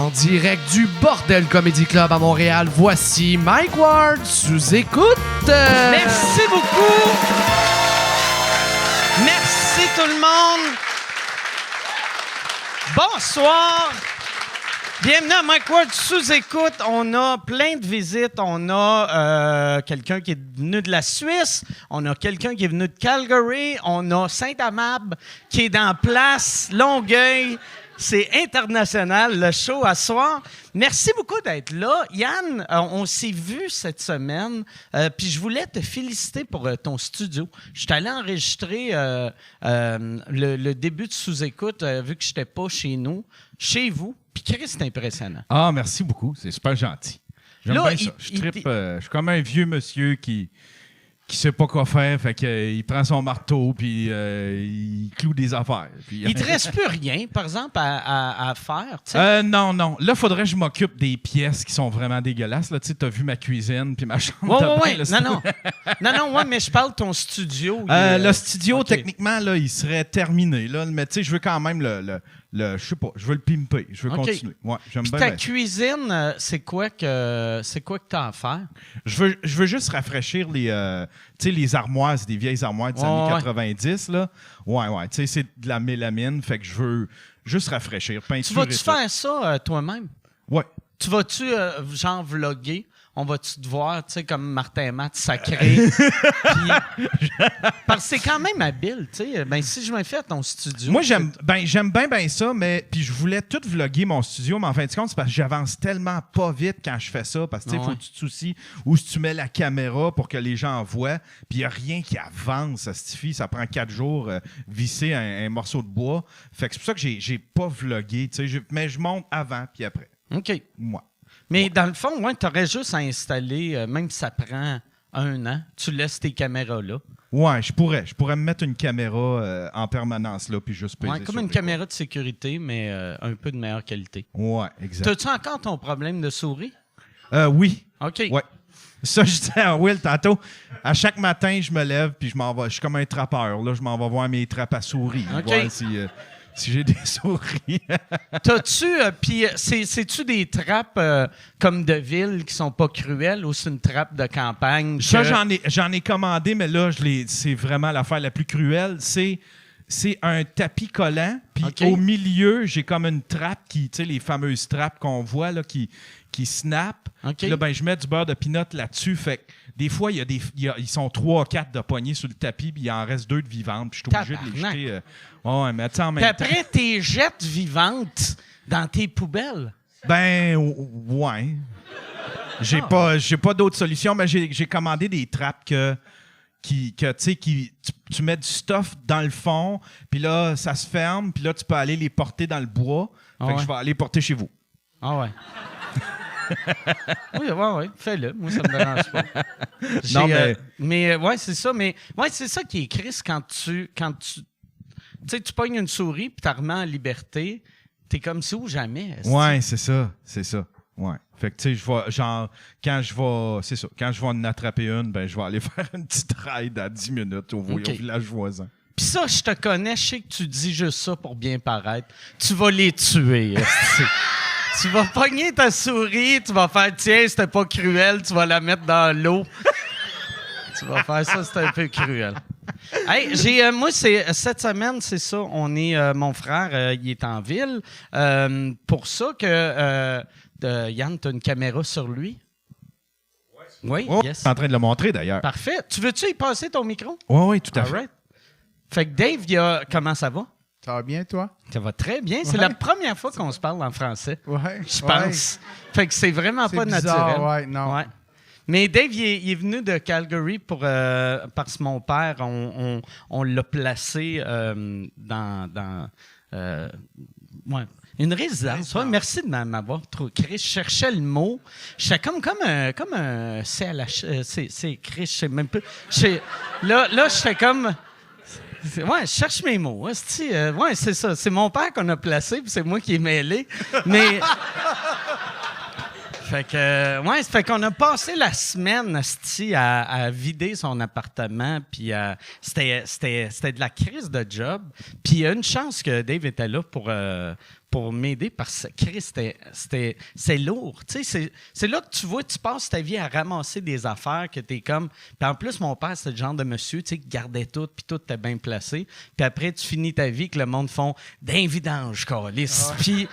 en direct du Bordel Comedy Club à Montréal. Voici Mike Ward sous écoute. Merci beaucoup. Merci tout le monde. Bonsoir. Bienvenue à Mike Ward sous écoute. On a plein de visites. On a quelqu'un qui est venu de la Suisse. On a quelqu'un qui est venu de Calgary. On a Saint-Amab qui est dans place. Longueuil. C'est international, le show à soir. Merci beaucoup d'être là. Yann, on s'est vu cette semaine, puis je voulais te féliciter pour ton studio. Je suis allé enregistrer le début de sous-écoute, vu que je n'étais pas chez nous, chez vous. Puis Chris, c'est impressionnant. Ah, merci beaucoup. C'est super gentil. J'aime Là, bien ça. Je suis comme un vieux monsieur qui sait pas quoi faire, fait qu'il prend son marteau puis il cloue des affaires. Puis, il te reste plus rien, par exemple, à faire, tu sais? Non. Là, faudrait que je m'occupe des pièces qui sont vraiment dégueulasses. Tu sais, as vu ma cuisine puis ma chambre de bain. Là, Non, mais je parle de ton studio. Le studio, okay. Techniquement, là, il serait terminé. Là, mais tu sais, je veux quand même je sais pas, je veux le pimper. Je veux continuer. Ouais, j'aime bien. Ta cuisine, c'est quoi que tu as à faire? Je veux juste rafraîchir les armoires, c'est des vieilles armoires des années 90. Là. Ouais. Tu sais, c'est de la mélamine, fait que je veux juste rafraîchir, peinturer. Tu vas-tu faire ça toi-même? Ouais. Tu vas-tu, genre, vlogger? On va-tu te voir, tu sais, comme Martin Matt sacré? Parce que c'est quand même habile, tu sais. Ben, si je me fais à ton studio... Moi, j'aime bien ça, mais puis je voulais tout vlogger mon studio, mais en fin de compte, c'est parce que j'avance tellement pas vite quand je fais ça, parce que, tu sais, faut que tu te soucies où tu mets la caméra pour que les gens voient, puis il n'y a rien qui avance, ça suffit, ça prend 4 jours visser un morceau de bois. Fait que c'est pour ça que j'ai pas vlogué, tu sais, mais je monte avant puis après. OK. Moi. Mais dans le fond, tu aurais juste à installer, même si ça prend 1 an, tu laisses tes caméras là. Ouais, je pourrais me mettre une caméra en permanence là, puis juste peser comme une caméra de sécurité, mais un peu de meilleure qualité. Ouais, exact. T'as-tu encore ton problème de souris? Oui. OK. Ouais. Ça, je disais à Will tantôt, à chaque matin, je me lève, puis je m'en vais. Je suis comme un trappeur, là. Je m'en vais voir mes trappes à souris. OK. Voir si j'ai des souris. T'as-tu, puis c'est-tu des trappes comme de ville qui sont pas cruelles ou c'est une trappe de campagne? Ça, j'en ai commandé, mais là, c'est vraiment l'affaire la plus cruelle. C'est un tapis collant, puis au milieu, j'ai comme une trappe tu sais, les fameuses trappes qu'on voit là, qui snap. Là, ben, je mets du beurre de pinot là-dessus. Fait que des fois, ils sont 3-4 de poignées sur le tapis, puis il en reste 2 de vivantes, puis je suis obligé de les jeter. Ouais, mais en même temps. Puis après, t'es jettes vivantes dans tes poubelles. Ben, ouais. J'ai pas d'autre solution, mais j'ai commandé des trappes tu sais, tu mets du stuff dans le fond, puis là, ça se ferme, puis là, tu peux aller les porter dans le bois. Fait que je vais aller porter chez vous. Ah ouais. Oui, fais-le. Moi, ça me dérange pas. Non, mais ouais, c'est ça. Mais ouais, c'est ça qui est triste quand tu sais, tu pognes une souris puis tu la remets en liberté. T'es comme si ou jamais. Ouais, c'est ça. Ouais. Fait que, tu sais, quand je vais en attraper une, ben, je vais aller faire une petite ride à 10 minutes au village voisin. Puis ça, je te connais, je sais que tu dis juste ça pour bien paraître. Tu vas les tuer, Tu vas pogner ta souris, tu vas faire « Tiens, c'était pas cruel », tu vas la mettre dans l'eau. Tu vas faire ça, c'est un peu cruel. Hey, moi, cette semaine, c'est ça. On est, mon frère, il est en ville. Pour ça que, Yann, tu as une caméra sur lui. Oui, yes. yes. Je suis en train de le montrer, d'ailleurs. Parfait. Tu veux-tu y passer ton micro? Oui, tout à fait. Right. Fait que Dave, comment ça va? Ça va bien, toi? Ça va très bien. C'est la première fois qu'on se parle en français. Ouais. Je pense. Fait que c'est vraiment pas bizarre, naturel. Ouais, non. Ouais. Mais Dave, il est venu de Calgary parce que mon père, on l'a placé dans une résidence. Ouais, merci de m'avoir trouvé. Chris, je cherchais le mot. J'étais comme un CLH. C'est Chris, je sais même pas. Là, j'étais comme... Ouais, je cherche mes mots. Ouais, c'est ça. C'est mon père qu'on a placé, puis c'est moi qui ai mêlé. Mais... Fait que, ouais, ça fait qu'on a passé la semaine asti, à vider son appartement, puis c'était de la crise de job. Puis il y a une chance que Dave était là pour m'aider parce que Chris, c'est lourd. Tu sais, c'est là que tu vois, tu passes ta vie à ramasser des affaires que t'es comme. Puis en plus, mon père, c'était le genre de monsieur, tu sais, qui gardait tout, puis tout était bien placé. Puis après, tu finis ta vie que le monde font d'un vidange, câlisse. Puis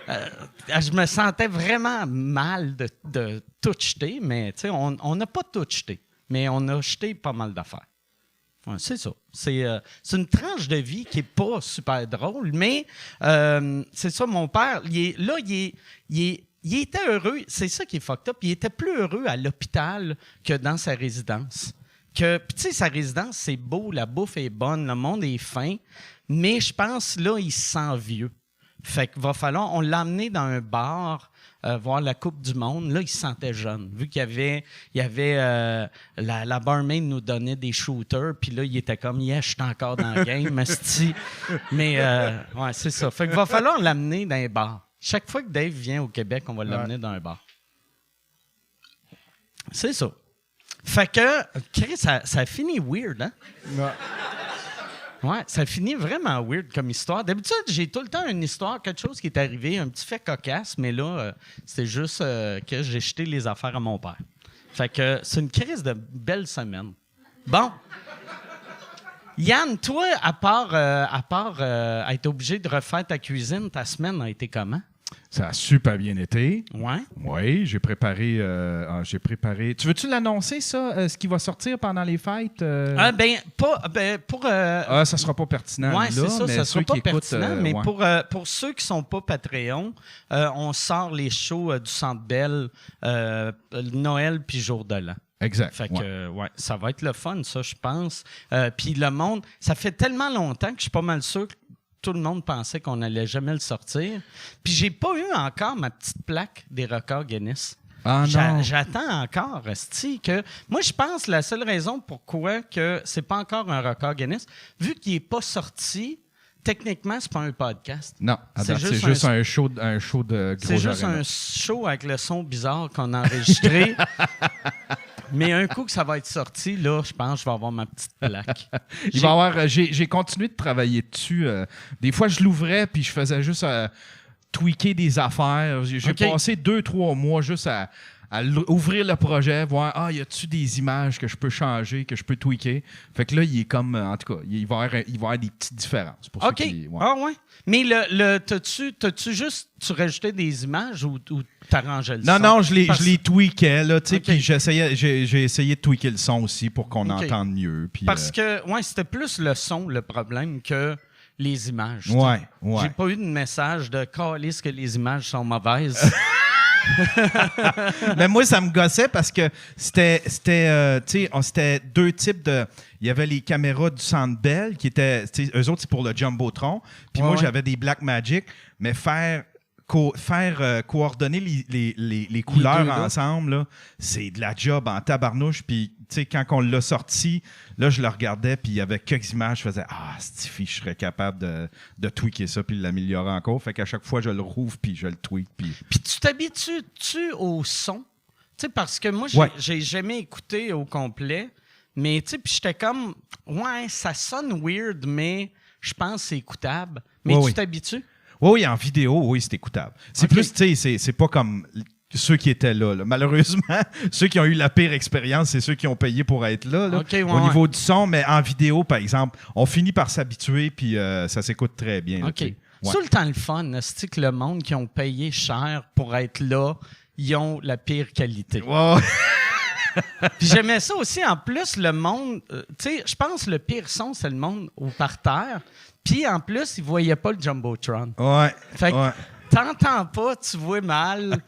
je me sentais vraiment mal de tout jeter, mais tu sais, on n'a pas tout jeté, mais on a jeté pas mal d'affaires. Ouais, c'est ça. C'est une tranche de vie qui n'est pas super drôle, mais c'est ça, mon père, il était heureux. C'est ça qui est fucked up. Il était plus heureux à l'hôpital que dans sa résidence. Puis tu sais, sa résidence, c'est beau, la bouffe est bonne, le monde est fin, mais je pense, là, il se sent vieux. Fait qu'il va falloir... On l'a emmené dans un bar... voir la Coupe du Monde. Là, il se sentait jeune. Vu qu'il y avait la barmaid nous donnait des shooters, puis là, il était comme, je suis encore dans le game, asti. Mais, ouais, c'est ça. Fait qu'il va falloir l'amener dans un bar. Chaque fois que Dave vient au Québec, on va l'amener dans un bar. C'est ça. Fait que, Chris, ça finit weird, hein? Ouais. Ouais, ça finit vraiment weird comme histoire. D'habitude, j'ai tout le temps une histoire, quelque chose qui est arrivé, un petit fait cocasse, mais là, c'était juste que j'ai jeté les affaires à mon père. Fait que c'est une crise de belle semaine. Bon. Yann, toi, à part être obligé de refaire ta cuisine, ta semaine a été comment? Ça a super bien été. Ouais. Oui, j'ai préparé. Tu veux-tu l'annoncer, ça, ce qui va sortir pendant les fêtes? Ça sera pas pertinent. Oui, c'est ça, mais ça sera pas pertinent. Mais ouais. pour ceux qui sont pas Patreon, on sort les shows du Centre Bell, Noël puis Jour de l'An. Exact. Fait que, ouais, ça va être le fun, ça, je pense. Puis le monde, ça fait tellement longtemps que je suis pas mal sûr que tout le monde pensait qu'on n'allait jamais le sortir. Puis j'ai pas eu encore ma petite plaque des records Guinness. Ah non. J'attends encore, esti, que... Moi, je pense que la seule raison pourquoi que c'est pas encore un record Guinness, vu qu'il n'est pas sorti, techniquement, c'est pas un podcast. Non, c'est juste un show de gros. C'est juste un show avec le son bizarre qu'on a enregistré. Mais un coup que ça va être sorti, là, je pense que je vais avoir ma petite plaque. J'ai continué de travailler dessus. Des fois, je l'ouvrais puis je faisais juste tweaker des affaires. J'ai passé 2-3 mois juste à ouvrir le projet, voir, y a-tu des images que je peux changer, que je peux tweaker. Fait que là, il est comme, en tout cas, il va y avoir des petites différences. Pour OK. Ah ouais. Mais t'as-tu juste, tu rajoutais des images ou t'arrangeais le son? Non, je les tweakais, là, tu sais, puis j'ai essayé de tweaker le son aussi pour qu'on entende mieux. Puis, parce que, c'était plus le son, le problème, que les images. Ouais. J'ai pas eu de message de « calisse que les images sont mauvaises ». Mais moi, ça me gossait parce que c'était deux types de... Il y avait les caméras du Centre Bell qui étaient... Eux autres, c'est pour le Jumbotron. Puis moi, j'avais des Blackmagic. Mais faire coordonner les couleurs ensemble, là, c'est de la job en tabarnouche. Puis, tu sais, quand on l'a sorti, là, je le regardais, puis il y avait quelques images, je faisais « Ah, Stiffy, je serais capable de tweaker ça puis de l'améliorer encore. » Fait qu'à chaque fois, je le rouvre, puis je le tweak. Puis tu t'habitues-tu au son? Tu sais, parce que moi, j'ai jamais écouté au complet, mais tu sais, puis j'étais comme « Ouais, ça sonne weird, mais je pense que c'est écoutable. » Mais tu t'habitues? Oui, en vidéo, oui, c'est écoutable. C'est plus, tu sais, c'est pas comme ceux qui étaient là. Malheureusement, ceux qui ont eu la pire expérience, c'est ceux qui ont payé pour être là, au niveau du son. Mais en vidéo, par exemple, on finit par s'habituer, puis ça s'écoute très bien. OK. C'est tout le temps le fun, c'est que le monde qui ont payé cher pour être là, ils ont la pire qualité. Ouais. Puis j'aimais ça aussi. En plus, le monde... tu sais, je pense que le pire son, c'est le monde au parterre. Puis en plus, ils ne voyaient pas le Jumbotron. Ouais. Fait que t'entends pas, tu vois mal.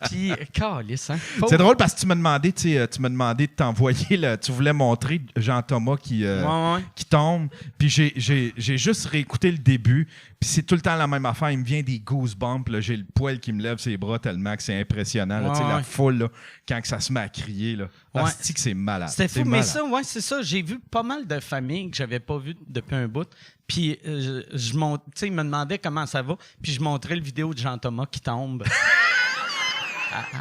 Puis, calisse, hein? C'est drôle parce que tu m'as demandé de t'envoyer, tu voulais montrer Jean-Thomas qui tombe. Puis j'ai juste réécouté le début. Puis c'est tout le temps la même affaire. Il me vient des goosebumps. Là. J'ai le poil qui me lève ses bras tellement que c'est impressionnant. Là, la foule, là, quand que ça se met à crier. Là. C'est que c'est malade. C'était fou, mais ça, c'est ça. J'ai vu pas mal de familles que j'avais pas vues depuis un bout. Puis il me demandait comment ça va. Puis je montrais le vidéo de Jean-Thomas qui tombe.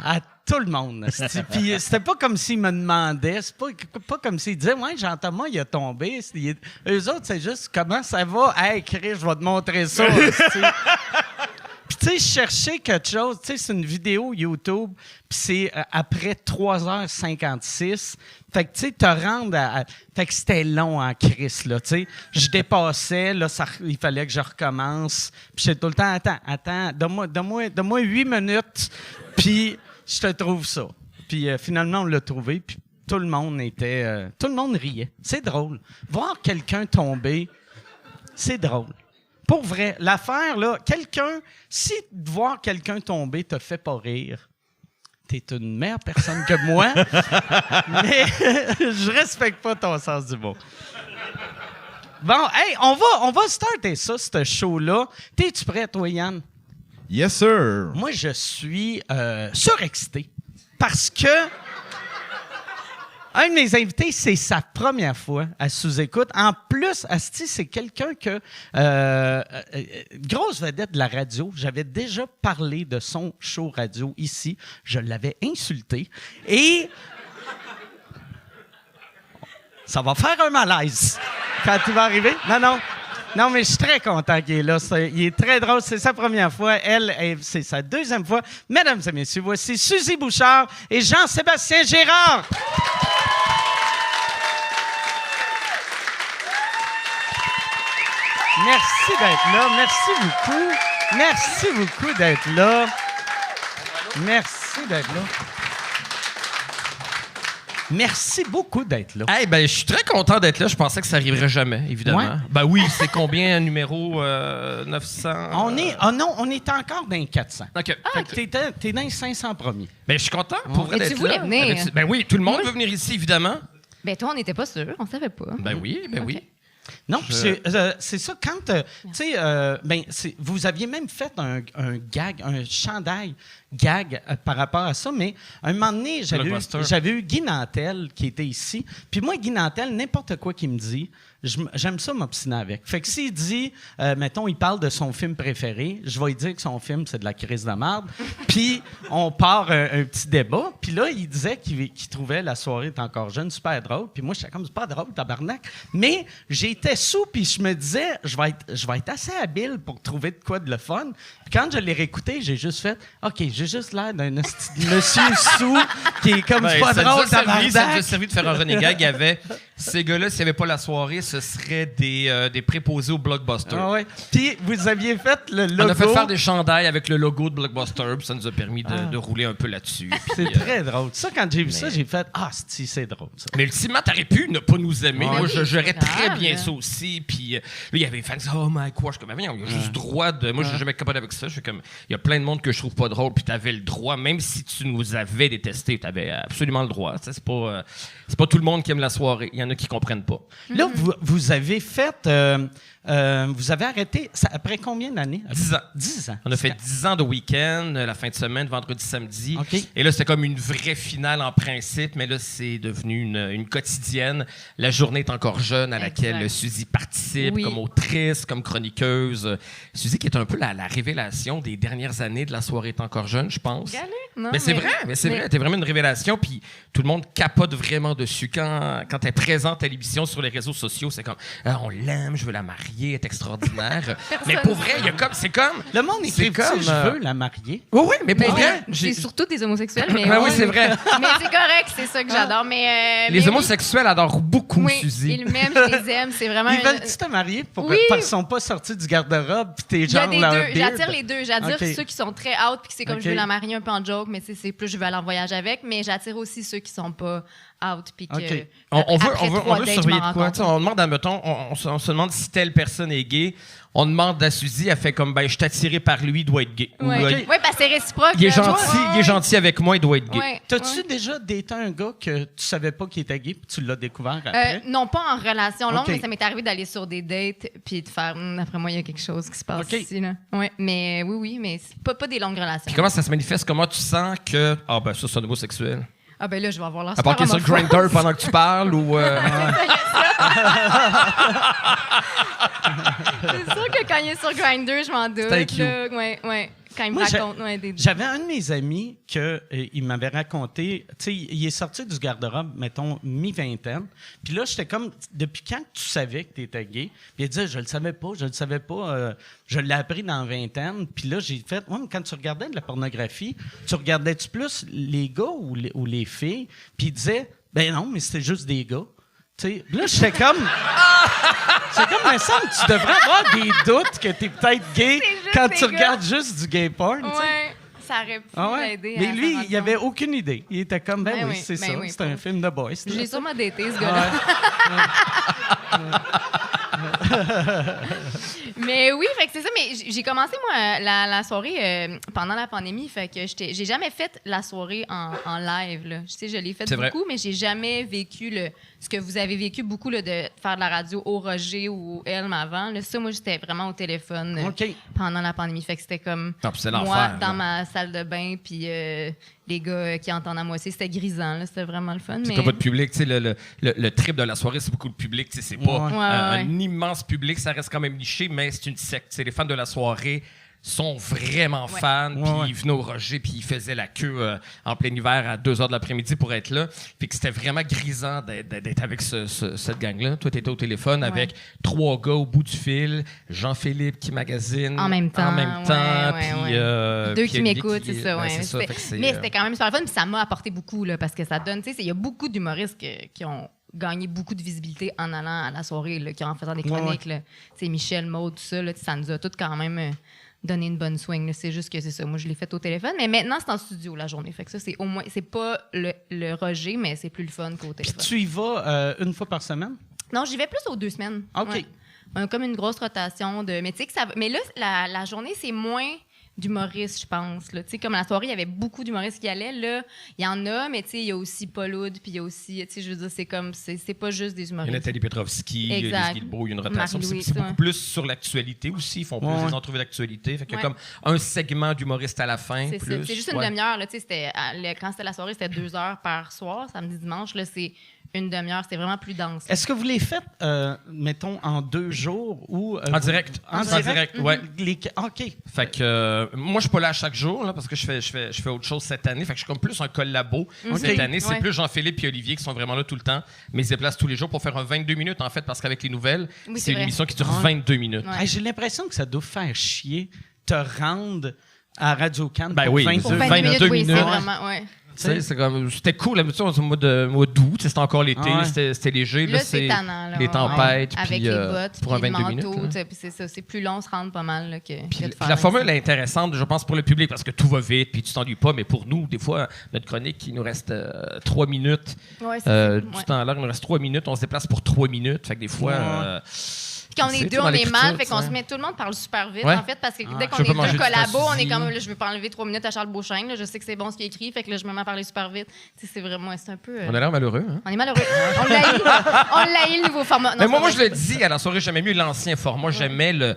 à tout le monde. Puis c'était pas comme s'ils me demandaient, c'est pas comme s'ils disaient « Ouais, Jean-Thomas, il a tombé. » Eux autres, c'est juste « Comment ça va? Hey, Chris, je vais te montrer ça. » Puis, tu sais, je cherchais quelque chose. Tu sais, c'est une vidéo YouTube, puis c'est après 3h56. Fait que, tu sais, te rendre à... Fait que c'était long en crise, là, tu sais. Je dépassais, là, il fallait que je recommence. Puis j'étais tout le temps, attends, donne-moi 8 minutes, puis je te trouve ça. Puis finalement, on l'a trouvé, puis tout le monde riait. C'est drôle. Voir quelqu'un tomber, c'est drôle. Pour vrai, l'affaire, là, si de voir quelqu'un tomber te fait pas rire, t'es une meilleure personne que moi, mais je respecte pas ton sens du mot. Bon, hey, on va starter ça, ce show-là. T'es-tu prêt, toi, Yann? Yes, sir. Moi, je suis surexcité parce que un de mes invités, c'est sa première fois à Sous-Écoute. En plus, Asti, c'est quelqu'un que... grosse vedette de la radio. J'avais déjà parlé de son show radio ici. Je l'avais insulté. Et... ça va faire un malaise quand il va arriver. Non, mais je suis très content qu'il est là. Il est très drôle. C'est sa première fois. C'est sa deuxième fois. Mesdames et messieurs, voici Suzy Bouchard et Jean-Sébastien Gérard. Merci d'être là. Merci beaucoup. Merci beaucoup d'être là. Merci d'être là. Merci beaucoup d'être là. Hey, ben, je suis très content d'être là. Je pensais que ça arriverait jamais, évidemment. Ouais. Ben oui, c'est combien, numéro 900? On est encore dans les 400. OK. Fait que t'es dans les 500 premiers. Ben, je suis content pour vrai Mais tu d'être voulais là. venir. Ben oui, tout le monde veut venir ici, évidemment. Ben toi, on n'était pas sûr, on savait pas. Ben oui, ben oui. Non, puis c'est ça, quand, tu sais, vous aviez même fait un gag, un chandail gag par rapport à ça, mais un moment donné, j'avais eu Guy Nantel qui était ici, puis moi, Guy Nantel, n'importe quoi qu'il me dit, j'aime ça m'obstiner avec. Fait que s'il dit, mettons, il parle de son film préféré, je vais lui dire que son film, c'est de la crise de merde, puis on part un petit débat, puis là, il disait qu'il trouvait La soirée est encore jeune super drôle, puis moi, j'étais comme, c'est pas drôle, tabarnak, mais j'étais sous, puis je me disais, je vais être assez habile pour trouver de quoi de le fun. Puis quand je l'ai réécouté, j'ai juste fait, OK, j'ai juste l'air d'un monsieur sous qui est comme, c'est pas drôle, tabarnak. Ça nous a servi de faire un renégat. Il y avait ces gars-là, s'il n'y avait pas la soirée, ce serait des préposés au Blockbuster. Ah ouais. Puis vous aviez fait le logo. On a fait faire des chandails avec le logo de Blockbuster, puis ça nous a permis de rouler un peu là-dessus. C'est très drôle. Ça, quand j'ai vu ça, j'ai fait, c'est drôle, ça. Mais ultimement, t'aurais pu ne pas nous aimer. Ouais. Moi, j'aurais très grave. bien ça aussi. Puis là, il y avait des fans qui disaient, oh my God, je suis comme, il y a juste droit de. Moi, je suis jamais capable avec ça. Je suis comme, il y a plein de monde que je trouve pas drôle, puis t'avais le droit, même si tu nous avais détestés, t'avais absolument le droit. C'est pas tout le monde qui aime la soirée. Il y en a qui comprennent pas. Là, vous avez fait. Vous avez arrêté après combien d'années? 10 ans. 10 ans. On a fait 10 ans de week-end, la fin de semaine, vendredi, samedi. OK. Et là, c'était comme une vraie finale en principe, mais là, c'est devenu une quotidienne. La journée est encore jeune à laquelle Exact. Suzy participe Oui. comme autrice, comme chroniqueuse. Suzy qui est un peu la révélation des dernières années de La soirée est encore jeune, je pense. Galé? Non, Mais c'est vrai, t'es vraiment une révélation, puis tout le monde capote vraiment dessus. Quand elle est présente à l'émission sur les réseaux sociaux, c'est comme on l'aime, je veux la marier, elle est extraordinaire. Mais pour vrai, c'est comme. Le monde c'est écrit comme, je veux la marier. Oui, mais pour Mais vrai. c'est surtout des homosexuels, mais Ben oui, c'est vrai. Mais c'est correct, c'est ça que j'adore. Mais Les mais homosexuels adorent beaucoup oui, Suzy. ils m'aiment, je les aime. C'est vraiment. Ils veulent-tu te marier parce qu'ils sont pas sortis du garde-robe puis t'es Il y a genre des leur deux. beard? J'attire les deux. J'attire OK. ceux qui sont très out puis que c'est comme OK. je veux la marier un peu en joke, mais c'est plus je veux aller en voyage avec. Mais j'attire aussi ceux qui sont pas out puis que. OK. On veut trois dates, je surveiller m'en de quoi? rends Tu sais, compte. on demande, admettons, on se demande si telle personne est gay. On demande à Suzy, elle fait comme, je suis attiré par lui, il doit être gay. Ou, Ouais, ouais, parce que c'est réciproque. il est là. gentil, Ouais, il est gentil avec moi, il doit être gay. ouais, T'as-tu ouais. déjà daté un gars que tu savais pas qu'il était gay puis tu l'as découvert après? Non, pas en relation longue, OK. mais ça m'est arrivé d'aller sur des dates puis de faire, après moi, il y a quelque chose qui se passe OK. ici. Là. Ouais, mais oui, mais c'est pas des longues relations. Puis comment ça se manifeste? Comment tu sens que, ça, c'est un homosexuel? Ah ben là, je vais avoir l'air À part qu'il est sur super Grindr homophobe. pendant que tu parles ou. C'est sûr que quand il est sur Grindr, je m'en doute. Thank you. là. Ouais. Quand il me Moi, raconte. J'avais un de mes amis il m'avait raconté, tu sais, il est sorti du garde-robe, mettons, mi-vingtaine. Puis là, j'étais comme, depuis quand tu savais que tu étais gay? Puis il disait, je le savais pas. Je l'ai appris dans la vingtaine. Puis là, j'ai fait, ouais, mais quand tu regardais de la pornographie, tu regardais-tu plus les gars ou les filles? Puis il disait, ben non, mais c'était juste des gars. T'sais, là, j'étais comme. Mais ça, tu devrais avoir des doutes que t'es peut-être gay quand tu regardes juste du gay porn. Ouais, ça aurait pu m'aider. Mais lui, il avait aucune idée. Il était comme, oui, c'est ça. Oui, c'est un film de boys. Je l'ai sûrement daté, ce gars-là. Mais oui, fait que c'est ça. Mais j'ai commencé, moi, la soirée pendant la pandémie. Fait que j'ai jamais fait la soirée en live. Là. Je sais, je l'ai fait beaucoup, mais j'ai jamais vécu ce que vous avez vécu beaucoup là, de faire de la radio au Roger ou au Elm avant. Là. Ça, moi, j'étais vraiment au téléphone pendant la pandémie. Fait que c'était comme moi dans ma salle de bain, puis les gars qui entendent à moitié. C'était grisant. Là. C'était vraiment le fun. C'est pas votre public. Le trip de la soirée, c'est beaucoup le public. C'est pas un immense public. Ça reste quand même niché, mais c'est une secte. Les fans de la soirée sont vraiment fans, puis ils venaient au Roger, puis ils faisaient la queue en plein hiver à 2h de l'après-midi pour être là. Puis que c'était vraiment grisant d'être avec cette gang-là. Toi, t'étais au téléphone avec 3 gars au bout du fil, Jean-Philippe qui magasine en même temps, puis 2 qui m'écoutent, c'est ça. Mais c'était quand même super fun, puis ça m'a apporté beaucoup, là, parce que ça donne, tu sais, il y a beaucoup d'humoristes qui ont gagné beaucoup de visibilité en allant à la soirée, là, en faisant des chroniques. Là. Michel, Maud, tout ça, là, ça nous a tous quand même donné une bonne swing. Là. C'est juste que c'est ça. Moi, je l'ai fait au téléphone, mais maintenant, c'est en studio la journée. Fait que ça, c'est au moins, c'est pas le Roger, mais c'est plus le fun qu'au téléphone. Puis tu y vas une fois par semaine? Non, j'y vais plus aux 2 semaines. OK. Ouais. Comme une grosse rotation de. Mais tu sais que ça. Mais là, la journée, c'est moins d'humoristes, je pense. Là. Comme à la soirée, il y avait beaucoup d'humoristes qui allaient. Là, il y en a, mais il y a aussi Paul Oud, puis il y a aussi, je veux dire, c'est comme, c'est pas juste des humoristes. Il y a Nathalie Petrovski, il y a Lise Guilbeault, il y a une rotation. C'est beaucoup plus sur l'actualité aussi. Ils font plus des entrevues d'actualité. Fait qu'il y a comme un segment d'humoriste à la fin. C'est juste une demi-heure. Là, quand c'était la soirée, c'était 2 heures par soir, samedi, dimanche. Là, c'est une demi-heure. C'était vraiment plus dense. Est-ce que vous les faites, mettons, en 2 jours ou... en direct. En direct, ouais. OK. Fait que moi, je suis pas là à chaque jour là, parce que je fais autre chose cette année. Fait que je suis comme plus un collabo cette année. C'est plus Jean-Philippe et Olivier qui sont vraiment là tout le temps. Mais ils se déplacent tous les jours pour faire un 22 minutes, en fait, parce qu'avec les nouvelles, c'est une émission qui dure 22 minutes. Ouais. J'ai l'impression que ça doit faire chier te rendre à Radio-Can pour 22 minutes. C'est vraiment, c'était cool, au mois d'août, c'était encore l'été, c'était léger. Là, c'est tannant. Les tempêtes, avec les bottes, pour un 22 minutes. C'est ça, c'est plus long, on se rend pas mal là, que de faire la formule est intéressante, je pense, pour le public, parce que tout va vite, puis tu t'ennuies pas, mais pour nous, des fois, notre chronique, il nous reste 3 minutes. Du temps à l'heure, il nous reste 3 minutes, on se déplace pour 3 minutes, fait que des fois... Quand on est deux, on est mal, fait qu'on se met, tout le monde parle super vite, en fait, parce que dès qu'on est 2 collabos, on est comme, là, je veux pas enlever 3 minutes à Charles Beauchesne, là, je sais que c'est bon ce qu'il écrit, fait que là, je me mets à parler super vite. C'est vraiment, c'est un peu... On a l'air malheureux, hein? On est malheureux. On l'a eu, le nouveau format. Mais moi, je le dis, à la soirée, j'aimais mieux l'ancien format. J'aimais le...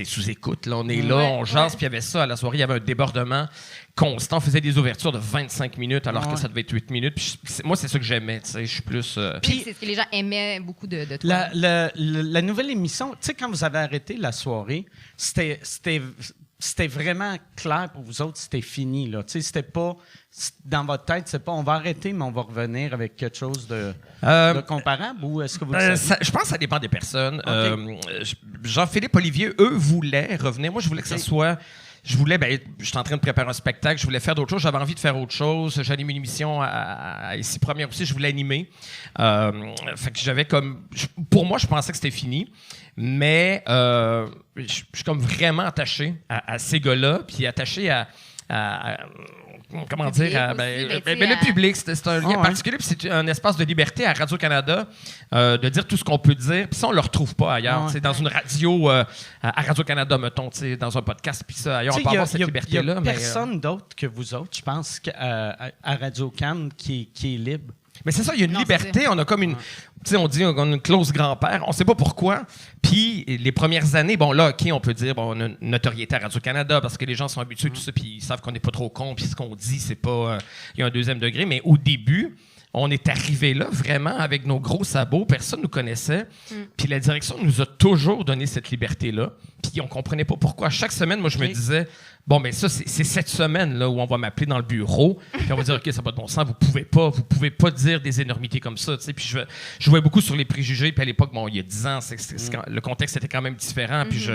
sous-écoute, là, on est là, on jase, puis il y avait ça, à la soirée, il y avait un débordement constant. On faisait des ouvertures de 25 minutes alors que ça devait être 8 minutes. Puis moi, c'est ça que j'aimais. Je suis plus... Puis c'est ce que les gens aimaient beaucoup de toi. La nouvelle émission, tu sais, quand vous avez arrêté la soirée, c'était vraiment clair pour vous autres, c'était fini. Là. Tu sais, c'était pas... Dans votre tête, c'est pas on va arrêter, mais on va revenir avec quelque chose de comparable, ou est-ce que vous le savez? Je pense que ça dépend des personnes. Jean-Philippe, Olivier, eux, voulaient revenir. Moi, je voulais que ça soit... Je voulais, j'étais en train de préparer un spectacle, je voulais faire d'autres choses, j'avais envie de faire autre chose. J'anime une émission à Ici Première aussi, je voulais animer. Fait que j'avais comme... Pour moi, je pensais que c'était fini, mais je suis comme vraiment attaché à ces gars-là, puis attaché à comment dire, le public, c'est un lien particulier, puis c'est un espace de liberté à Radio-Canada de dire tout ce qu'on peut dire, puis ça, on le retrouve pas ailleurs. Dans une radio, à Radio-Canada, mettons, dans un podcast, puis ça, ailleurs, on peut avoir cette liberté-là. Il n'y a personne d'autre que vous autres, je pense, à Radio-Can qui est libre. Mais c'est ça, il y a une liberté, on a comme une... Tu sais, on dit qu'on a une clause grand-père, on sait pas pourquoi. Puis les premières années, bon là, OK, on peut dire, on a une notoriété à Radio-Canada parce que les gens sont habitués, tout ça, puis ils savent qu'on n'est pas trop con, puis ce qu'on dit, c'est pas... Il y a un 2e degré, mais au début... on est arrivé là vraiment avec nos gros sabots, personne nous connaissait. Puis la direction nous a toujours donné cette liberté-là. Puis on comprenait pas pourquoi. Chaque semaine, moi, je me disais, bon, ben ça, c'est cette semaine-là où on va m'appeler dans le bureau. Puis on va dire, OK, ça n'a pas de bon sens, vous pouvez pas dire des énormités comme ça. Puis je jouais beaucoup sur les préjugés. Puis à l'époque, bon, il y a 10 ans, le contexte était quand même différent. Puis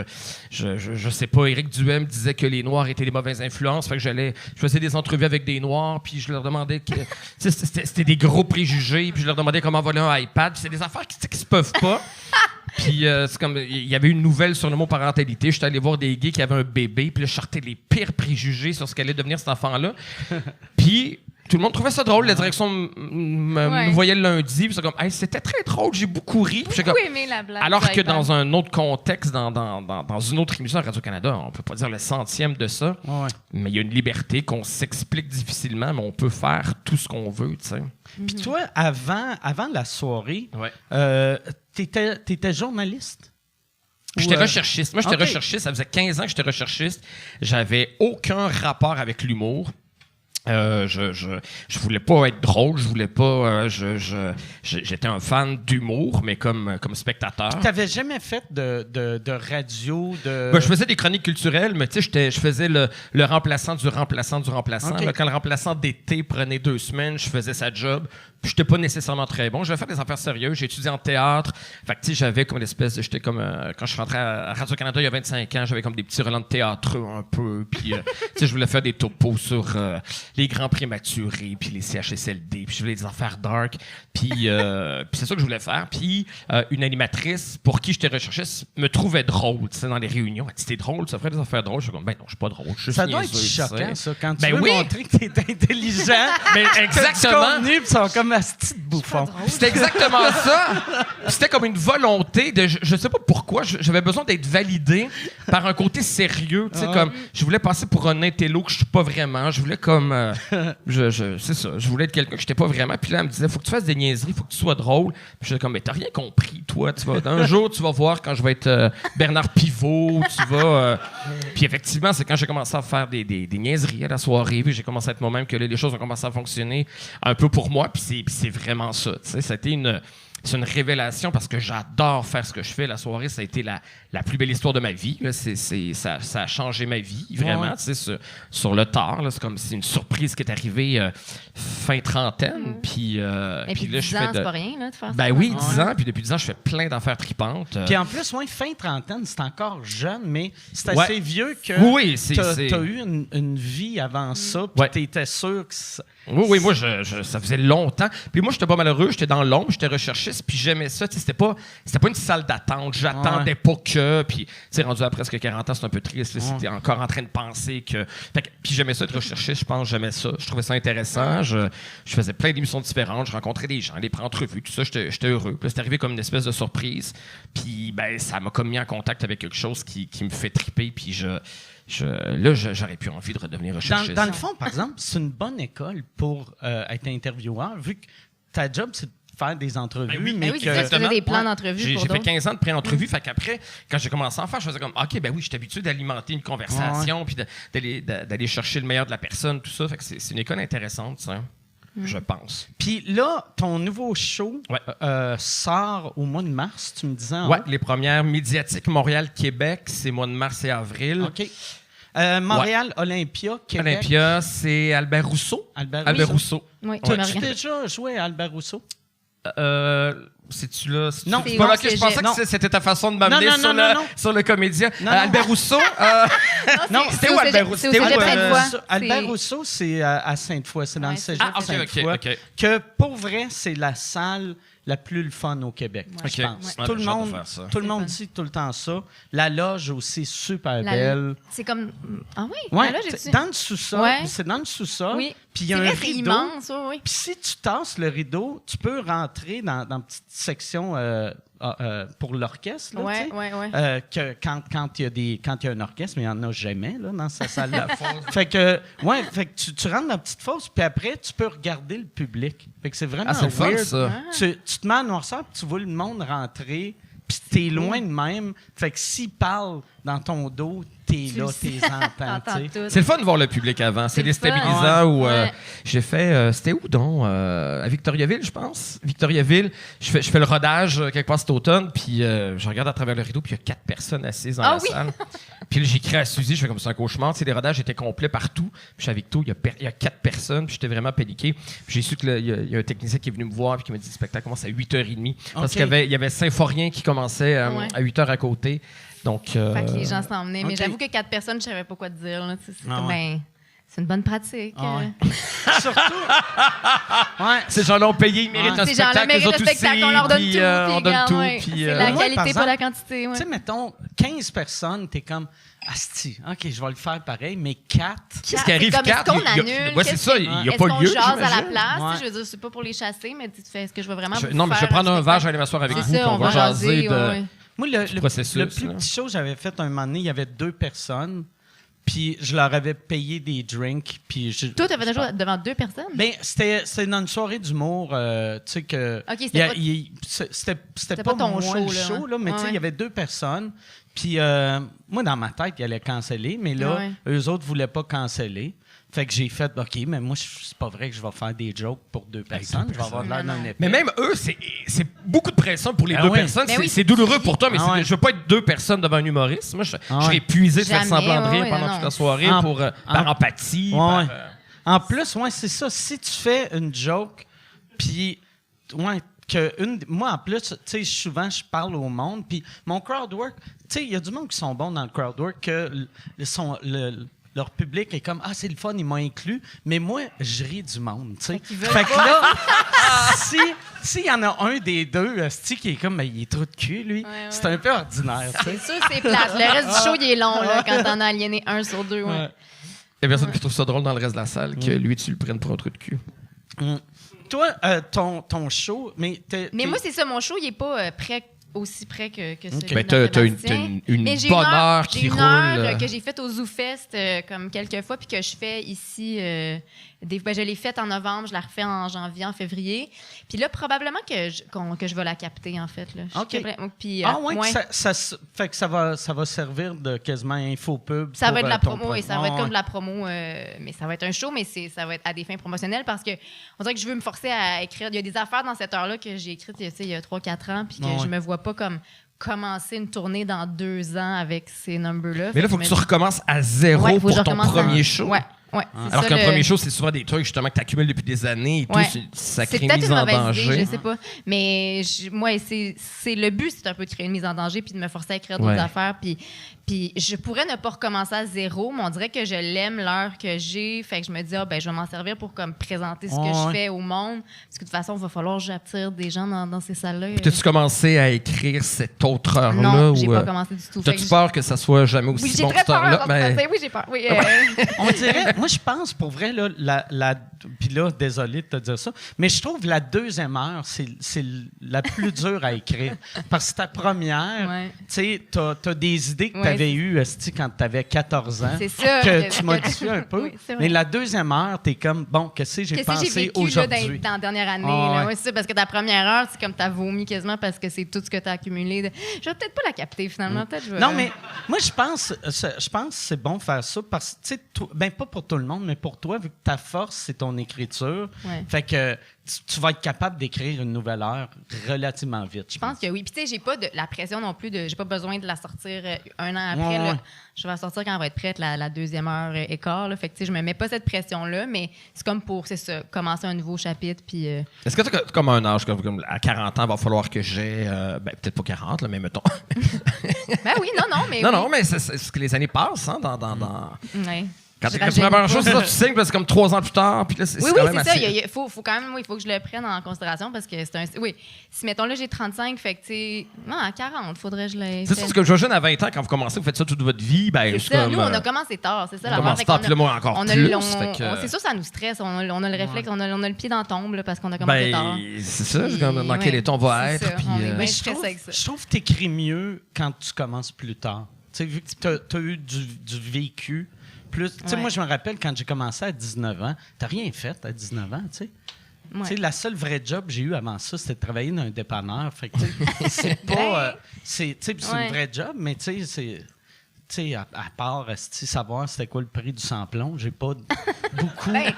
je sais pas, Éric Duhem disait que les Noirs étaient des mauvaises influences. Fait que je faisais des entrevues avec des Noirs. Puis je leur demandais que c'était des gros préjugés, puis je leur demandais comment voler un iPad, puis c'est des affaires qui se peuvent pas. Puis c'est comme il y avait une nouvelle sur le mot parentalité, j'étais allé voir des gays qui avaient un bébé, puis là je sortais les pires préjugés sur ce qu'allait devenir cet enfant-là. Puis tout le monde trouvait ça drôle, la direction me voyait le lundi, puis c'est comme hey, c'était très drôle, j'ai beaucoup ri. Puis beaucoup aimé la blague. Alors que dans un autre contexte, dans une autre émission à Radio-Canada, on peut pas dire le centième de ça, mais il y a une liberté qu'on s'explique difficilement, mais on peut faire tout ce qu'on veut, tu sais. Puis toi, avant la soirée, t'étais journaliste? J'étais recherchiste. Moi, j'étais recherchiste. Ça faisait 15 ans que j'étais recherchiste. J'avais aucun rapport avec l'humour. Je voulais pas être drôle, je voulais pas. J'étais un fan d'humour, mais comme spectateur. Tu n'avais jamais fait de radio, de. Ben, je faisais des chroniques culturelles, mais tu sais, je faisais le remplaçant du remplaçant du remplaçant. Okay. Là, quand le remplaçant d'été prenait 2 semaines, je faisais sa job. Puis j'étais pas nécessairement très bon. Je vais faire des affaires sérieuses. J'ai étudié en théâtre. Fait que tu sais, j'avais comme une espèce de. J'étais comme quand je suis rentré à Radio-Canada il y a 25 ans, j'avais comme des petits relents de théâtre un peu. Puis tu sais, je voulais faire des topos sur les grands prématurés, puis les CHSLD, puis je voulais des affaires dark. Puis c'est ça que je voulais faire. Puis une animatrice pour qui j'étais recherché me trouvait drôle, tu sais, dans les réunions. Elle dit, t'es drôle, ça ferait des affaires drôles. Je suis comme, ben non, je suis pas drôle. Ça doit être choquant, ça, quand tu ben veux montrer que t'es intelligent. Ben exactement. Puis ils sont comme un petit bouffon. C'était exactement ça. C'était comme une volonté de... Je sais pas pourquoi, j'avais besoin d'être validé par un côté sérieux. Tu sais, comme... Je voulais passer pour un intello que je suis pas vraiment. Je voulais comme... c'est ça. Je voulais être quelqu'un que j'étais pas vraiment. Puis là, elle me disait, faut que tu fasses des niaiseries, faut que tu sois drôle. Puis j'étais comme, mais t'as rien compris, toi. Un jour, tu vas voir quand je vais être Bernard Pivot. Tu vas... Puis effectivement, c'est quand j'ai commencé à faire des niaiseries à la soirée. Puis j'ai commencé à être moi-même que là, les choses ont commencé à fonctionner un peu pour moi. Puis c'est vraiment ça. C'était c'est une révélation parce que j'adore faire ce que je fais. La soirée, ça a été la plus belle histoire de ma vie. Là. Ça a changé ma vie, vraiment. Sur le tard, là, c'est une surprise qui est arrivée fin trentaine. Puis là, 10 ans, c'est pas rien, là, de faire ça. Ben oui, 10 ans. Puis depuis 10 ans, je fais plein d'affaires tripantes. Puis en plus, fin trentaine, c'est encore jeune, mais c'est assez vieux que t'as eu une vie avant ça. Puis t'étais sûr que... Oui, moi, ça faisait longtemps. Puis moi, j'étais pas malheureux, j'étais dans l'ombre, j'étais recherchiste, puis j'aimais ça. C'était pas une salle d'attente, j'attendais pas que. Puis, tu sais, rendu à presque 40 ans, c'est un peu triste. C'était encore en train de penser que. Puis j'aimais ça, être recherchiste, je pense, j'aimais ça. Je trouvais ça intéressant. Je faisais plein d'émissions différentes, je rencontrais des gens, les pré-entrevues, tout ça, j'étais heureux. Puis c'est arrivé comme une espèce de surprise. Puis, ben, ça m'a comme mis en contact avec quelque chose qui me fait triper, puis là, j'aurais plus envie de redevenir recherchiste. Dans le fond, par exemple, c'est une bonne école pour être intervieweur, vu que ta job, c'est de faire des entrevues. Mais oui, c'est ça, tu faisais des plans d'entrevues J'ai pour fait d'autres. 15 ans de pré-entrevue, fait qu'après, quand j'ai commencé à en faire, je faisais comme, OK, ben oui, je suis habitué d'alimenter une conversation, puis d'aller chercher le meilleur de la personne, tout ça. Fait que c'est une école intéressante, ça. Je pense. Puis là, ton nouveau show sort au mois de mars, tu me disais. Oui, les premières médiatiques Montréal-Québec, c'est mois de mars et avril. OK. Montréal, Olympia, Québec. Olympia, c'est Albert Rousseau. Albert Rousseau. Oui, As-tu déjà joué à Albert Rousseau? C'est-tu là? Non, c'est pas là que je pensais que c'était ta façon de m'amener sur le comédien. Albert Rousseau? Non, c'était où Albert Rousseau? Albert Rousseau, c'est à Sainte-Foy. C'est dans le cégep de Sainte-Foy. OK. Que pour vrai, c'est la salle la plus le fun au Québec, je pense. Tout le monde dit tout le temps ça. La loge aussi, super belle. C'est comme... Ah oui? Ouais, la loge dans le sous-sol. Ouais. C'est dans le sous-sol. Oui. Puis il y a un rideau. Immense, oui. Puis si tu tasses le rideau, tu peux rentrer dans une petite section pour l'orchestre. Oui. Que quand il y a un orchestre, mais il n'y en a jamais là, dans sa salle-là. fait que tu rentres dans la petite fosse, puis après, tu peux regarder le public. Fait que c'est vraiment c'est fun, weird. ça. Tu te mets en noirceur, puis tu vois le monde rentrer, puis t'es loin de même. Fait que s'il parle dans ton dos, t'es là, t'es entends. T'entends tu sais. tout. C'est le fun de voir le public avant. C'est C'est le fun. déstabilisant. Où, Ouais. j'ai fait... c'était où donc? À Victoriaville, je pense. Victoriaville. Je fais le rodage quelque part cet automne, puis je regarde à travers le rideau, puis il y a 4 personnes assises dans la salle. Puis là, j'écris à Suzy, je fais comme ça un cauchemar. Tu sais, les rodages étaient complets partout. Puis je suis à Victo, il y a 4 personnes, puis j'étais vraiment paniqué. Puis j'ai su qu'il y a un technicien qui est venu me voir, puis qui m'a dit le spectacle commence à 8h30. Parce qu'il y avait Symphorien qui commençait à 8h à côté. Donc, Fait que les gens s'en venaient. Mais j'avoue que 4 personnes, je savais pas quoi te dire. Là. C'est comme, c'est une bonne pratique. Surtout. ces gens-là ont payé, ils méritent un Ces gens-là spectacle. méritent les le autres spectacle, aussi, on leur donne puis, tout. on donne tout. Puis, C'est la Moi, qualité, par pas exemple, la quantité. Tu sais, mettons, 15 personnes, t'es comme, asti, OK, je vais le faire pareil, mais 4. Qu'est-ce qui arrive, 4? Est-ce qu'on annule? Ouais, c'est ça, il n'y a Est-ce pas qu'on lieu. jase à la j'imagine. place? Ouais. Je veux dire, c'est pas pour les chasser, mais tu fais, est-ce que je vais vraiment Non, mais je vais prendre un verre, j'allais m'asseoir avec vous, puis on va jaser de... Moi, le processus, plus petit show que j'avais fait un moment donné, il y avait 2 personnes, puis je leur avais payé des drinks. Puis Toi, tu avais déjà devant 2 personnes? Ben, c'était dans une soirée d'humour, tu sais que... OK, c'était pas ton moi show, le là, show, là, mais tu sais, il y avait 2 personnes. Puis moi, dans ma tête, ils allaient canceller, mais là, eux autres voulaient pas canceller. Fait que j'ai fait, OK, mais moi, c'est pas vrai que je vais faire des jokes pour 2 personnes. Je vais avoir l'air d'un épais. Mais même eux, c'est beaucoup de pression pour les Ah 2 oui. personnes. Ben oui, C'est douloureux pour toi, mais Ah ouais. je veux pas être 2 personnes devant un humoriste. Moi, je Ah serais ouais. épuisé de faire Jamais, semblant de rire ouais, pendant non. toute la soirée par empathie. Ouais, par, ouais. En plus, c'est ça. Si tu fais une joke, puis, moi, en plus, tu sais, souvent, je parle au monde, puis mon crowd work, tu sais, il y a du monde qui sont bons dans le crowd work, que leur public est comme, c'est le fun, ils m'ont inclus, mais moi, je ris du monde, tu sais. Fait que là, s'il y en a un des deux, qui est comme, il est trop de cul, lui, c'est un peu ordinaire, tu sais. C'est sûr, c'est plate. Le reste du show, il est long là, quand t'en as aliéné 1 sur 2. Il y a personne qui trouve ça drôle dans le reste de la salle que lui, tu le prennes pour un trou de cul. Toi, ton show, mais moi, c'est ça, mon show, il est pas aussi près que celui Ben, de t'as Sébastien. une Mais j'ai bonne heure qui J'ai une roule. heure que j'ai faite au ZooFest comme quelques fois, puis que je fais ici. Je l'ai faite en novembre, je la refais en janvier, en février. Puis là, probablement que je vais la capter, en fait. Là. OK. Puis, fait que ça va servir de quasiment infopub. ça va être de la ton promo, point. et ça va être comme de la promo, mais ça va être un show, mais ça va être à des fins promotionnelles parce que on dirait que je veux me forcer à écrire. Il y a des affaires dans cette heure-là que j'ai écrites il y a 3-4 ans, puis que je me vois pas comme commencer une tournée dans 2 ans avec ces numbers-là. Mais là, il faut que tu recommences à zéro pour ton premier show. Ouais, Alors qu'un premier show, c'est souvent des trucs justement que tu accumules depuis des années et tout. Ça crée une mise en danger. Idée, je sais pas. Mais moi, c'est le but, c'est un peu de créer une mise en danger puis de me forcer à écrire d'autres affaires. Puis je pourrais ne pas recommencer à zéro, mais on dirait que je l'aime l'heure que j'ai. Fait que je me dis, je vais m'en servir pour comme présenter ce que je fais au monde. Parce que de toute façon, il va falloir que j'attire des gens dans ces salles-là. Puis t'as-tu commencé à écrire cette autre heure-là? Non, j'ai pas commencé du tout. T'as-tu peur que ça soit jamais aussi bon que cette heure-là? Oui, j'ai peur. Oui, on dirait, moi, je pense, pour vrai, là, puis là, désolé de te dire ça, mais je trouve la deuxième heure, c'est la plus dure à écrire. Parce que ta première, tu sais, t'as des idées que t'avais eues quand t'avais 14 ans. C'est ça. Que tu modifies un peu. Oui, mais la deuxième heure, t'es comme, bon, qu'est-ce que j'ai pensé aujourd'hui? Dans la dernière année. Oui, c'est ça, parce que ta première heure, c'est comme t'as vomi quasiment parce que c'est tout ce que t'as accumulé. Je vais peut-être pas la capter, finalement. Non, mais moi, je pense que c'est bon de faire ça parce que, tu sais, pas pour tout le monde, mais pour toi, vu que ta force, c'est ton écriture, fait que tu vas être capable d'écrire une nouvelle heure relativement vite. Je pense que oui. Puis, tu sais, j'ai pas la pression non plus. J'ai pas besoin de la sortir 1 an après. Là. Je vais la sortir quand elle va être prête, la deuxième heure et quart. Là. Fait que, tu sais, je me mets pas cette pression-là, mais c'est comme pour, c'est ça, commencer un nouveau chapitre. Puis. Est-ce que tu as comme un âge, comme à 40 ans, il va falloir que j'ai. Peut-être pas 40, là, mais mettons. Ben oui, non, mais. Non, mais c'est ce que les années passent, hein, dans. Ouais. Quand tu fais la première chose, c'est ça, tu signes, puis c'est comme 3 ans plus tard, puis là, c'est oui, quand même c'est assez... ça. Il faut quand même, il faut que je le prenne en considération parce que c'est un... Oui, si, mettons, là, j'ai 35, fait que, tu sais... Non, à 40, faudrait que je l'aie C'est fait. ça, ce que j'imagine à 20 ans, quand vous commencez, vous faites ça toute votre vie, ben C'est ça, nous, on a commencé tard, c'est ça. On commence tard, puis là, moi, encore plus. C'est sûr, ça nous stresse. On a le réflexe, on a le pied dans la tombe, là, parce qu'on a commencé tard. C'est ça, c'est comme dans quel état on va être, puis... Mais je trouve que t'écris mieux quand tu commences plus tard. Tu sais, vu que t'as eu du vécu... Tu sais, moi, je me rappelle quand j'ai commencé à 19 ans, t'as rien fait à 19 ans, tu sais. Tu sais, la seule vraie job que j'ai eu avant ça, c'était de travailler dans un dépanneur. Fait que, c'est pas... c'est une vraie job, mais tu sais, sais, à part savoir c'était quoi le prix du sans-plomb, j'ai pas beaucoup. Ben,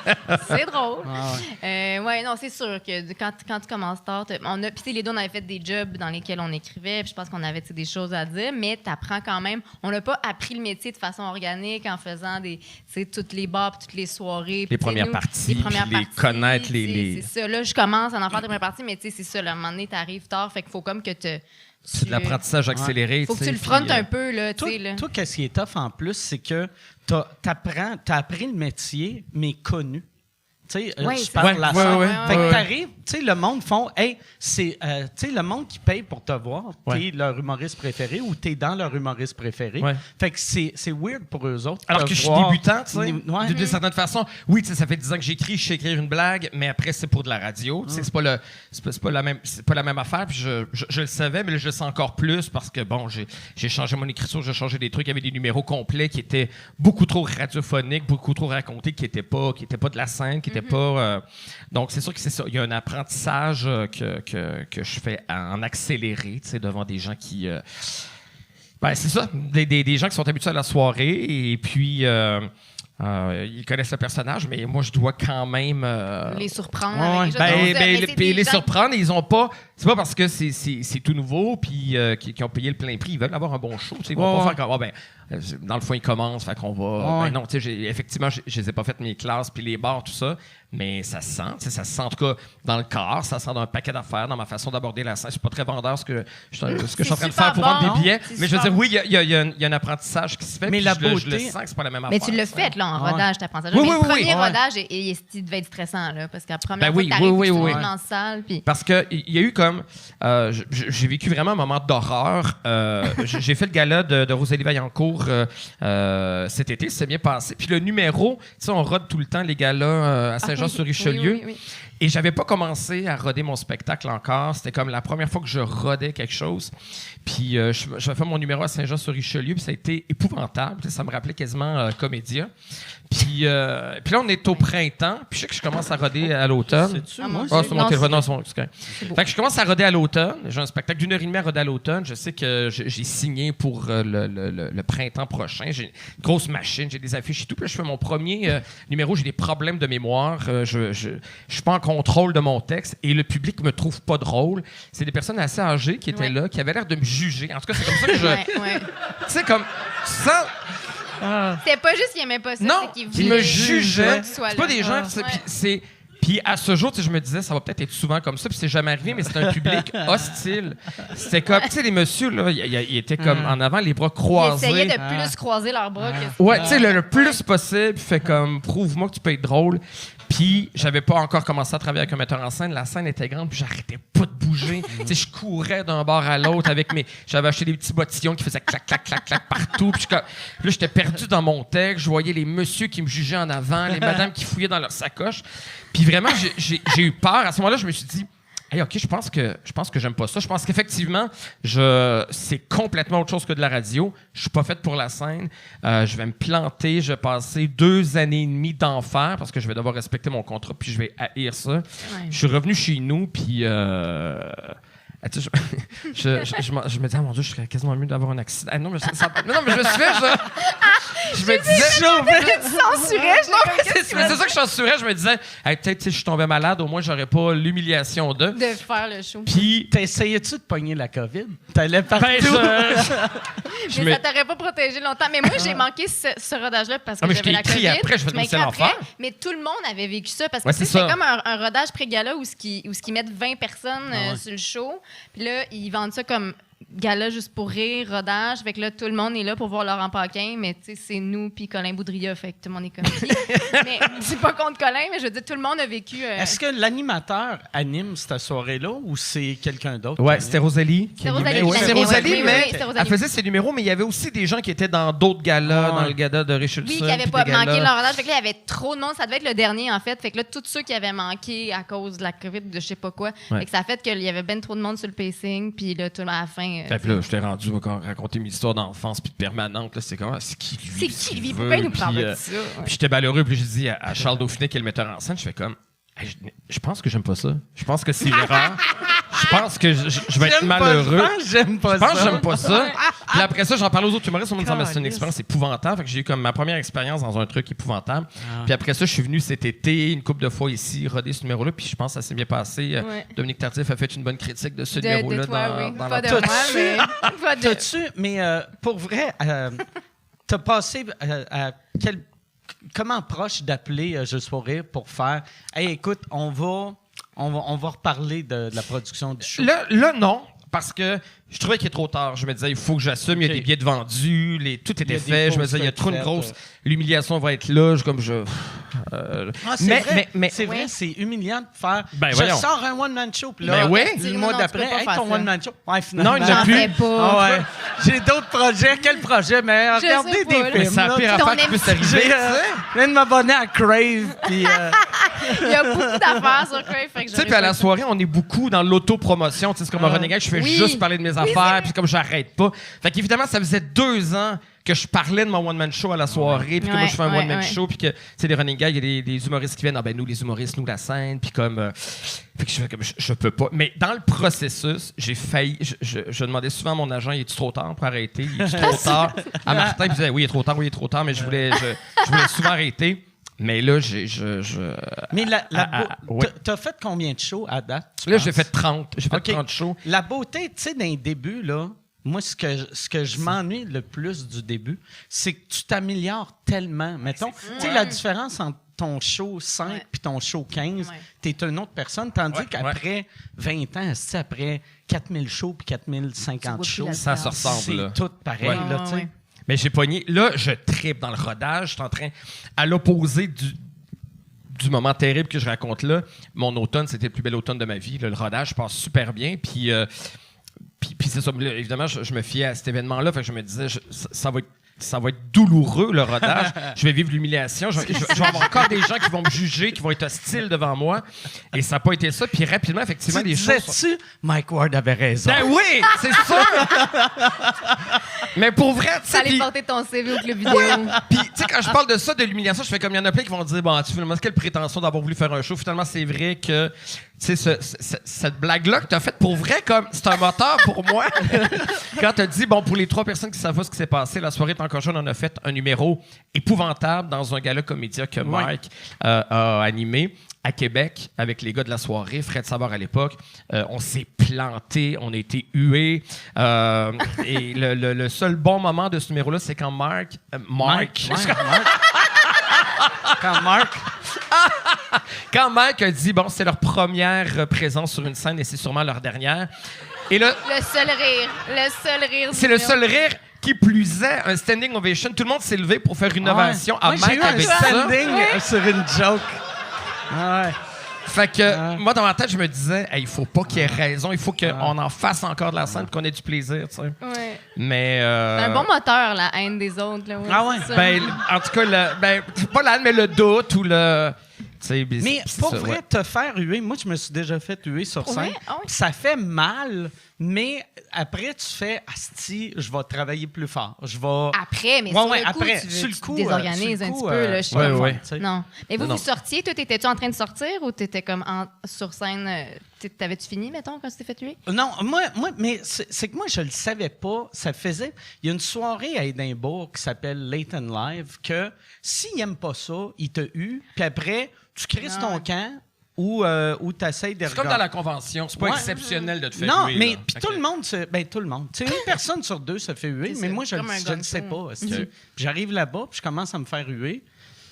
c'est drôle. Ah ouais, non, c'est sûr que quand tu commences tard, puis les deux, on avait fait des jobs dans lesquels on écrivait, puis je pense qu'on avait des choses à dire, mais tu apprends quand même. On n'a pas appris le métier de façon organique en faisant toutes les bars, puis toutes les soirées. Les premières parties, puis les connaître. C'est ça. Là, je commence à en faire des premières parties, mais c'est ça. Là, à un moment donné, tu arrives tard, fait qu'il faut comme que c'est de l'apprentissage accéléré. Faut que tu le frontes un peu. Là, toi, qu'est-ce qui est tough en plus, c'est que t'as appris le métier, mais connu. Je parle de la scène. Fait que t'arrives, le monde font, hey, c'est, le monde qui paye pour te voir, t'es leur humoriste préféré ou t'es dans leur humoriste préféré. Ouais. Fait que c'est weird pour eux autres. Alors que je suis débutant, d'une certaine façon. Oui, ça fait 10 ans que j'écris, je sais écrire une blague, mais après, c'est pour de la radio. C'est pas la même affaire. Puis je le savais, mais là, je le sens encore plus parce que, bon, j'ai changé mon écriture, j'ai changé des trucs. Il y avait des numéros complets qui étaient beaucoup trop radiophoniques, beaucoup trop racontés, qui étaient pas de la scène, qui étaient pas. Donc, c'est sûr que c'est ça. Il y a un apprentissage que je fais en accéléré, devant des gens qui. Ben, c'est ça. Des gens qui sont habitués à la soirée et puis. Ils connaissent le personnage, mais moi, je dois quand même... les surprendre. Les surprendre, ils ont pas... C'est pas parce que c'est tout nouveau puis qu'ils ont payé le plein prix. Ils veulent avoir un bon show. Ils vont pas faire comme... dans le fond, ils commencent, fait qu'on va... non, effectivement, je les ai pas fait mes classes puis les bars, tout ça, mais ça se sent. Ça se sent, en tout cas, dans le corps. Ça se sent dans un paquet d'affaires, dans ma façon d'aborder la scène. Je suis pas très vendeur ce que je suis en train de faire pour vendre des billets. Mais je veux dire, oui, il y a un apprentissage qui se fait. Mais la beauté... Je le sens que c'est pas la même affaire. Mais tu l'as fait, là, en rodage, t'apprends ça. Mais le premier rodage, il devait être stressant, là, parce qu'à la première fois que t'arrives dans la salle... Parce qu'il y a eu comme... j'ai vécu vraiment un moment d'horreur. J'ai fait le gala de Rosalie Vaillancourt cet été, ça s'est bien passé. Puis le numéro, tu sais, on rode tout le temps les galas à Saint-Jean-sur-Richelieu. Oui. Et j'avais pas commencé à roder mon spectacle encore. C'était comme la première fois que je rodais quelque chose. Puis j'avais fait mon numéro à Saint-Jean-sur-Richelieu, puis ça a été épouvantable. Ça me rappelait quasiment Comédia. Puis là, on est au printemps. Puis je sais que je commence à roder à l'automne. C'est-tu? C'est mon téléphone. Non, c'est correct. Fait que je commence à roder à l'automne. J'ai un spectacle d'1h30 à roder à l'automne. Je sais que j'ai signé pour le printemps prochain. J'ai une grosse machine, j'ai des affiches et tout. Puis là, je fais mon premier numéro. J'ai des problèmes de mémoire. Je suis pas en contrôle de mon texte. Et le public me trouve pas drôle. C'est des personnes assez âgées qui étaient là, qui avaient l'air de me juger. En tout cas, c'est comme ça que je... Tu sais, comme... Ça... C'était pas juste qu'ils aimaient pas ça, non, c'est qu'ils me jugeaient. C'est pas des gens... Puis à ce jour, je me disais, ça va peut-être être souvent comme ça, puis c'est jamais arrivé, mais c'est un public hostile. C'était comme, tu sais, les messieurs, là, ils étaient comme en avant, les bras croisés. Ils essayaient de plus croiser leurs bras. Ouais, tu sais, le plus possible, puis fait comme, prouve-moi que tu peux être drôle. Puis, j'avais pas encore commencé à travailler avec un metteur en scène. La scène était grande, puis j'arrêtais pas de bouger. Tu sais, je courais d'un bord à l'autre avec j'avais acheté des petits bottillons qui faisaient clac, clac, clac, clac partout. Puis là, j'étais perdu dans mon texte. Je voyais les messieurs qui me jugeaient en avant, les madames qui fouillaient dans leur sacoche. Puis vraiment, j'ai eu peur. À ce moment-là, je me suis dit... Hey, OK, je pense que j'aime pas ça. Je pense qu'effectivement, c'est complètement autre chose que de la radio. Je suis pas faite pour la scène. Je vais me planter. Je vais passer 2 années et demie d'enfer parce que je vais devoir respecter mon contrat puis je vais haïr ça. Ouais. Je suis revenu chez nous puis... je me disais, mon Dieu, je serais quasiment mieux d'avoir un accident. Non, mais je me suis fait... Je me disais... Tu censurais, c'est ça que je censurais. Je me disais, hey, peut-être si je tombais malade, au moins, j'aurais pas l'humiliation de faire le show. Puis, t'essayais-tu de pogner la COVID? T'allais partout. Mais ça t'aurait pas protégé longtemps. Mais moi, j'ai manqué ce rodage-là parce que j'avais la COVID. Après, je faisais l'enfer. Mais tout le monde avait vécu ça parce que c'était comme un rodage pré-gala où ils mettent 20 personnes sur le show. Puis là, ils vendent ça comme gala juste pour rire, rodage. Fait que là, tout le monde est là pour voir Laurent Paquin, mais tu sais, c'est nous puis Colin Boudria, fait que tout le monde est comme qui. Mais c'est pas contre Colin, mais je veux dire, tout le monde a vécu... Est-ce que l'animateur anime cette soirée-là ou c'est quelqu'un d'autre? Ouais, c'était Rosalie. C'est Rosalie, mais elle faisait ses numéros, mais il y avait aussi des gens qui étaient dans d'autres galas, dans le gala de Richelieu. Oui, qui n'avaient pas manqué leur rodage. Fait que là, il y avait trop de monde. Ça devait être le dernier, en fait. Fait que là, tous ceux qui avaient manqué à cause de la COVID, de je sais pas quoi, fait que ça a fait qu'il y avait ben trop de monde sur le pacing, puis là, tout à la fin... Puis là, je t'ai rendu à raconter mes histoires d'enfance puis de permanente. Là, c'est qui lui? C'est qui lui? Pourquoi il nous parle de ça? Puis j'étais malheureux. Puis j'ai dit à Charles Dauphinet, qui est le metteur en scène, je fais comme, je pense que j'aime pas ça. Je pense que c'est l'erreur. Je pense que je vais être malheureux. J'aime pas Je pense ça. que j'aime pas ça. Puis après ça, j'en parle aux autres humoristes. Tout le monde me dit, c'est une expérience épouvantable. Fait que j'ai eu comme ma première expérience dans un truc épouvantable. Puis après ça, je suis venu cet été, une couple de fois ici, roder ce numéro-là. Puis je pense que ça s'est bien passé. Dominique Tardif a fait une bonne critique de ce numéro-là. De toi, oui. dans Pas la... de moi, mais... Pas de... T'as-tu, mais pour vrai, t'as passé à quel... Comment proche d'appeler Juste pour rire pour faire « Hey, écoute, on va reparler de la production du show. » Là, non. Parce que je trouvais qu'il est trop tard. Je me disais, il faut que j'assume. Il y a des billets de vendus. Tout était fait. Je me disais, il y a trop une grosse... L'humiliation va être là. C'est vrai, c'est humiliant de faire... Ben, je voyons. sors un one-man show, puis là, le mois non, d'après, tu peux pas hey, faire ton ça. one-man show. Ouais, finalement. Non, il n'y en a J'en plus. fais pas. Ah ouais. J'ai d'autres projets. Quel projet? Mais regardez sais pas, des là. films. Mais c'est la là. pire Ton affaire qui puisse arriver. Je viens de m'abonner à Crave, puis... Il y a beaucoup d'affaires sur Crave, fait que Tu sais, puis à la soirée, on est beaucoup dans l'autopromotion. Tu sais, c'est comme un renégade, je fais Oui. juste parler de mes affaires, puis comme j'arrête pas. Fait qu'évidemment, ça faisait 2 ans que je parlais de mon one-man show à la soirée, puis que moi, je fais un one-man show, puis que, tu sais, les renégades, il y a des humoristes qui viennent, ah ben nous, les humoristes, nous, la scène, puis comme... Fait que je fais comme, je peux pas. Mais dans le processus, j'ai failli... Je demandais souvent à mon agent, il est-tu trop tard pour arrêter? Il est-tu trop tard? À Martin, il disait, oui, il est trop tard, mais je voulais souvent arrêter. Mais là, Mais ouais. t'as fait combien de shows à date? Là, j'ai fait 30. J'ai fait OK. 30 shows. La beauté, tu sais, d'un début, là, moi, ce que je m'ennuie le plus du début, c'est que tu t'améliores tellement. Mettons, tu sais, la différence entre ton show 5 puis ton show 15, t'es une autre personne, tandis qu'après 20 ans, après 4000 shows puis 4050 shows, Ça se ressemble, là. c'est tout pareil, là, tu sais. Mais j'ai pogné. Là, je tripe dans le rodage. Je suis en train, à l'opposé du moment terrible que je raconte là. Mon automne, c'était le plus bel automne de ma vie. Là, le rodage passe super bien. Puis c'est ça. Là, évidemment, je me fiais à cet événement-là. Fait que je me disais, ça va être douloureux, le rodage. Je vais vivre l'humiliation. Je vais avoir encore des gens qui vont me juger, qui vont être hostiles devant moi. Et ça n'a pas été ça. Puis rapidement, effectivement, les choses... Disais-tu, Mike Ward avait raison? Ben oui, c'est sûr! Mais pour vrai, tu sais... T'allais puis- porter ton CV au club vidéo. Puis, tu sais, quand je parle de ça, de l'humiliation, je fais comme il y en a plein qui vont dire, bon, tu finalement, quelle prétention d'avoir voulu faire un show. Finalement, c'est vrai que, tu sais, cette blague-là que t'as faite, pour vrai, comme, c'est un moteur pour moi. Quand t'as dit, bon, pour les 3 personnes qui savent pas ce qui s'est passé, la soirée est encore jeune, on a fait un numéro épouvantable dans un gala comédia que Mike a animé à Québec avec les gars de la soirée, Fred Savard à l'époque. On s'est planté, on a été hués. Et le seul bon moment de ce numéro-là, c'est quand quand Mike a dit, bon, c'est leur première présence sur une scène et c'est sûrement leur dernière. Et là, Le seul rire. c'est le seul rire. Qui plus est, un standing ovation. Tout le monde s'est levé pour faire une ovation à J'ai eu Mike un avec ça. standing sur une joke. Ouais. Fait que moi, dans ma tête, je me disais, il faut pas qu'il ait raison. Il faut qu'on en fasse encore de la scène et qu'on ait du plaisir. Tu sais. Ouais. Mais. C'est un bon moteur, la haine des autres. Là, Ah ouais? c'est ça. Ben, en tout cas, pas la haine, mais le doute ou le. Tu sais, Mais c'est pour ça, vrai, ouais. te faire huer, moi, je me suis déjà fait huer sur Pour scène. vrai? Ah oui? Ça fait mal, mais après, tu fais asti, je vais travailler plus fort. Je vais. Après, mais Ouais, sur ouais, le coup, après, tu, sur le tu coup, désorganises sur le un coup, petit peu. Là, je suis ouais, comme- ouais. Tu sais. Non. Mais vous, Non. vous sortiez, toi, t'étais-tu en train de sortir ou t'étais comme sur scène? T'avais-tu fini, mettons, quand tu t'es fait tuer? Non, moi, mais c'est que moi, je le savais pas. Ça faisait. Il y a une soirée à Édimbourg qui s'appelle Late and Live que s'il n'aime pas ça, il te hue, puis après, tu crises Ah ton ouais. camp ou tu essaies de C'est comme dans la convention. C'est pas Ouais. exceptionnel de te faire Non, huer, mais là. puis Fait tout que- le monde, tout le monde. Tu sais, une personne sur 2 se fait huer, C'est mais ça, moi, je comme un le gun sais fou. pas. Puis j'arrive là-bas, puis je commence à me faire huer.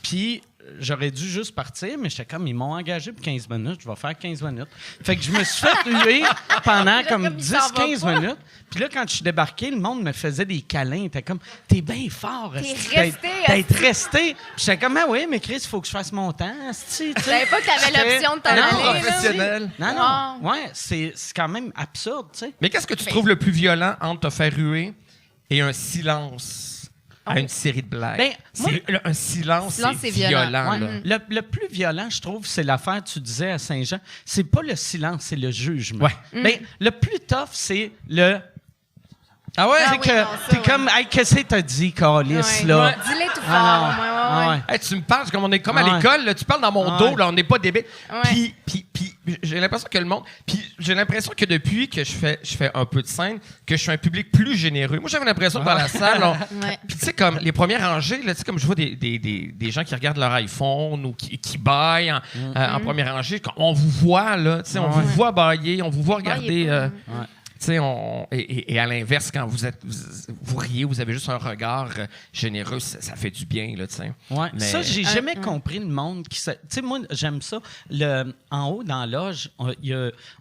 Puis j'aurais dû juste partir, mais j'étais comme, ils m'ont engagé pour 15 minutes, je vais faire 15 minutes. Fait que je me suis fait huer pendant comme comme il s'en va 10-15 pas. minutes. Puis là, quand je suis débarqué, le monde me faisait des câlins. T'es comme, t'es bien fort. esti, resté, d'être resté. Puis j'étais comme, ah oui, mais Chris, il faut que je fasse mon temps. esti, tu Je sais. savais pas que t'avais J'étais- l'option de t'en Non, aller. là. professionnel. Non, Wow. non. Ouais, c'est quand même absurde, tu sais. Mais qu'est-ce que tu trouves le plus violent entre te faire huer et un silence à une série de blagues? Ben, moi- Un silence, Silence, c'est c'est violent. violent. Ouais. là. Le plus violent, je trouve, c'est l'affaire, tu disais à Saint-Jean, c'est pas le silence, c'est le jugement. Ouais. Ben, le plus tough, c'est le Ah ouais? Ah C'est oui, que non, ça, t'es ouais. comme, hey, qu'est-ce que t'as dit, Carlis, là? Dis-les tout fort. Ah non. ouais. Hey, tu me parles comme on est comme à Ouais. l'école, là, tu parles dans mon Ouais. dos, là, on n'est pas débile. Ouais. Puis j'ai l'impression que le monde. Puis j'ai l'impression que depuis que je fais un peu de scène, que je suis un public plus généreux. Moi, j'avais l'impression que dans la salle, Ouais. puis tu sais, comme les premières rangées, là, tu sais, comme je vois des gens qui regardent leur iPhone ou qui baillent en première rangée, on vous voit, là, tu sais, on vous voit bailler, on vous voit regarder. Tu sais, et à l'inverse, quand vous riez, vous avez juste un regard généreux, ça fait du bien, là, tu sais. Ouais. Mais- Ça, j'ai jamais compris le monde qui... Tu sais, moi, j'aime ça. En haut, dans la loge,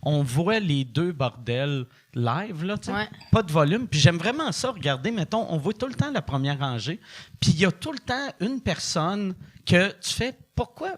on voit les deux bordels live, là, tu sais. Ouais. Pas de volume. Puis j'aime vraiment ça, regarder, mettons, on voit tout le temps la première rangée, puis il y a tout le temps une personne que tu fais... Pourquoi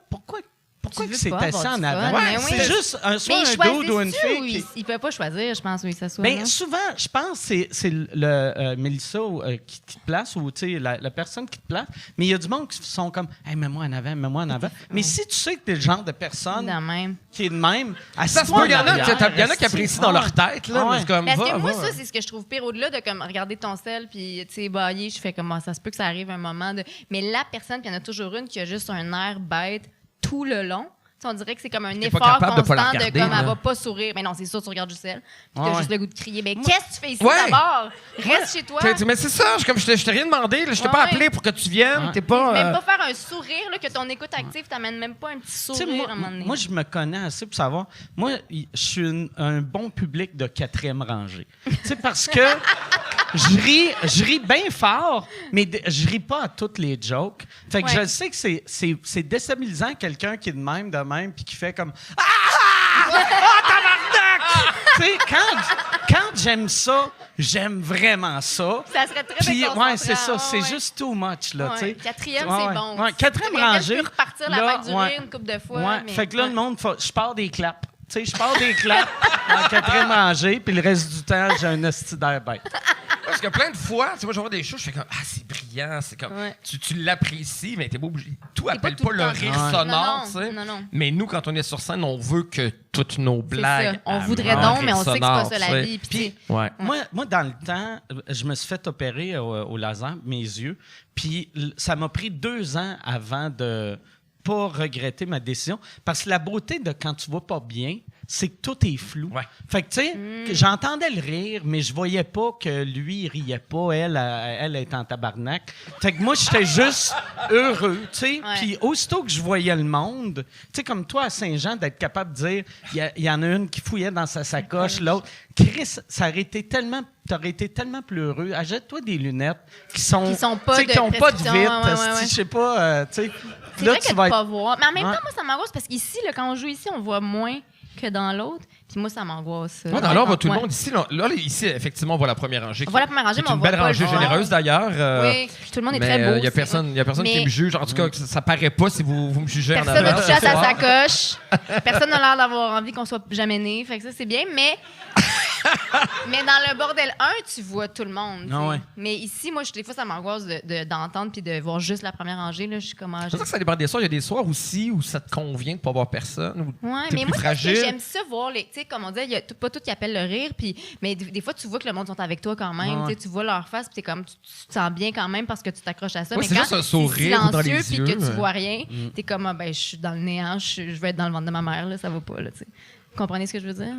Tu que veux c'est pas assis avoir en du avant? fun, mais oui. C'est juste soit Mais un dude ou une fille qui... Il peut pas choisir, je pense, oui, ça soit. Bien, souvent, je pense que c'est le Mélissa qui te place ou la personne qui te place. Mais il y a du monde qui sont comme hey, mets-moi en avant, mets-moi en avant. Mais si tu sais que tu es le genre de personne Dans même. qui est de même, Ça se peut, il y en a qui apprécient dans leur tête, là. Ouais. mais c'est comme, Parce que va, moi, va. ça, c'est ce que je trouve pire au-delà de comme regarder ton sel puis tu sais bailler. Je fais comme ça se peut que ça arrive un moment de. Mais la personne, puis il y en a toujours une qui a juste un air bête tout le long. Tu sais, on dirait que c'est comme un pas effort capable de pas la constant de regarder, comme là. elle va pas sourire. Mais non, c'est sûr, tu regardes du sel. Puis t'as Ouais. juste le goût de crier. Mais qu'est-ce que tu fais ici Ouais. d'abord? Reste chez toi. Mais c'est ça, je t'ai rien demandé, là, je t'ai pas Ouais. appelé pour que tu viennes, t'es pas. Même pas faire un sourire, là, que ton écoute active t'amène même pas un petit Tu sais, sourire à un moment donné. moi, je me connais assez pour savoir. Moi, je suis un bon public de 4e rangée. Tu sais, parce que je ris bien fort, mais je ris pas à toutes les jokes. Fait que Ouais. je sais que c'est déstabilisant quelqu'un qui est de même, puis qui fait comme tabarnak! Tu sais, quand j'aime ça, j'aime vraiment ça. Ça serait très Puis, déconcentrant, ouais, c'est ça. ouais, C'est ouais. juste too much, là, tu sais. Ouais. 4e, Ouais, c'est ouais. bon. Ouais, 4e Quelqu'un qui rangée. peut repartir la là, vague du ouais. rire une couple de fois. Ouais. mais- Fait que là, ouais. le monde, je pars des claps. Tu sais, je pars des claps en 4e rangée, puis le reste du temps, j'ai un esti d'air bête. Parce que plein de fois, tu sais, moi, je vois des choses, je fais comme, c'est brillant, c'est comme, Ouais. tu l'apprécies, mais t'es pas obligé. Tout pas appelle tout pas le le temps. rire Ouais. sonore, Non, tu sais. non. Mais nous, quand on est sur scène, on veut que toutes nos C'est blagues. ça. On aient voudrait un donc, rire mais on sait que c'est pas sonore, ça tu la sais. vie. Puis, tu sais, Ouais. Moi, dans le temps, je me suis fait opérer au laser, mes yeux, puis ça m'a pris 2 ans avant de pas regretter ma décision, parce que la beauté de quand tu vas pas bien, c'est que tout est flou. Ouais. Fait que, tu sais, que j'entendais le rire, mais je voyais pas que lui, il riait pas, elle est en tabarnak. Fait que moi, j'étais juste heureux, tu sais. Ouais. Puis aussitôt que je voyais le monde, tu sais, comme toi à Saint-Jean, d'être capable de dire, il y en a une qui fouillait dans sa sacoche, l'autre. Chris, t'aurais été tellement plus heureux. Achète-toi des lunettes qui sont pas tu sais, de qui ont pas de prescription, vitre. ouais, ouais. Je sais pas, tu sais. c'est Là, vrai tu que de vas pas être. voir. Mais en même Ouais. temps, moi, ça m'angoisse parce qu'ici, là, quand on joue ici, on voit moins que dans l'autre. Puis moi, ça m'angoisse. Moi, dans l'ordre, on voit tout le Ouais. monde ici. Là, ici, effectivement, on voit la première rangée. On voit la première rangée, qui est mais on une voit belle pas le rangée fond. généreuse, d'ailleurs. Oui, puis tout le monde est mais très beau. il y a personne Mais qui me juge. En tout cas, ça paraît pas si vous me jugez en personne n'a avant. touché à ce sa soir. sacoche. Personne n'a l'air d'avoir envie qu'on soit jamais né. Fait que ça, c'est bien. Mais dans le bordel 1, tu vois tout le monde. tu sais. Ah ouais. Mais ici, moi, des fois, ça m'angoisse d'entendre puis de voir juste la première rangée. Là, je suis comme... C'est pour ça que ça dépend des soirs. Il y a des soirs aussi où ça te convient de pas voir personne. Ou Ouais, t'es mais plus moi, fragile. j'aime ça voir les. Tu sais, comme on dit, il y a pas tout qui appelle le rire, mais des fois, tu vois que le monde sont avec toi quand même. Ouais. Tu sais, tu vois leur face, puis t'es comme, tu te sens bien quand même parce que tu t'accroches à ça. Ouais, mais c'est quand juste un c'est sourire dans les silencieux, puis que yeux. tu vois rien, t'es comme, ah, ben, je suis dans le néant, je vais être dans le ventre de ma mère, là, ça va pas, là, tu sais. Vous comprenez ce que je veux dire?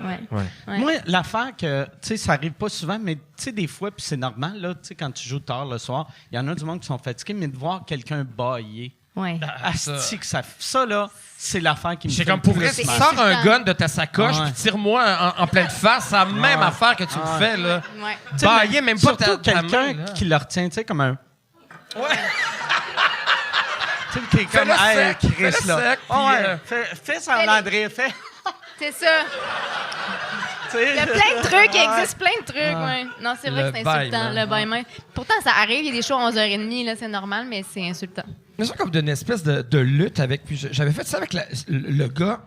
Ouais. Moi, l'affaire que, tu sais, ça arrive pas souvent, mais tu sais, des fois, puis c'est normal, là, tu sais, quand tu joues tard le soir, il y en a du monde qui sont fatigués, mais de voir quelqu'un bailler. Ouais. Asti que ça, là, c'est l'affaire qui me C'est fait comme le pour plus vrai, C'est mal. sors un insultant. gun de ta sacoche Ouais. puis tire-moi en pleine face. C'est la même affaire que tu me fais, là. Ouais. Tu sais, Bailler, même pas surtout ta main, quelqu'un là. qui le retient, tu sais, comme un... Ouais. Tu sais, t'es comme, Fais-le hey, sec, Chris, fais-le là. sec, Ah ouais, puis, fais semblant de rire, fais... C'est ça. tu sais. Il y a plein de trucs, il existe plein de trucs, ouais. Non, c'est vrai Le que c'est insultant, bâillement. le bâillement. Pourtant, ça arrive, il y a des shows à 11h30, là, c'est normal, mais c'est insultant. Mais c'est comme d'une espèce de lutte avec. Puis j'avais fait ça avec le gars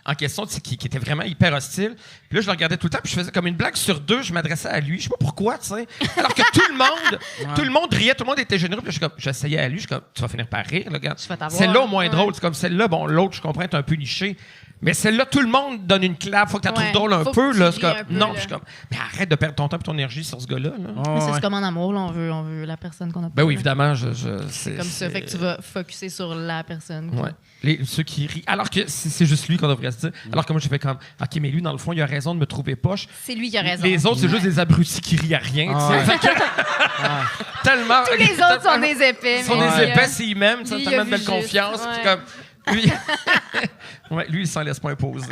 en question, tu sais, qui était vraiment hyper hostile. Puis là, je le regardais tout le temps, puis je faisais comme une blague sur 2, je m'adressais à lui. Je sais pas pourquoi, tu sais. Alors que tout le monde riait, tout le monde était généreux. Puis là, j'essayais à lui, je suis comme, tu vas finir par rire, là, gars. Tu vas t'avoir. Celle-là, au moins Ouais. drôle. C'est comme celle-là, bon, l'autre, je comprends, est un peu niché. Mais celle-là, tout le monde donne une clap. Faut que tu la trouves drôle un Faut peu. que Là, tu c'est ris comme, un peu, non, là. je suis comme, mais arrête de perdre ton temps et ton énergie sur ce gars-là. Là. Mais ça, c'est comme en amour, là, on veut la personne qu'on a pas. Ben oui, là. évidemment. C'est comme ça, fait que tu vas focusser sur la personne. Ouais. Ceux qui rient. Alors que c'est juste lui qu'on devrait se dire. Alors que moi, j'ai fait comme, OK, mais lui, dans le fond, il a raison de me trouver poche. C'est lui qui a raison. Les autres, c'est juste des abrutis qui rient à rien. Tu sais. Tellement. Tous les autres sont des épais. Ils sont mais des lui, épais s'ils m'aiment. lui, il a Tellement de vu belle juste. confiance. Puis Ouais. comme, lui, lui, il s'en laisse pas imposer.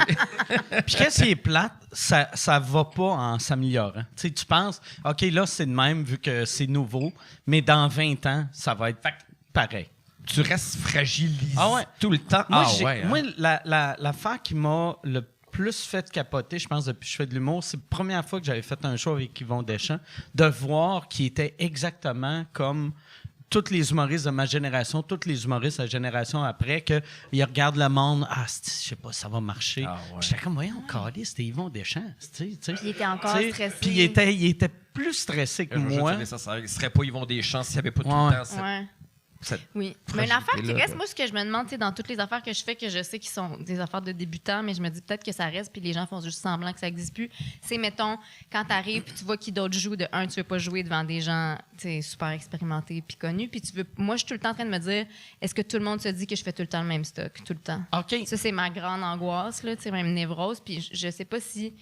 Puis qu'est-ce qui est plate, ça va pas en s'améliorant. Tu sais, tu penses, OK, là, c'est de même vu que c'est nouveau, mais dans 20 ans, ça va être pareil. Tu restes fragilisé Ah ouais. tout le temps. Moi, ouais, hein. moi l'affaire qui m'a le plus fait capoter, je pense, depuis que je fais de l'humour, c'est la première fois que j'avais fait un show avec Yvon Deschamps, de voir qu'il était exactement comme tous les humoristes de ma génération, tous les humoristes de la génération après, qu'ils regardent le monde, je sais pas, ça va marcher. J'étais comme, voyons, calé, c'était Yvon Deschamps. Puis il était encore stressé. Puis il était plus stressé que moi. Il ne serait pas Yvon Deschamps s'il n'y avait pas tout Ouais. le temps. Ouais. Cette Oui. Mais une affaire qui fragilité-là, reste, là. moi, ce que je me demande, tu sais, dans toutes les affaires que je fais, que je sais qui sont des affaires de débutants, mais je me dis peut-être que ça reste, puis les gens font juste semblant que ça n'existe plus. C'est, mettons, quand tu arrives, puis tu vois qui d'autres jouent, de un, tu veux pas jouer devant des gens, tu sais, super expérimentés puis connus, puis tu veux. Moi, je suis tout le temps en train de me dire, est-ce que tout le monde se dit que je fais tout le temps le même stock, tout le temps? OK. Ça, c'est ma grande angoisse, là, tu sais, même névrose, puis je sais pas si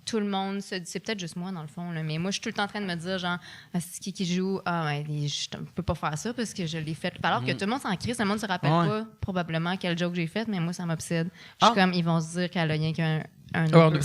tout le monde se dit, c'est peut-être juste moi dans le fond, là, mais moi je suis tout le temps en train de me dire genre c'est qui joue, je peux pas faire ça parce que je l'ai fait, alors que tout le monde s'en crie, tout le monde se rappelle pas probablement quel joke j'ai fait, mais moi ça m'obsède. Je suis comme, ils vont se dire qu'elle a rien qu'un Ouais,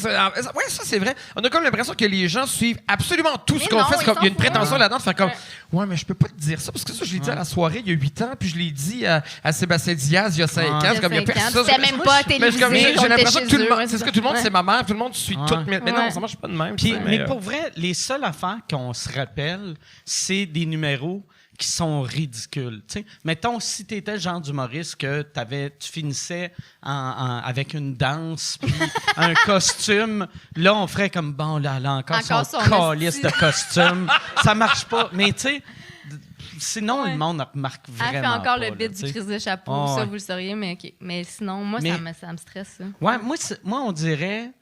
ça c'est vrai. On a comme l'impression que les gens suivent absolument tout ce Mais qu'on non, fait. C'est comme, il y a une ils s'en prétention foutent. là-dedans de faire comme ouais, mais je peux pas te dire ça parce que ça, je l'ai dit à la soirée il y a 8 ans, puis je l'ai dit à Sébastien Diaz il y a 5 ans. C'est comme, il y a personne. C'était même pas télévisé. J'ai l'impression que tout le monde, c'est ce que tout le monde, Ouais. c'est ma mère, tout le monde suit tout. Mais non, Ouais. ça marche pas de même. Puis, tu sais, mais pour vrai, les seules affaires qu'on se rappelle, c'est des numéros qui sont ridicules. T'sais. Mettons, si tu étais le genre d'humoriste que tu finissais avec une danse puis un costume, là, on ferait comme, bon, là encore son calice de costume. Ça marche pas. Mais tu sais, sinon, le monde ne remarque vraiment Elle fait encore pas, le bit du crise de chapeau, Oh, ça, ouais. vous le sauriez, mais OK. Mais sinon, moi, ça me stresse, ça. Ouais, moi, on dirait...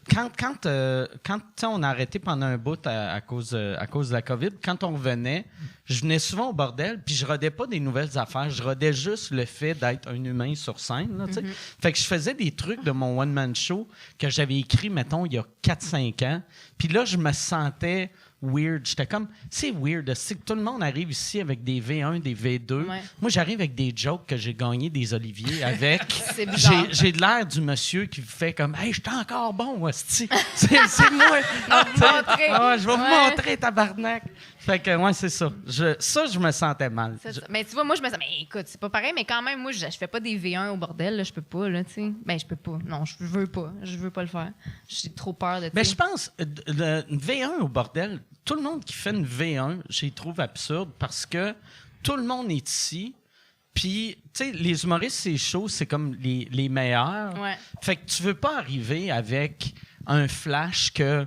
quand on a arrêté pendant un bout à cause de la COVID, quand on revenait, je venais souvent au bordel, puis je rodais pas des nouvelles affaires, je rodais juste le fait d'être un humain sur scène. Là, tu sais. Fait que je faisais des trucs de mon one-man show que j'avais écrit, mettons, il y a 4-5 ans. Puis là, je me sentais weird. J'étais comme, c'est weird. C'est que tout le monde arrive ici avec des V1, des V2. Ouais. Moi, j'arrive avec des jokes que j'ai gagné des Oliviers avec. C'est bizarre. J'ai de l'air du monsieur qui fait comme, hey, je suis encore bon, hostie. C'est moi. Je vais vous montrer, tabarnak. Fait que, ouais, c'est ça. Je me sentais mal. C'est ça. Mais tu vois, moi, je me sens, mais écoute, c'est pas pareil, mais quand même, moi, je fais pas des V1 au bordel, là, je peux pas, là, tu sais. Ben, je peux pas. Non, je veux pas le faire. J'ai trop peur de, Mais je pense, une V1 au bordel, tout le monde qui fait une V1, je les trouve absurde parce que tout le monde est ici. Puis, tu sais, les humoristes, c'est chaud, c'est comme les meilleurs. Ouais. Fait que tu veux pas arriver avec un flash que,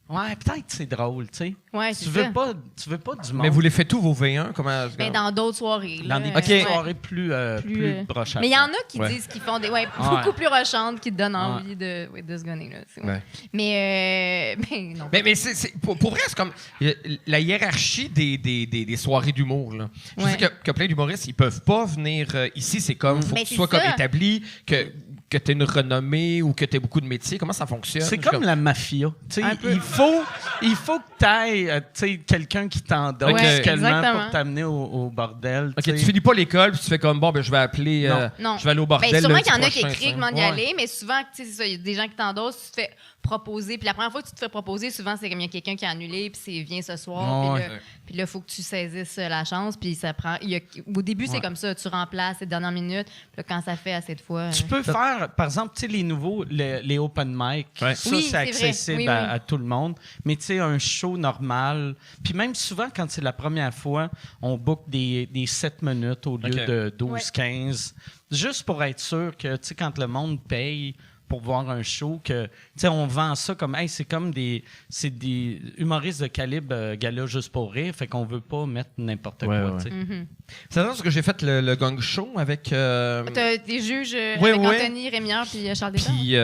ouais, peut-être c'est drôle, tu sais. Ouais, Tu c'est veux ça. pas du monde. Mais vous les faites tous vos V1 comment Mais dans d'autres soirées. dans là, des ouais. soirées plus brochantes. Mais il y en a qui Ouais. disent qu'ils font des. Ouais, beaucoup plus rochantes, qui te donnent envie de se gonner, là. C'est, Ouais. Mais non. Mais pour vrai, c'est comme la hiérarchie des soirées d'humour. Là. Je Ouais. sais que plein d'humoristes, ils peuvent pas venir ici. C'est comme, faut Mais que tu c'est sois comme ça. établi, que tu aies une renommée ou que tu aies beaucoup de métiers. Comment ça fonctionne? C'est Je suis comme la mafia. Tu sais, Un peu. il faut que tu ailles quelqu'un qui t'endosse Ouais, tellement exactement. pour t'amener au bordel. OK, tu sais. tu finis pas l'école, puis tu fais comme, bon, ben, je vais appeler, Non. je vais aller au bordel. Ben, sûrement lundi qu'il y en a qui prochain, écrivent ça. comment y Ouais. aller, mais souvent, tu sais, c'est ça, il y a des gens qui t'endossent, tu te fais proposer. Puis la première fois que tu te fais proposer, souvent, c'est comme il y a quelqu'un qui a annulé, puis c'est viens ce soir. Ouais. Puis là, il faut que tu saisisses la chance. Puis ça prend. Au début, c'est comme ça, tu remplaces les dernières minutes. Puis là, quand ça fait assez de fois. Tu peux faire, par exemple, tu sais, les nouveaux, les open mic, Ouais. ça, Oui, c'est c'est vrai. accessible Oui, à, oui. à tout le monde. Mais tu sais, un show normal, puis même souvent, quand c'est la première fois, on book des 7 minutes au lieu OK. de 12-15, juste pour être sûr que, tu sais, quand le monde paye pour voir un show que, tu sais, on vend ça comme, hey, c'est des humoristes de calibre gala juste pour rire, fait qu'on veut pas mettre n'importe quoi, tu sais. C'est ça parce que j'ai fait le Gong Show avec... T'as des juges Oui, avec oui. Anthony Rémillard puis Charles Deschamps. Puis,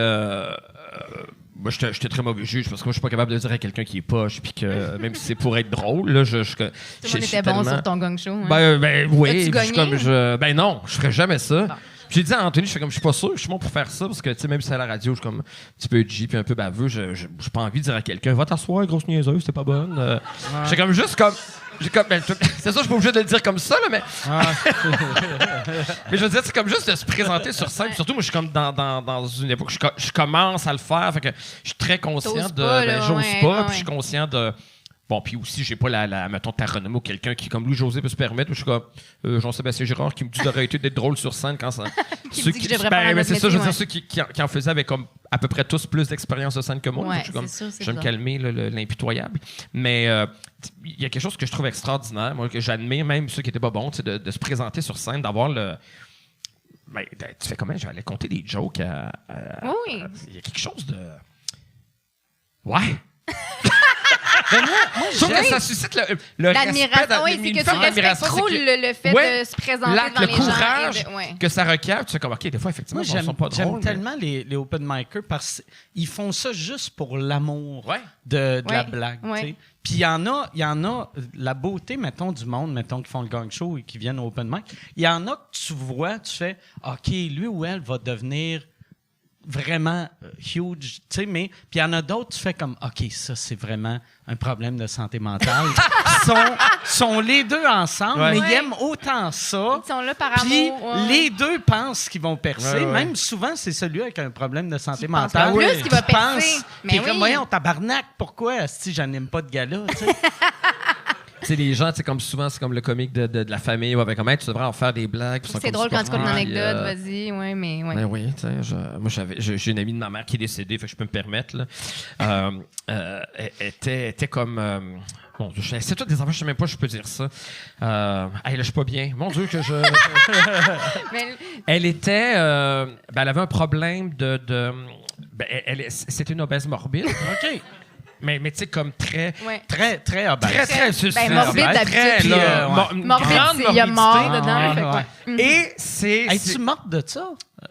moi, j'étais très mauvais juge parce que moi, je suis pas capable de dire à quelqu'un qui est poche, puis que même si c'est pour être drôle, là, Tout le monde était bon sur ton gong show. Hein? Ben oui, As-tu puis gagné? ben non, je ferais jamais ça. Bon. Puis j'ai dit à Anthony, je suis pas sûr, je suis bon pour faire ça parce que tu sais même si c'est à la radio, je suis comme un petit peu edgy puis un peu baveux, j'ai pas envie de dire à quelqu'un va t'asseoir grosse niaiseuse, c'est pas bonne. J'ai comme juste comme ben, c'est ça, je suis pas obligé de le dire comme ça là, mais mais je veux dire c'est comme juste de se présenter sur scène. Puis surtout moi je suis comme dans une époque je commence à le faire, fait que je suis très conscient T'oses de pas, là, j'ose ouais, pas, ouais. puis je suis conscient de bon, puis aussi, j'ai pas mettons, ta renommée ou quelqu'un qui, comme Louis-José, peut se permettre. Je suis comme Jean-Sébastien Girard qui me dit d'arrêter d'être drôle sur scène quand ça. Qui me dit que je devrais faire un ben, autre c'est ça, je veux métier, dire, ceux qui en faisaient avec comme à peu près tous plus d'expérience de scène que moi. Ouais, Je suis comme, c'est sûr, c'est je vais me bizarre. calmer, l'impitoyable. Mais il y a quelque chose que je trouve extraordinaire, moi, que j'admire, même ceux qui étaient pas bons, de se présenter sur scène, d'avoir le. Ben, tu fais comment? J'allais compter des jokes Oui. Il y a quelque chose de. Ouais! Moi, Je trouve que ça suscite le respect. L'admiration, oui, c'est que tu respectes trop le fait de se présenter l'acte, devant le les gens. courage Ouais. que ça requiert. Tu sais comme, OK, des fois, effectivement, Moi, ils sont pas j'aime drôles. tellement les open micers parce qu'ils font ça juste pour l'amour Ouais. de la Ouais. blague. Ouais. tu sais. Puis il y en a, la beauté, mettons, du monde, mettons, qui font le gang show et qui viennent au open mic. Il y en a que tu vois, tu fais, OK, lui ou elle va devenir vraiment huge, tu sais, mais puis il y en a d'autres, tu fais comme, OK, ça, c'est vraiment un problème de santé mentale. sont les deux ensemble, Ouais. mais Ouais. ils aiment autant ça. Ils sont là par Puis amour. ouais. les deux pensent qu'ils vont percer. Ouais, ouais. Même souvent, c'est celui avec un problème de santé Qui pense mentale. pas plus qu'il va qui pense, percer. Mais puis oui. comme, voyons, tabarnak, pourquoi si j'en aime pas de gala, tu sais? Tu sais, les gens, tu sais, comme souvent, c'est comme le comique de la famille. Ouais, ben, comment tu devrais en faire des blagues. puis ils sont C'est comme drôle quand tu comptes une super- anecdote, puis, vas-y. Ouais, mais ouais. Ben oui, tu sais, moi j'ai une amie de ma mère qui est décédée, fait que je peux me permettre. Là. Elle était comme. Bon, c'est toutes des enfants, je sais même pas si je peux dire ça. Hey, là, je suis pas bien. Mon Dieu, que je. Mais Elle était. Ben, elle avait un problème de. Ben, c'était une obèse morbide. OK. Mais tu sais, comme très. ouais. Très, très obèse. morbide d'habitude, là, puis, Morbide, grande il y a mort morbidité. dedans. fait que ouais. ouais. Et c'est. Es-tu morte de ça?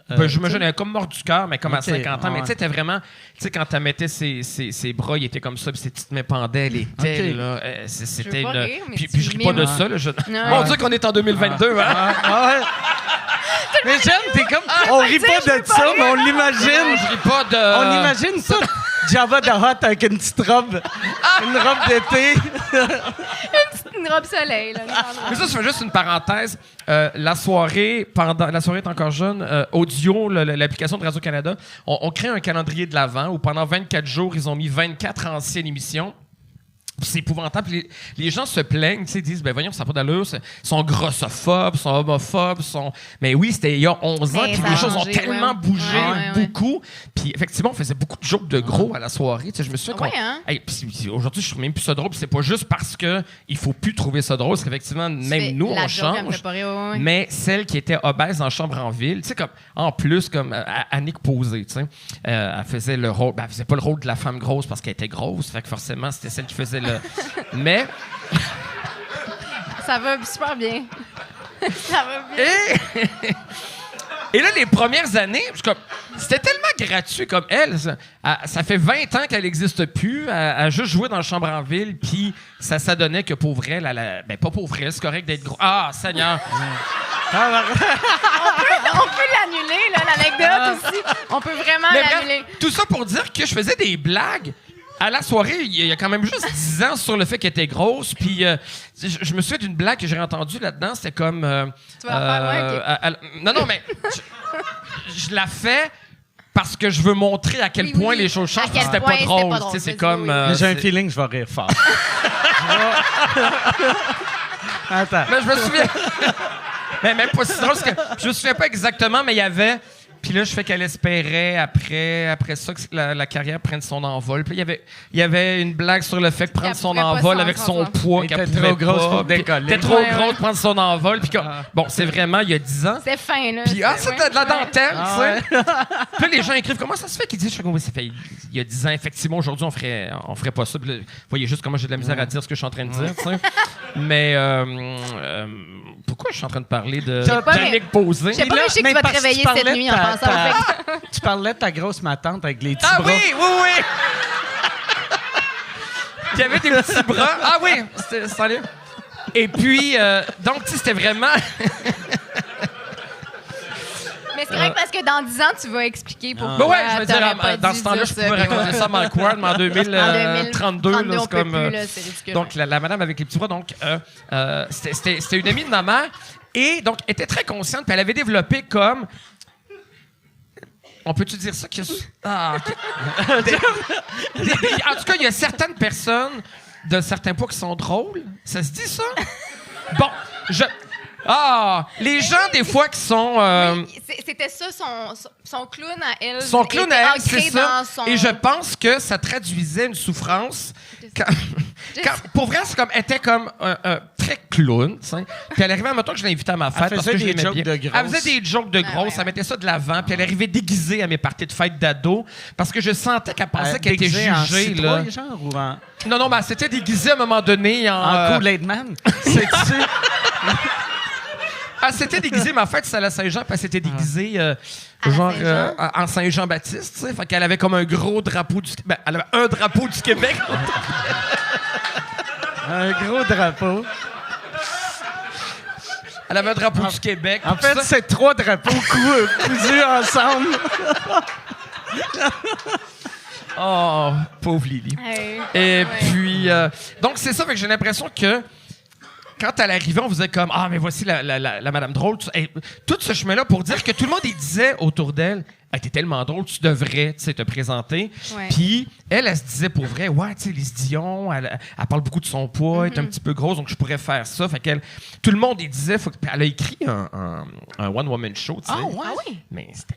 Ben, j'imagine, elle est comme morte du cœur, mais comme à Ok, 50 ans. Mais ouais. tu sais, t'es vraiment. Tu sais, quand elle mettait ses bras, il était comme ça, puis ses petites mains pendaient, elle était, Ok. là. C'était Je veux pas une. rire, mais Puis tu je ris pas de mimes. ça, là. Non. Mon Dieu, qu'on est en 2022, hein? Ouais. Mais j'aime, t'es comme. On rit pas de ça, mais on l'imagine. Je ris pas de. On imagine ça. Java de Hot avec une petite robe. Une robe d'été. Une robe soleil, là. Mais ça, je fais juste une parenthèse. La soirée est encore jeune. Audio, l'application de Radio-Canada, on crée un calendrier de l'Avent où pendant 24 jours, ils ont mis 24 anciennes émissions. Puis c'est épouvantable. Puis les gens se plaignent, tu sais, disent, ben voyons, ça n'a pas d'allure. Ils sont grossophobes, sont homophobes, Mais oui, c'était il y a 11 ans, Mais puis ça les a choses ont changé, tellement ouais. bougé, Ouais. beaucoup. Puis effectivement, on faisait beaucoup de jokes de gros à la soirée. Tu sais, je me suis dit, Ouais, hein? Hey, puis aujourd'hui, je trouve même plus ça drôle. Puis c'est pas juste parce que il faut plus trouver ça drôle, c'est qu'effectivement, même nous, on change. Mais celle qui était obèse en chambre en ville, tu sais, comme, en plus, comme Annick Posé, tu sais, elle faisait le rôle, ben, elle faisait pas le rôle de la femme grosse parce qu'elle était grosse, fait que forcément, c'était celle qui faisait le. Mais. Ça va super bien. Ça va bien. Et là, les premières années, c'était tellement gratuit comme elle. Ça fait 20 ans qu'elle n'existe plus. Elle a juste joué dans le chambre en ville, puis ça donnait que pauvre elle, ben pas pauvre elle, c'est correct d'être gros. Ah, Seigneur! On peut l'annuler, là, l'anecdote aussi. On peut vraiment Mais bref, l'annuler. tout ça pour dire que je faisais des blagues. À la soirée, il y a quand même juste 10 ans sur le fait qu'elle était grosse. Puis je me souviens d'une blague que j'ai entendue là-dedans. C'était comme... Tu vas la faire, ouais, non, mais je la fais parce que je veux montrer à quel Oui, point oui. les choses changent. À quel C'était point pas c'était drôle. pas drôle, Tu sais, c'est vas-y, comme... oui. Mais j'ai un c'est- feeling que je vais rire fort. Attends. Mais je me souviens... mais même pas si drôle, parce que je me souviens pas exactement, mais il y avait... Puis là, je fais qu'elle espérait après ça que la carrière prenne son envol. Puis il y avait une blague sur le fait que prendre son envol avec son poids, qu'elle pouvait trop grosse pour Puis décoller. t'es trop grosse pour prendre son envol. Puis bon, c'est vraiment il y a 10 ans. C'est fin, là. Puis c'était de la dentelle, Ah tu sais. Puis là, les gens écrivent comment ça se fait qu'ils disent, je sais, ça fait il y a 10 ans, effectivement, aujourd'hui, on ferait pas ça. Puis là, vous voyez juste comment j'ai de la misère à dire ce que je suis en train de dire, tu sais. Mais pourquoi je suis en train de parler de pas, Yannick Posé? Je sais pas, mais je sais que tu vas te réveiller cette nuit en pensant au fait que... Tu parlais de ta grosse matante avec les petits Ah bras. oui! Il y avait des petits bras. Ah oui, c'était salut. Et puis, donc, tu sais, c'était vraiment... Mais c'est correct parce que dans 10 ans, tu vas expliquer pourquoi. Ben ouais, je veux t'aurais dire, pas dans dû ce temps-là, dire je ça, pouvais puis raconter ça à Mike Ward, mais en 2032, là, on c'est peut comme... plus, là, c'est ridicule. donc, la madame avec les petits bras, donc, c'était une amie de ma mère, et donc, elle était très consciente, puis elle avait développé comme... On peut-tu dire ça? En tout cas, il y a certaines personnes de certains poids qui sont drôles. Ça se dit, ça? Bon, les gens, des fois, qui sont... Oui, c'était ça, son clown à elle. Son clown était à elle, ancré c'est ça. dans son- Et je pense que ça traduisait une souffrance. Pour vrai, c'est comme, elle était comme très clown. T'sais. Puis elle arrivait, mettons que je l'invitais à ma fête. Elle parce faisait que je des l'aimais jokes bien. de grosses. Elle faisait des jokes de grosses. Elle mettait ça de l'avant. Puis elle arrivait déguisée à mes parties de fête d'ado. Parce que je sentais qu'elle pensait qu'elle était Déguisée en jugée. Là. citrouille, genre, ou en Non, mais elle s'était déguisée à un moment donné en. Kool-Aid Man. C'est-tu? Elle s'était déguisée, ma fête, c'est à la Saint-Jean, puis elle s'était déguisée genre Saint-Jean? en Saint-Jean-Baptiste, tu sais. Fait qu'elle avait comme un gros drapeau du... Ben, elle avait un drapeau du Québec. Un gros drapeau. Elle avait un drapeau du Québec. En fait, c'est 3 drapeaux cousus ensemble. Oh, pauvre Lily. Et puis... donc, c'est ça, fait que j'ai l'impression que quand elle arrivait, on faisait comme « Ah, mais voici la Madame Drôle. » Tout ce chemin-là pour dire que tout le monde il disait autour d'elle « T'es tellement drôle, tu devrais te présenter. Ouais. » Puis elle se disait pour vrai « Ouais, tu sais, Lise Dion, elle parle beaucoup de son poids, elle est un petit peu grosse, donc je pourrais faire ça. » Fait qu'elle... Tout le monde il disait... Elle a écrit un one-woman show, tu sais. Ah oui? Mais c'était...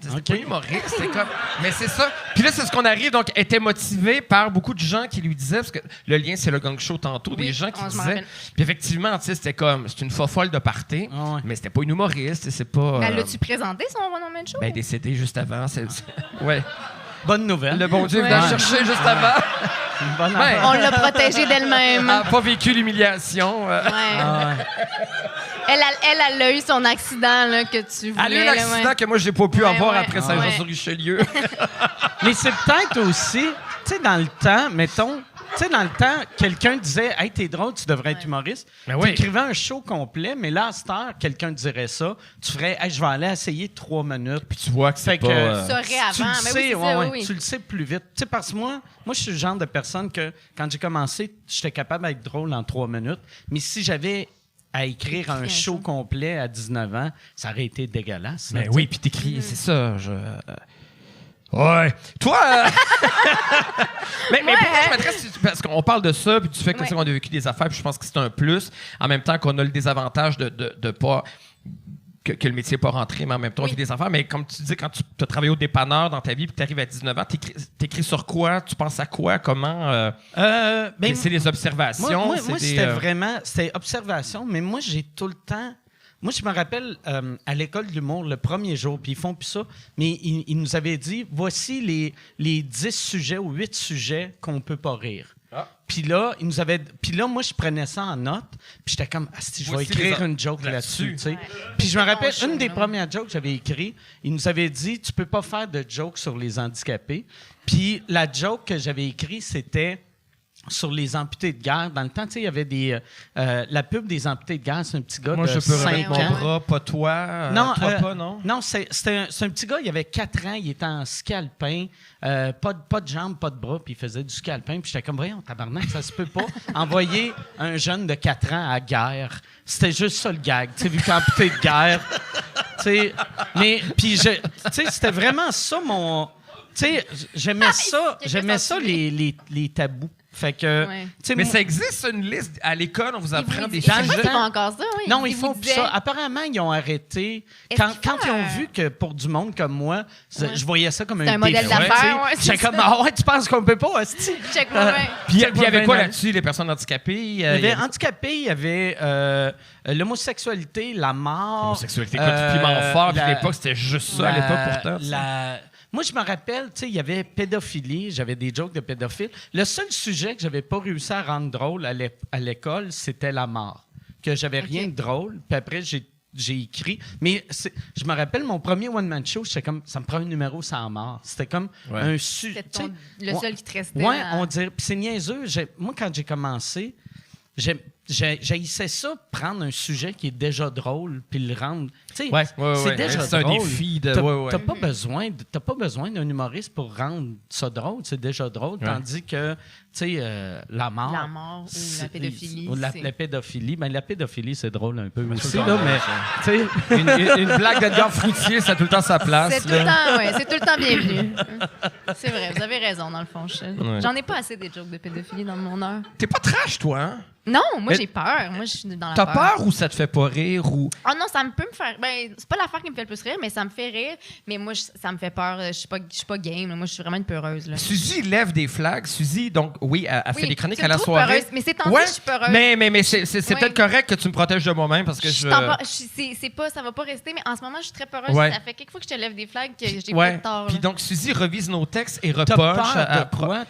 C'était pas humoriste, c'était comme... Mais c'est ça. Puis là, c'est ce qu'on arrive. Donc, elle était motivée par beaucoup de gens qui lui disaient, parce que le lien, c'est le gang show tantôt, des gens qui disaient... Puis effectivement, tu sais, c'était comme... C'est une fofolle de party, mais c'était pas une humoriste, c'est pas... Mais l'as-tu présenté, son One Woman Show? Ben, décédé juste avant. Ouais. Bonne nouvelle. Le bon Dieu venait la chercher juste avant. Bonne Ben, On l'a protégée d'elle-même. Elle n'a pas vécu l'humiliation. Ouais. Elle a eu son accident là, que tu voulais. Elle a eu là, l'accident ouais. que moi, j'ai pas pu avoir Ouais. après Saint-Jean-sur-Richelieu. Mais c'est peut-être aussi, tu sais, dans le temps, mettons, tu sais, dans le temps, quelqu'un disait « Hey, t'es drôle, tu devrais être humoriste. Ben oui. Tu écrivais un show complet, mais là, à cette heure, quelqu'un dirait ça. Tu ferais « Hey, je vais aller essayer 3 minutes. » Puis tu vois que c'est Fait que, pas... Tu saurais Tu avant. le Mais sais, oui, c'est ouais, ça, ouais, oui. tu le sais plus vite. Tu sais, parce que moi, je suis le genre de personne que, quand j'ai commencé, j'étais capable d'être drôle en 3 minutes. Mais si j'avais à écrire un show complet à 19 ans, ça aurait été dégueulasse. là, Ben tu sais. oui, puis t'écris, c'est ça. Ouais. Toi... mais pourquoi je m'adresse... Parce qu'on parle de ça, puis du fait que, tu sais, on a vécu des affaires, puis je pense que c'est un plus. En même temps qu'on a le désavantage de pas... Que le métier n'est pas rentré, mais en même temps, on vit des affaires. Mais comme tu dis, quand tu as travaillé au dépanneur dans ta vie, puis tu arrives à 19 ans, t'écris sur quoi? Tu penses à quoi? Comment? Ben, c'est les observations? Moi, c'est des, c'était vraiment... C'était observation, mais moi, j'ai tout le temps... Moi, je me rappelle, à l'école de l'humour, le premier jour, puis ils font plus ça, mais ils nous avaient dit, voici les 10 sujets ou 8 sujets qu'on peut pas rire. Ah. Puis là, moi, je prenais ça en note, puis j'étais comme, je vais Voici écrire les une joke là-dessus, tu sais. Ouais. Puis je me rappelle, Ton une des show, premières jokes que j'avais écrites, ils nous avaient dit, tu peux pas faire de joke sur les handicapés. Puis la joke que j'avais écrite, c'était sur les amputés de guerre. Dans le temps, tu sais, il y avait des... la pub des amputés de guerre, c'est un petit gars moi, de je peux 5 remettre ans. mon bras, pas toi. Non, toi pas, non? Non, c'est un petit gars, il avait 4 ans, il était en ski alpin, pas de jambes, pas de bras, puis il faisait du ski alpin. Puis j'étais comme, voyons, tabarnak, ça se peut pas envoyer un jeune de 4 ans à la guerre. C'était juste ça le gag, tu sais, vu qu'amputé de guerre. Tu sais, mais, puis tu sais, c'était vraiment ça sais, j'aimais ça les tabous. Fait que, mais ça existe une liste à l'école, on vous apprend des sujets. sujets. Ils font encore ça, oui. Non, ils font plus ça. Apparemment, ils ont arrêté. Quand ils ont vu que pour du monde comme moi, je voyais ça comme un modèle d'affaires. J'étais comme, tu penses qu'on peut pas, hostie? Puis il y avait quoi là-dessus, les personnes handicapées? Il y avait handicapés, il y avait l'homosexualité, la mort. L'homosexualité, quoi, du piment fort. Puis à l'époque, c'était juste ça, à l'époque, pourtant. Moi, je me rappelle, tu sais, il y avait pédophilie, j'avais des jokes de pédophiles. Le seul sujet que j'avais pas réussi à rendre drôle à l'école, c'était la mort. Que j'avais rien de drôle. Puis après, j'ai écrit. Mais je me rappelle, mon premier one-man show, j'étais comme, ça me prend un numéro sans mort. C'était comme un sujet. C'était le seul qui te restait. Oui, on dirait. Puis c'est niaiseux. Moi, quand j'ai commencé, j'haïssais ça, prendre un sujet qui est déjà drôle, puis le rendre. Tu sais, c'est déjà c'est drôle. Un défi T'as pas besoin d'un humoriste pour rendre ça drôle. C'est déjà drôle. Tandis que, tu sais, la mort. La mort ou la pédophilie. Ou la pédophilie. Ben, la pédophilie, c'est drôle un peu aussi, là, mais. Tu sais, une blague d'Edgar Fruitier, ça a tout le temps sa place. C'est tout le temps bienvenu. C'est vrai, vous avez raison, dans le fond. J'en ai pas assez des jokes de pédophilie dans mon heure. T'es pas trash, toi, hein? Non, moi, j'ai peur. Moi, je suis dans la peur. peur. T'as peur ou ça te fait pas rire? Ou... Ah non, ça peut me faire... Ben, c'est pas l'affaire qui me fait le plus rire, mais ça me fait rire. Mais moi, ça me fait peur. Je suis pas game. Là. Moi, je suis vraiment une peureuse. Là. Suzy lève des flags. Suzy, donc, oui, elle fait des chroniques à la soirée. Peureuse. Mais c'est temps-ci, je suis peureuse. Mais c'est peut-être correct que tu me protèges de moi-même parce que ça va pas rester, mais en ce moment, je suis très peureuse. Ça fait quelques fois que je te lève des flags que j'ai pas de tort. Puis donc, Suzy revise nos textes et repunch.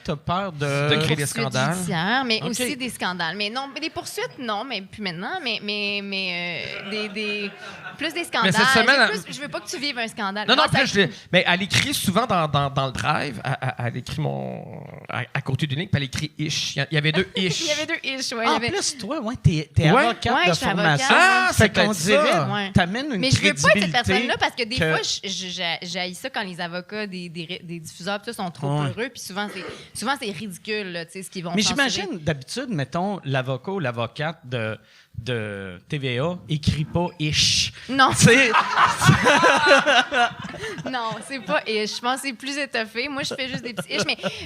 T'as peur de créer des scandales? Mais aussi des scandales. Mais non, des poursuites, non, mais plus maintenant, mais plus des scandales. Mais cette semaine, je veux pas que tu vives un scandale. Non, mais elle écrit souvent dans le drive, elle écrit à côté du link, puis elle écrit ish. Il y avait 2 ish. Il y avait 2 ish, oui. En plus, toi, t'es avocate de formation. Ah, fait qu'on dirait, t'amènes une mais je veux pas être cette crédibilité personne-là parce que des fois, j'haïs ça quand les avocats des diffuseurs pis ça, sont trop heureux, puis souvent c'est ridicule, là, tu sais, ce qu'ils vont Mais censurer. j'imagine, d'habitude, mettons, l'avocat ou l'avocate de TVA écrit pas « ish ». Non. Tu sais, non, c'est pas ish. Je pense que c'est plus étoffé. Moi, je fais juste des petits ish.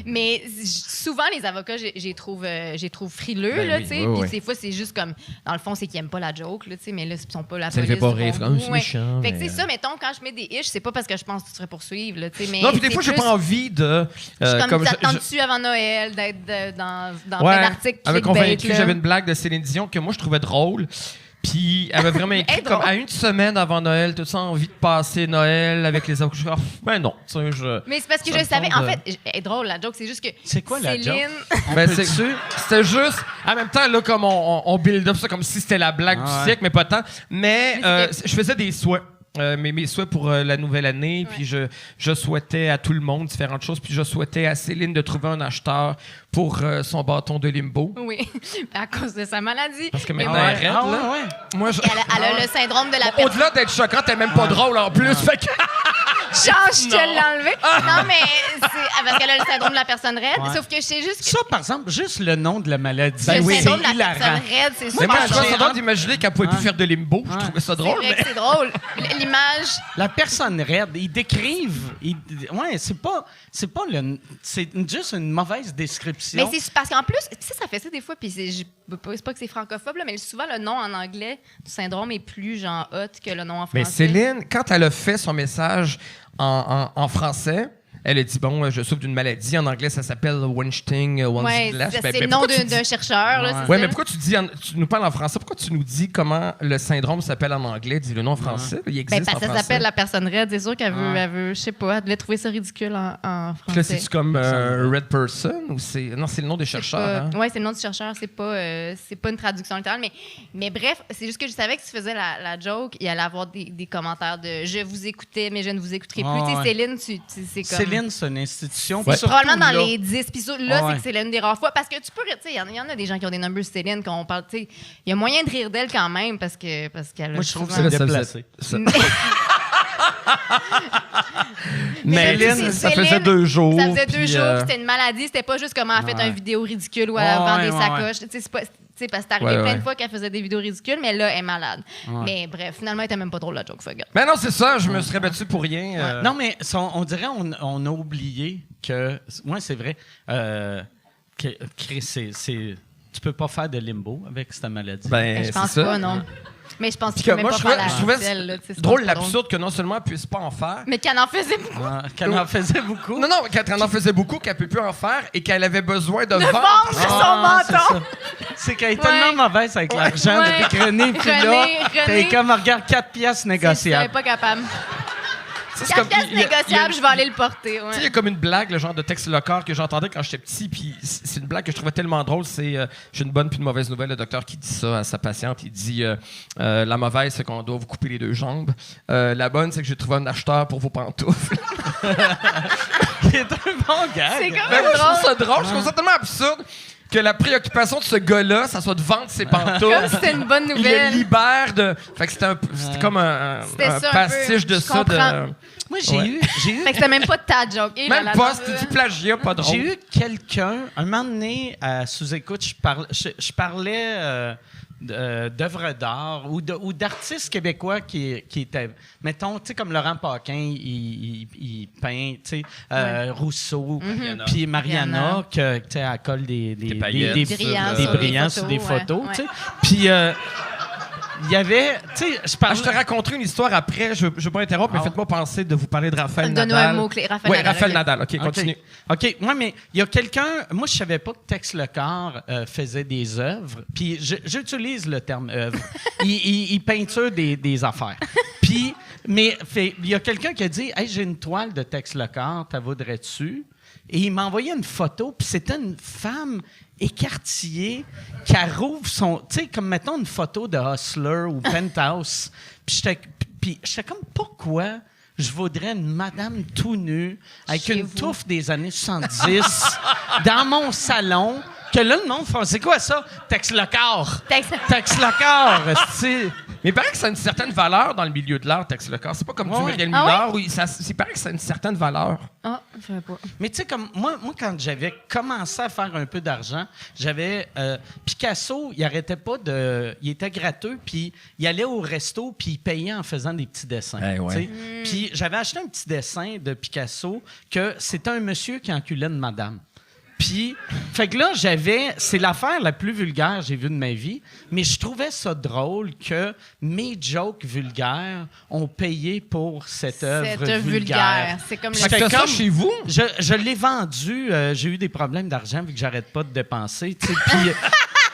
Mais souvent, les avocats, j'ai trouve frileux, là, tu sais. Puis des fois, c'est juste comme... Dans le fond, c'est qu'ils aiment pas la joke, là, tu sais. Mais là, ils sont pas la police. Ça fait pas rire. C'est méchant. Fait que c'est ça, mettons, quand je mets des ish, c'est pas parce que je pense que tu te ferais poursuivre, là, tu sais. Non, puis des fois, j'ai pas envie de... T'attends-tu avant Noël d'être dans plein d'articles elle m'a convaincu, j'avais une blague de Céline Dion que moi, je trouvais drôle. Puis elle m'a vraiment écrit comme à une semaine avant Noël, tout ça, envie de passer Noël avec les avocats. Ben non. Mais c'est parce que je savais. En fait, elle est drôle, la joke. C'est juste que. C'est quoi la joke? Ben, c'était juste. En même temps, là, comme on build up ça comme si c'était la blague du siècle, mais pas tant. Mais je faisais des souhaits. Mes souhaits pour la nouvelle année, puis je souhaitais à tout le monde différentes choses, puis je souhaitais à Céline de trouver un acheteur pour son bâton de limbo. Oui, à cause de sa maladie. Parce que maintenant, elle arrête, là. Moi, elle a le syndrome de la personne. Au-delà d'être choquante, elle est même pas drôle en plus, fait que... Change, je te l'ai enlevé. Non, mais c'est parce qu'elle a le syndrome de la personne raide, sauf que je sais juste que... Ça, par exemple, juste le nom de la maladie. Le syndrome de la personne raide, c'est super. Mais moi, je trouve ça drôle d'imaginer qu'elle pouvait plus faire de limbo. Je trouvais ça drôle. C'est vrai que c'est drôle. L'image... La personne raide, ils décrivent... c'est juste une mauvaise description. Mais c'est parce qu'en plus, ça fait ça des fois, puis c'est pas que c'est francophobe, là, mais souvent le nom en anglais du syndrome est plus genre hot que le nom en français. Mais Céline, quand elle a fait son message en français, elle a dit, bon, je souffre d'une maladie. En anglais, ça s'appelle Weinstein. Ouais, c'est le nom d'un chercheur. Là, ouais, mais pourquoi tu nous parles en français? Pourquoi tu nous dis comment le syndrome s'appelle en anglais? Dis le nom en français. Il existe parce que ça s'appelle la personne raide. C'est sûr qu'elle veut, je sais pas, elle devait trouver ça ridicule en français. Là, c'est-tu comme Red Person? Ou non, c'est le nom des chercheurs. Oui, c'est le nom du chercheur. C'est pas une traduction littérale. Mais bref, c'est juste que je savais que tu faisais la joke, il allait avoir des commentaires de « Je vous écoutais, mais je ne vous écouterai plus ». Tu sais, Céline, c'est comme... C'est une institution. C'est probablement dans les 10. Puis là, c'est que c'est l'une des rares fois. Parce que tu peux, tu sais, il y en a des gens qui ont des numbers Céline quand on parle, tu sais, il y a moyen de rire d'elle quand même parce qu'elle. Moi, je trouve que c'est déplacé. Mais Céline, ça Céline, faisait 2 jours. Ça faisait 2 puis, jours, c'était une maladie. C'était pas juste comment elle a fait une vidéo ridicule ou elle vend des sacoches. Tu sais, c'est pas... parce que c'est arrivé plein de fois qu'elle faisait des vidéos ridicules, mais là, elle est malade. Ouais. Mais bref, finalement, elle était même pas drôle, la joke, fuck. Mais non, c'est ça, je me serais battu pour rien. Non, mais on dirait on a oublié que... Moi, c'est vrai. Tu peux pas faire de limbo avec cette maladie. Ben, je pense c'est pas, ça. non. Mais je pense Puis qu'il que peut moi, même je pas faire trouvais la selle, là, drôle l'absurde que non seulement elle puisse pas en faire, mais qu'elle en faisait beaucoup. Qu'elle en faisait beaucoup. non, qu'elle en faisait beaucoup, qu'elle peut plus en faire et qu'elle avait besoin de Vendre vendre. son menton. C'est qu'elle est tellement mauvaise avec l'argent depuis que René puis là. T'es comme, regarde, 4 piastres négociables. Je suis pas capable. 4 comme- piastres il y a- négociables, je vais aller le porter. Tu sais, il y a comme une blague, le genre de texte local que j'entendais quand j'étais petit, puis c'est une blague que je trouvais tellement drôle. C'est j'ai une bonne puis une mauvaise nouvelle. Le docteur qui dit ça à sa patiente, il dit la mauvaise, c'est qu'on doit vous couper les 2 jambes. La bonne, c'est que j'ai trouvé un acheteur pour vos pantoufles. C'est un bon gars. C'est quand Ben, même moi, je trouve drôle. ça drôle. Je trouve ça tellement absurde que la préoccupation de ce gars-là, ça soit de vendre ses pantoufles. Comme si c'était une bonne Il le nouvelle. libère de. Fait que c'était comme un C'était ça un pastiche peu. de Je ça. comprends. Moi, j'ai eu Fait que c'était même pas ta joke. Et Même là, pas, là, c'était du plagiat, pas drôle. J'ai eu quelqu'un, un moment donné, à sous-écoute, je parlais d'œuvres d'art ou d'artistes québécois qui étaient, mettons, tu sais, comme Laurent Paquin, il peint, tu sais, Rousseau, puis Mariana, que, tu sais, elle colle des paillettes des brillants sur des photos, ouais. tu sais. Puis, il y y avait, tu sais, Je te raconterai une histoire après. Je veux pas interrompre, mais faites-moi penser de vous parler de Raphaël Donne-nous Nadal. un mot-clé. Raphaël Oui, Nadal, Raphaël ok. Nadal. OK, continue. OK. Moi, mais il y a quelqu'un... Moi, je savais pas que Tex Lecor faisait des œuvres. Puis j'utilise le terme œuvre. il peinture des affaires. Puis, mais il y a quelqu'un qui a dit « Hey, j'ai une toile de Tex Lecor, t'as vaudrait-tu? » Et il m'a envoyé une photo, puis c'était une femme écartillée qui rouvre son... Tu sais, comme mettons une photo de Hustler ou Penthouse. Puis j'étais comme, pourquoi je voudrais une madame tout nue avec Chez une vous. touffe des années 70 dans mon salon, que là, le monde fait, c'est quoi ça? Tex Lecor. Tex Lecor, c'est... Mais il paraît que ça a une certaine valeur dans le milieu de l'art, Tex Lecor. C'est pas comme du Muriel Ah Millard, où il paraît que ça a une certaine valeur. Ah, je savais pas. Mais tu sais, comme moi, quand j'avais commencé à faire un peu d'argent, j'avais... Picasso, il arrêtait pas de... Il était gratteux, puis il allait au resto, puis il payait en faisant des petits dessins. Eh ouais. tu sais. Puis j'avais acheté un petit dessin de Picasso que c'était un monsieur qui enculait une madame. Puis, fait que là, c'est l'affaire la plus vulgaire que j'ai vue de ma vie, mais je trouvais ça drôle que mes jokes vulgaires ont payé pour cette œuvre vulgaire. C'est comme Fait que le... t'as ça comme- chez vous? Je l'ai vendu, j'ai eu des problèmes d'argent vu que j'arrête pas de dépenser, tu sais, puis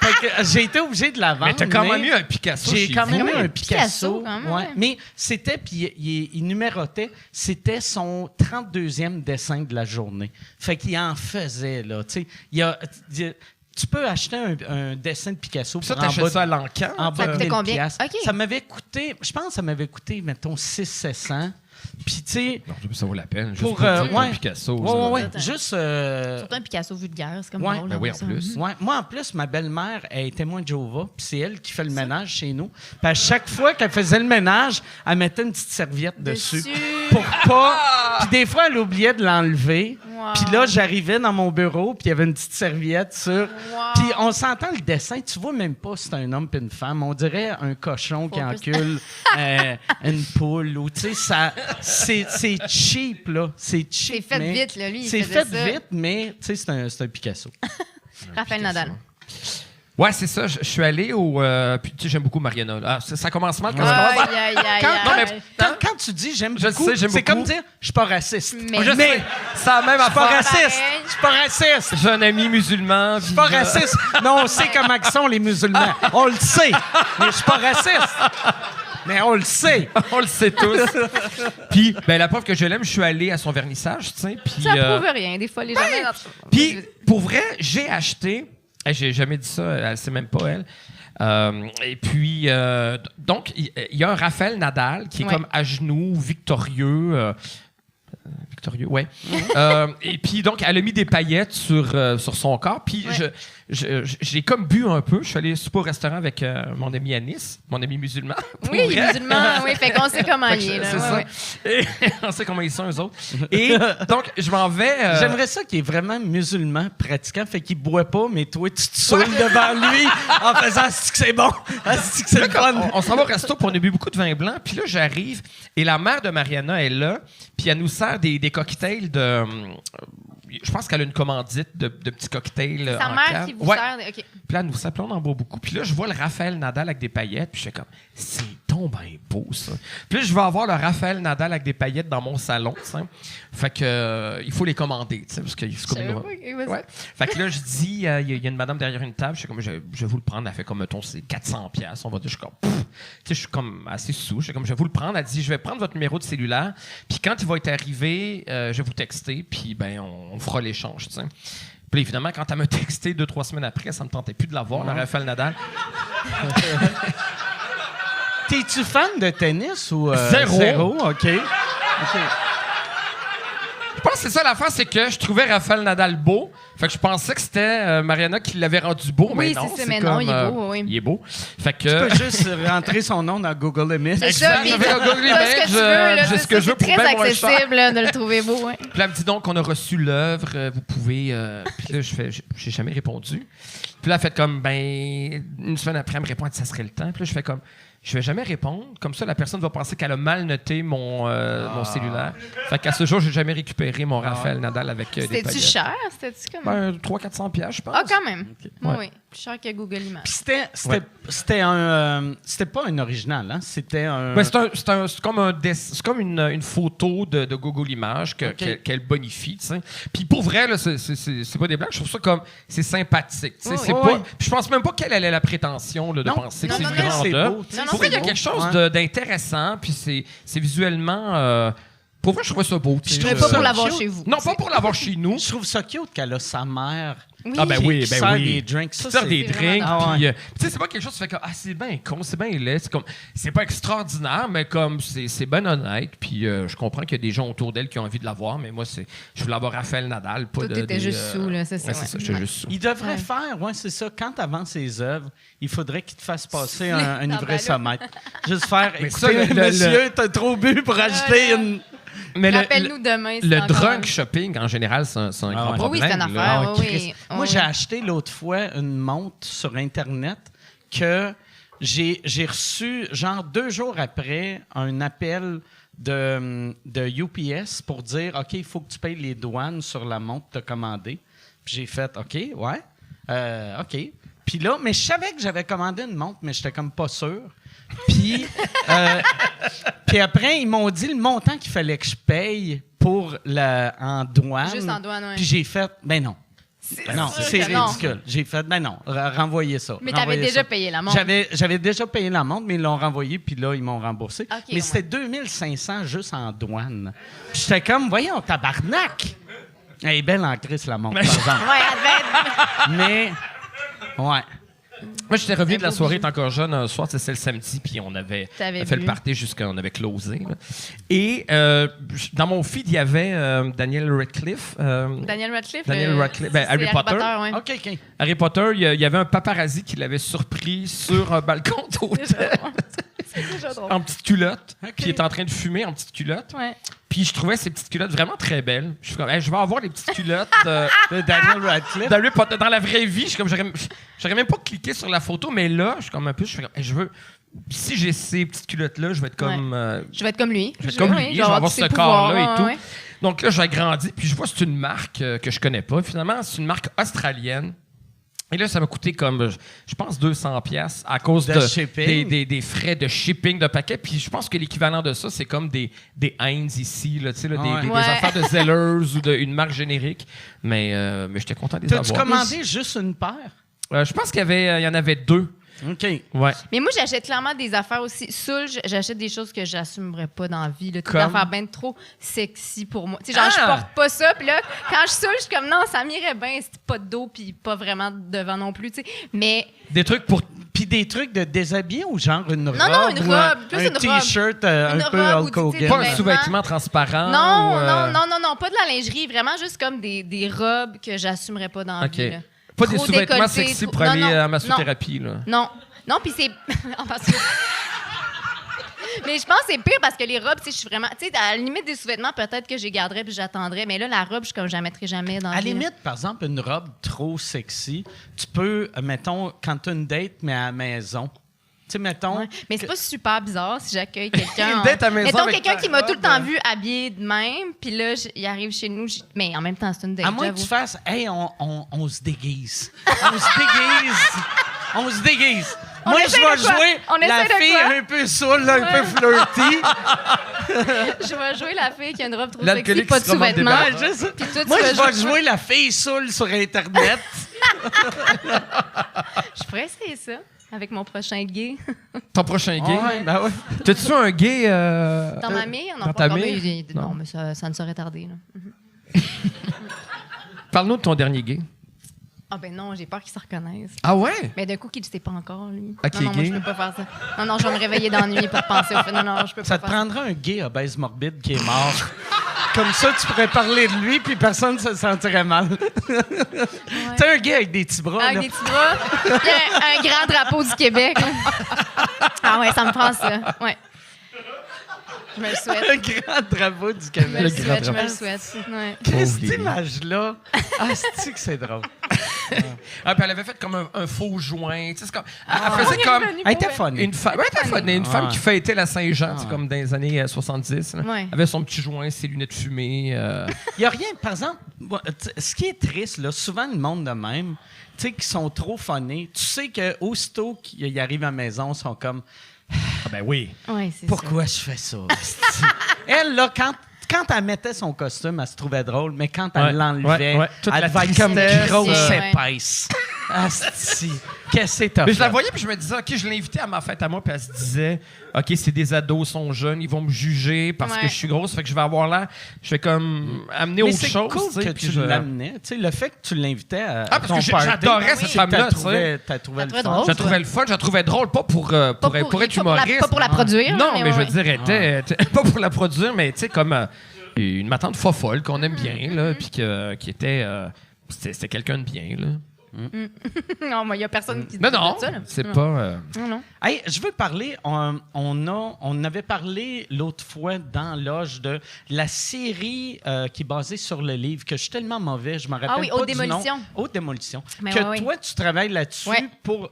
fait que j'ai été obligé de la vendre. Mais t'as quand même eu un Picasso J'ai chez quand vous. même eu un Picasso, Picasso. quand même, ouais. ouais. Mais c'était, puis il numérotait, c'était son 32e dessin de la journée. Fait qu'il en faisait, là. Tu sais, tu peux acheter un dessin de Picasso Ça, pour en t'achètes bas ça à l'encan? en bas de coûtait 1000 combien? piastres. OK. Ça m'avait coûté, je pense que ça m'avait coûté, mettons, 600-700. Puis, tu sais, Non, ça vaut la peine. Juste pour... pour dire ouais. un Picasso. Ouais. Attends. Juste... Surtout un Picasso vulgaire, c'est comme Ouais. drôle. Ben oui, en ça. plus. Ouais. Moi, en plus, ma belle-mère, elle est témoin de Jéhovah, puis c'est elle qui fait le ménage chez nous. Puis à chaque fois qu'elle faisait le ménage, elle mettait une petite serviette dessus. Pour pas... Puis des fois, elle oubliait de l'enlever. Wow. Puis là, j'arrivais dans mon bureau, puis il y avait une petite serviette sur... Wow. Puis on s'entend le dessin, tu vois même pas si c'est un homme puis une femme. On dirait un cochon qui Faut plus- encule une poule. Ou tu sais, ça... C'est cheap, là. C'est cheap, C'est fait mais- vite, là, lui, il C'est faisait fait ça. vite, mais tu sais, c'est un Picasso. Raphaël Nadal. Ouais, c'est ça. Je suis allé au... puis, tu sais, j'aime beaucoup Mariana. Ah, ça commence mal quand ça Aïe, commence. aïe, aïe, Non, mais aïe. quand tu dis j'aime Je beaucoup, sais, j'aime c'est beaucoup. comme dire je suis pas raciste. Mais- Je sais. C'est la même Je suis pas affaire. raciste. Pareil. Je suis pas raciste. J'ai un ami musulman. Je suis pas raciste. Non, on sait comment ils sont les musulmans. On le sait. Mais je suis pas raciste. Mais on le sait. On le sait tous. Puis, ben, la preuve que je l'aime, je suis allé à son vernissage, tu sais. Puis, Ça prouve rien, des fois, les gens... puis, pour vrai, j'ai acheté... J'ai jamais dit ça, elle sait même pas, elle. Et puis, donc, il y a un Raphaël Nadal qui est Ouais. comme à genoux, victorieux. Victorieux, ouais. Et puis, donc, elle a mis des paillettes sur son corps. Puis, Ouais. j'ai comme bu un peu. Je suis allé souper au restaurant avec mon ami Anis, mon ami musulman. Oui, les musulmans, oui. Fait qu'on sait comment il est. Là. C'est ouais, ça. ouais. Et on sait comment ils sont, eux autres. Et donc, je m'en vais... J'aimerais ça qu'il est vraiment musulman, pratiquant, fait qu'il boit pas, mais toi, tu te saoules devant lui en faisant « Asti que c'est bon! Asti que c'est le fun! » On s'en va au resto, puis on a bu beaucoup de vin blanc. Puis là, j'arrive, et la mère de Mariana est là, puis elle nous sert des cocktails de... je pense qu'elle a une commandite de petits cocktails. Sa en mère cave. qui vous sert. OK. Puis là, elle nous sert, puis on en boit beaucoup. Puis là, je vois le Raphaël Nadal avec des paillettes, puis je fais comme, c'est donc bien beau, ça. Puis là, je vais avoir le Raphaël Nadal avec des paillettes dans mon salon, tu sais. Fait que, il faut les commander, tu sais, parce que c'est comme une... Ouais. Fait que là, je dis, il y a une madame derrière une table, je suis comme, je vais vous le prendre. Elle fait comme, mettons, c'est 400$. On va dire, je suis comme, tu sais, je suis comme assez sous. Je suis comme, je vais vous le prendre. Elle dit, je vais prendre votre numéro de cellulaire, puis quand il va être arrivé, je vais vous texter, puis ben, on fera l'échange, tu sais. Puis là, évidemment, quand elle m'a texté 2-3 semaines après, ça me tentait plus de l'avoir, le Raphaël Nadal. T'es-tu fan de tennis ou... Zéro. OK. Je pense que c'est ça l'affaire, c'est que je trouvais Raphaël Nadal beau. Fait que je pensais que c'était Mariana qui l'avait rendu beau, mais Oui, non. c'est ça, mais non, il est beau, oui. Il est beau. Fait que... Tu peux juste rentrer son nom dans Google Images. C'est ça, puis J'avais le Google t'as ce que Images, tu veux, là, j'ai ce que je veux c'est pour très bien moins cher. accessible là, de le trouver beau. Ouais. Puis là, elle me dit donc qu'on a reçu l'œuvre, vous pouvez... Puis là, j'ai jamais répondu. Puis là, elle fait comme, ben, une semaine après, elle me répond, ça serait le temps. Puis là, je fais comme, je vais jamais répondre. Comme ça, la personne va penser qu'elle a mal noté mon cellulaire. Fait qu'à ce jour, j'ai jamais récupéré mon Raphaël Nadal avec des paillettes. C'était-tu cher? C'était-tu comme... Ben, 300-400 $, je pense. Ah, quand même. Ouais. Oui, plus cher que Google Images. Puis c'était un... c'était pas un original, hein? C'était un... Ben, c'est comme une photo de Google Images qu'elle bonifie, tu sais. Puis pour vrai, là, c'est pas des blagues. Je trouve ça comme... C'est sympathique, tu sais. C'est oui. pas... Puis je pense même pas qu'elle ait la prétention là, de penser que c'est une grande c'est œuvre. beau. Pour vrai, il y a quelque chose d'intéressant, puis c'est visuellement... pour vrai, je trouve ça beau. Je ne pas pour l'avoir chez vous. Non, pas pour l'avoir chez nous. Je trouve ça cute qu'elle a sa mère... Oui. Ah ben oui, qui ben sert oui. des drinks. Ça, Sert c'est des drinks, vraiment puis tu sais, c'est pas quelque chose qui fait comme, c'est bien con, c'est bien laid, c'est pas extraordinaire, mais comme, c'est bien honnête, puis je comprends qu'il y a des gens autour d'elle qui ont envie de l'avoir, mais moi, je voulais avoir Raphaël Nadal, pas Toi, t'étais juste sous, là, c'est ça. Ouais, c'est ça, j'étais juste sous. Il devrait faire, c'est ça, quand tu avances ses œuvres, il faudrait qu'il te fasse passer un Non, ivresse-mètre. Juste faire, Mais écoutez, ça, monsieur, t'as trop bu pour acheter une... Mais Rappelle-nous demain. le encore drunk shopping, en général, c'est un grand Oui, problème. c'est une là. affaire. Oui. Moi, j'ai acheté l'autre fois une montre sur Internet que j'ai reçu, genre 2 jours après, un appel de UPS pour dire « OK, il faut que tu payes les douanes sur la montre que tu as commandée. » Puis j'ai fait « OK, ouais, OK. » Puis là, mais je savais que j'avais commandé une montre, mais j'étais comme pas sûr. Puis après, ils m'ont dit le montant qu'il fallait que je paye en douane. Juste en douane, oui. Puis j'ai fait, ben non. Non, c'est que non. ridicule. J'ai fait, ben non, renvoyez ça. Mais t'avais renvoyez déjà ça. payé la montre. J'avais déjà payé la montre, mais ils l'ont renvoyé, puis là, ils m'ont remboursé. OK, mais ouais. c'était 2500 juste en douane. Puis j'étais comme, voyons, tabarnak! Elle est belle en crise, la montre, par exemple. Oui, elle devait être... Mais, ouais. Moi, j'étais revenu de la soirée, étant encore jeune, un soir, c'était le samedi, puis on avait T'avais fait bu. le party jusqu'à on avait closé. Là. Et dans mon feed, il y avait Daniel Radcliffe. Daniel Radcliffe. Ben, Harry c'est Potter. ouais. OK. Harry Potter, il y avait un paparazzi qui l'avait surpris sur un balcon d'hôtel C'est déjà drôle. en petite culotte, puis il est en train de fumer en petite culotte. Ouais. Puis je trouvais ces petites culottes vraiment très belles. Je suis comme, hey, je vais avoir les petites culottes De Daniel Radcliffe. d'Harry Potter. Dans la vraie vie, je suis comme, j'aurais même pas cliqué sur la photo, mais là, je suis comme un peu, je fais comme, hey, je veux, si j'ai ces petites culottes-là, je vais être comme... Je vais être comme lui. Je vais être comme lui, je vais avoir tous ce ses corps-là pouvoirs, et tout. ouais. Donc là, j'ai grandi, puis je vois que c'est une marque que je connais pas. Finalement, c'est une marque australienne. Et là, ça m'a coûté comme, je pense, 200$ à cause De shipping. des frais de shipping de paquet. Puis je pense que l'équivalent de ça, c'est comme des Heinz ici, là, tu sais, là, des Ouais. affaires de Zellers ou d'une marque générique. Mais j'étais content de les T'as-tu avoir. commandé juste une paire? Je pense qu'il y en avait 2. OK. Ouais. Mais moi, j'achète clairement des affaires aussi. Saoul, j'achète des choses que j'assumerais pas dans la vie. Là. Des Comme? affaires bien trop sexy pour moi. Tu sais, genre, Ah! je porte pas ça. Puis là, quand je saoule, je suis comme, non, ça m'irait bien. C'est pas de dos, puis pas vraiment devant non plus. Tu sais. Mais Des trucs pour... Puis des trucs de déshabiller ou genre une robe? non, une ou robe, plus un une robe. T-shirt Une un peu robe ou Hulk du- Hogan. Pas un vêtements. sous-vêtement transparent. non, ou, non, pas de la lingerie. Vraiment juste comme des robes que j'assumerais pas dans la OK. vie. Là. Pas des trop sous-vêtements décolleté, sexy trop- pour non, aller non, à massothérapie, là. Non, puis c'est... en passant. Mais je pense que c'est pire parce que les robes, tu sais, je suis vraiment... Tu sais, à la limite des sous-vêtements, peut-être que j'ai garderais puis j'attendrais. Mais là, la robe, je la mettrai jamais dans À la limite, par exemple, une robe trop sexy, tu peux, mettons, quand tu as une date, mais à la maison. Tu sais, mettons... Ouais. Mais c'est pas super bizarre si j'accueille quelqu'un... Une date à maison Mettons avec quelqu'un ta qui m'a tout le robe. temps vu habillé de même, puis là, il arrive chez nous, mais en même temps, c'est une date, À moins que j'avoue. tu fasses, hey, on se déguise. On se déguise. On se déguise. On Moi, je essaie vais de quoi? jouer On la essaie de fille quoi? un peu saoule, un peu flirty. Je vais jouer la fille qui a une robe trop L'alcoolique sexy, pas qui de se remonte des sous-vêtements. ballons. Ouais, je sais. Puis toi, tu Moi, vas je vais jouer- jouer la fille saoule sur Internet. Je pourrais essayer ça avec mon prochain gay. Ton prochain gay. Ouais, ben ouais. T'as-tu un gay... Dans ma mire, on dans n'a ta pas encore mire? eu- Non. Non, mais ça ne saurait tarder. Là. Parle-nous de ton dernier gay. Ah ben non, j'ai peur qu'il se reconnaisse. Ah ouais? Mais d'un coup, qu'il ne sait pas encore, lui. Ah, qui non, est moi, gay? je peux pas faire ça. Non, je vais me réveiller d'ennui pour penser au fait. Non, je peux Ça pas te faire prendra un gay obèse morbide qui est mort. Comme ça, tu pourrais parler de lui, puis personne ne se sentirait mal. Tu sais, un gay avec des petits bras. Avec là. des petits bras, puis un grand drapeau du Québec. Ah ouais, ça me prend ça. Ouais. Je me le souhaite. Un grand drapeau du Je me Québec. le souhaite, je me le souhaite. Ouais. Cette image-là, c'est que c'est drôle. Ah, puis elle avait fait comme un faux joint. Tu sais, c'est comme... Elle faisait comme... Elle était funny. Une femme, ouais, elle était funny. Une femme Ouais. qui fêtait la Saint-Jean, tu sais, comme dans les années 70. là. Ouais. Elle avait son petit joint, ses lunettes fumées. Il n'y a rien, par exemple, moi, ce qui est triste, là, souvent le monde de même, tu sais, qui sont trop funnés, tu sais qu'aussitôt qu'ils arrivent à la maison, ils sont comme Ah ben oui. Ouais, c'est pourquoi je fais ça? esti? Elle, là, quand elle mettais son costume, elle se trouvait drôle, mais quand elle Ouais, l'enlevait, ouais. Toute elle la devait être comme tristesse, grosse ouais. épaisse. Asti, qu'est-ce que t'as Mais fait? je la voyais, puis je me disais, OK, je l'ai invitée à ma fête à moi, puis elle se disait, OK, c'est des ados, ils sont jeunes, ils vont me juger parce que Ouais. je suis grosse, fait que je vais avoir l'air. Je vais comme amener Mais autre c'est chose. cool tu sais, que puis tu je- l'amenais. Tu sais, le fait que tu l'invitais à Ah, parce ton que party, j'adorais cette femme-là, tu sais. T'as trouvé T'as le trouvé fun. drôle. Je la trouvais le fun, je la trouvais drôle, pas pour être humoriste. Pas pour la produire. Non, mais je veux ouais. dire, elle était pas pour la produire, mais tu sais, comme une matante fofolle qu'on aime bien, là, puis qui était. C'était quelqu'un de bien, là. Non, moi, il n'y a personne qui dit Non, ça. Là. c'est Non. pas. Non. Hey, je veux parler, on avait parlé l'autre fois dans Loge de la série qui est basée sur le livre, que je suis tellement mauvais, je me rappelle oui, pas Haute du Démolition. nom. Haute Démolition. Mais Que ouais, ouais. toi, tu travailles là-dessus, Ouais.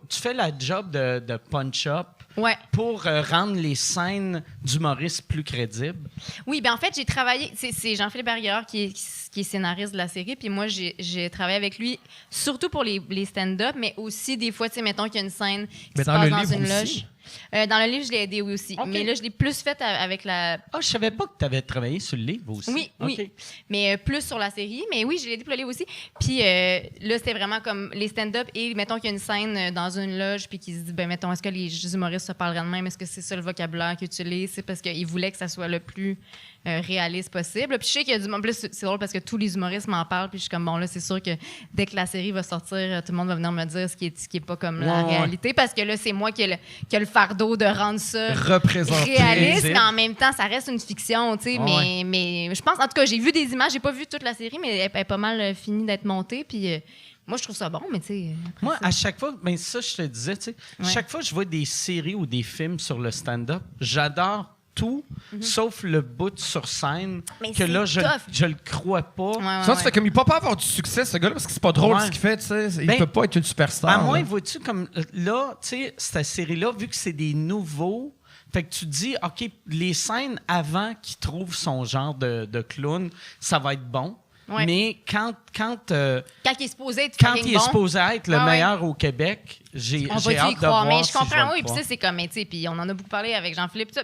tu fais la job de punch-up Ouais. pour rendre les scènes d'humoristes plus crédibles. Oui, ben en fait, j'ai travaillé. C'est Jean-Philippe Barrière qui est scénariste de la série. Puis moi, j'ai travaillé avec lui, surtout pour les stand-up, mais aussi des fois, tu sais, mettons qu'il y a une scène qui Mais se dans passe le dans livre une aussi. loge. Dans le livre, je l'ai aidé oui aussi. OK. Mais là, je l'ai plus fait avec la. Ah, je savais pas que tu avais travaillé sur le livre aussi. Oui, OK. oui. Mais plus sur la série. Mais oui, je l'ai aidé pour le livre aussi. Puis là, c'était vraiment comme les stand-up et mettons qu'il y a une scène dans une loge puis qu'il se dit, ben mettons, est-ce que les humoristes se parleraient de même? Est-ce que c'est ça le vocabulaire qu'ils utilisent? C'est parce qu'il voulait que ça soit le plus réaliste possible. Puis je sais qu'il y a du monde. Plus c'est drôle parce que tous les humoristes m'en parlent. Puis je suis comme, bon, là, c'est sûr que dès que la série va sortir, tout le monde va venir me dire ce qui est pas comme la Ouais. réalité. Parce que là, c'est moi qui ai le fardeau de rendre ça Représenter. réaliste, mais en même temps, ça reste une fiction, tu sais. Ouais. Mais je pense, en tout cas, j'ai vu des images, j'ai pas vu toute la série, mais elle est pas mal finie d'être montée. Puis moi, je trouve ça bon, mais tu sais. après Moi, ça- à chaque fois, ben ça, je te disais, tu sais, Ouais. chaque fois que je vois des séries ou des films sur le stand-up, j'adore tout, sauf le bout sur scène, Mhm. Mais que c'est là, je tough. le crois pas. Ouais, Ça, tu fais comme il peut pas avoir du succès, ce gars-là, parce que c'est pas drôle Ouais. ce qu'il fait, tu sais. Il Ben, peut pas être une superstar. À moins, là. vois-tu, comme là, tu sais, cette série-là, vu que c'est des nouveaux, fait que tu te dis, OK, les scènes avant qu'il trouve son genre de clown, ça va être bon. Ouais. Mais quand Quand il est supposé être quand fucking il est bon, supposé être le Ah ouais. meilleur au Québec, j'ai on va hâte y de croire. voir Mais je si vais comprends, le oui. Puis croire. ça, c'est comme, tu sais, puis on en a beaucoup parlé avec Jean-Philippe. tout ça,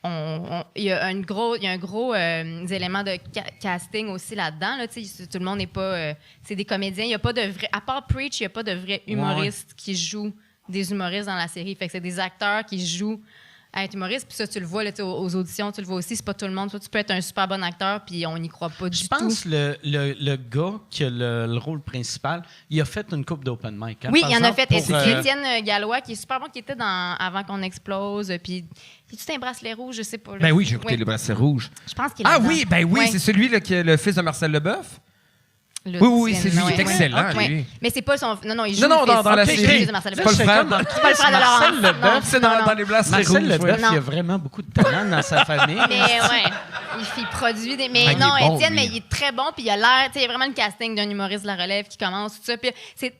mais il y a un gros élément de casting aussi là-dedans. Là, tu sais, tout le monde n'est pas. C'est des comédiens. Il n'y a pas de vrai. À part Preach, il n'y a pas de vrais humoristes qui jouent des humoristes dans la série. Fait que c'est des acteurs qui jouent à être humoriste. Puis ça, tu le vois là, tu sais, aux auditions, tu le vois aussi. C'est pas tout le monde. Toi, tu peux être un super bon acteur, puis on n'y croit pas du Je tout. pense que le gars qui a le rôle principal, il a fait une coupe d'open mic. Hein, Oui, par il y en a exemple, fait. Et pour, c'est Étienne Gallois, qui est super bon, qui était dans Avant qu'on explose. Puis, tu un bracelet rouge, je sais pas. là. Ben oui, j'ai écouté Oui. le bracelet rouge. Je pense qu'il est Ah là-dedans. oui, ben oui, Ouais. c'est celui là, qui est le fils de Marcel Leboeuf. Oui, c'est lui. Il est excellent, lui. Mais c'est pas son... Non, il joue Non, dans la série. C'est pas le frère. C'est pas le frère de Laurence. Leboeuf, c'est dans les Blancs Marcel rouges. Leboeuf, il a vraiment beaucoup de talent dans sa famille. Mais ouais, il produit des... Mais il non, est bon, Étienne, lui. mais il est très bon, puis il a l'air... Tu sais, il y a vraiment le casting d'un humoriste de la relève qui commence, tout ça. Puis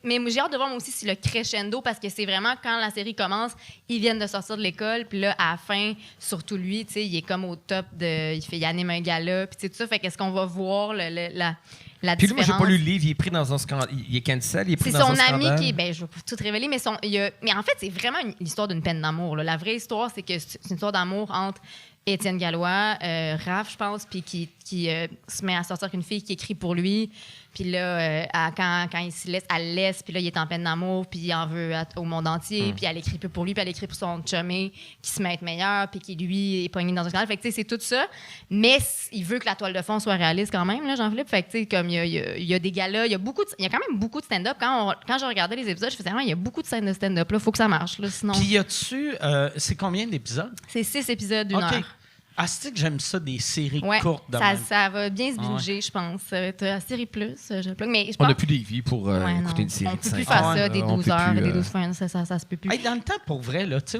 mais j'ai hâte de voir, moi aussi, si le crescendo, parce que c'est vraiment, quand la série commence, ils viennent de sortir de l'école, puis là, à la fin, surtout lui, tu sais, il est comme au top de... Il anime un gala, puis tu sais, tout ça. Fait qu'est-ce qu'on va voir, la Puis lui, moi, j'ai différence. pas lu le livre. Il est pris dans un scandale. Il est cancel. Il est pris C'est dans son un scandale. ami qui... Ben, je vais pas tout révéler, mais mais en fait, c'est vraiment l'histoire d'une peine d'amour. Là. La vraie histoire, c'est que c'est une histoire d'amour entre Étienne Gallois, Raph, je pense, puis qui se met à sortir avec une fille qui écrit pour lui. Puis là, quand il se laisse, elle laisse, puis là, il est en peine d'amour, puis il en veut au monde entier, puis elle écrit plus pour lui, puis elle écrit pour son chumé qui se met à être meilleur, puis qui, lui, est pogné dans un scandale. Fait que, tu sais, c'est tout ça. Mais il veut que la toile de fond soit réaliste quand même, là, Jean-Philippe. Fait que, tu sais, comme il y a des galas, il y a quand même beaucoup de stand-up. Quand je regardais les épisodes, je faisais, il y a beaucoup de scènes de stand-up, là. Faut que ça marche, là, sinon... Puis y a-tu... c'est combien d'épisodes? C'est 6 épisodes d'une heure. Ah, c'est que j'aime ça, des séries Ouais, courtes de ça va bien se binger, je pense. Ça va être la série plus, je plug. Mais je On pense... n'a plus des vies pour écouter une série on de peut plus 5 faire heures. ça, des On 12 peut heures, plus, des 12 fins, ça se peut plus. Hey, dans le temps, pour vrai, là, tu sais,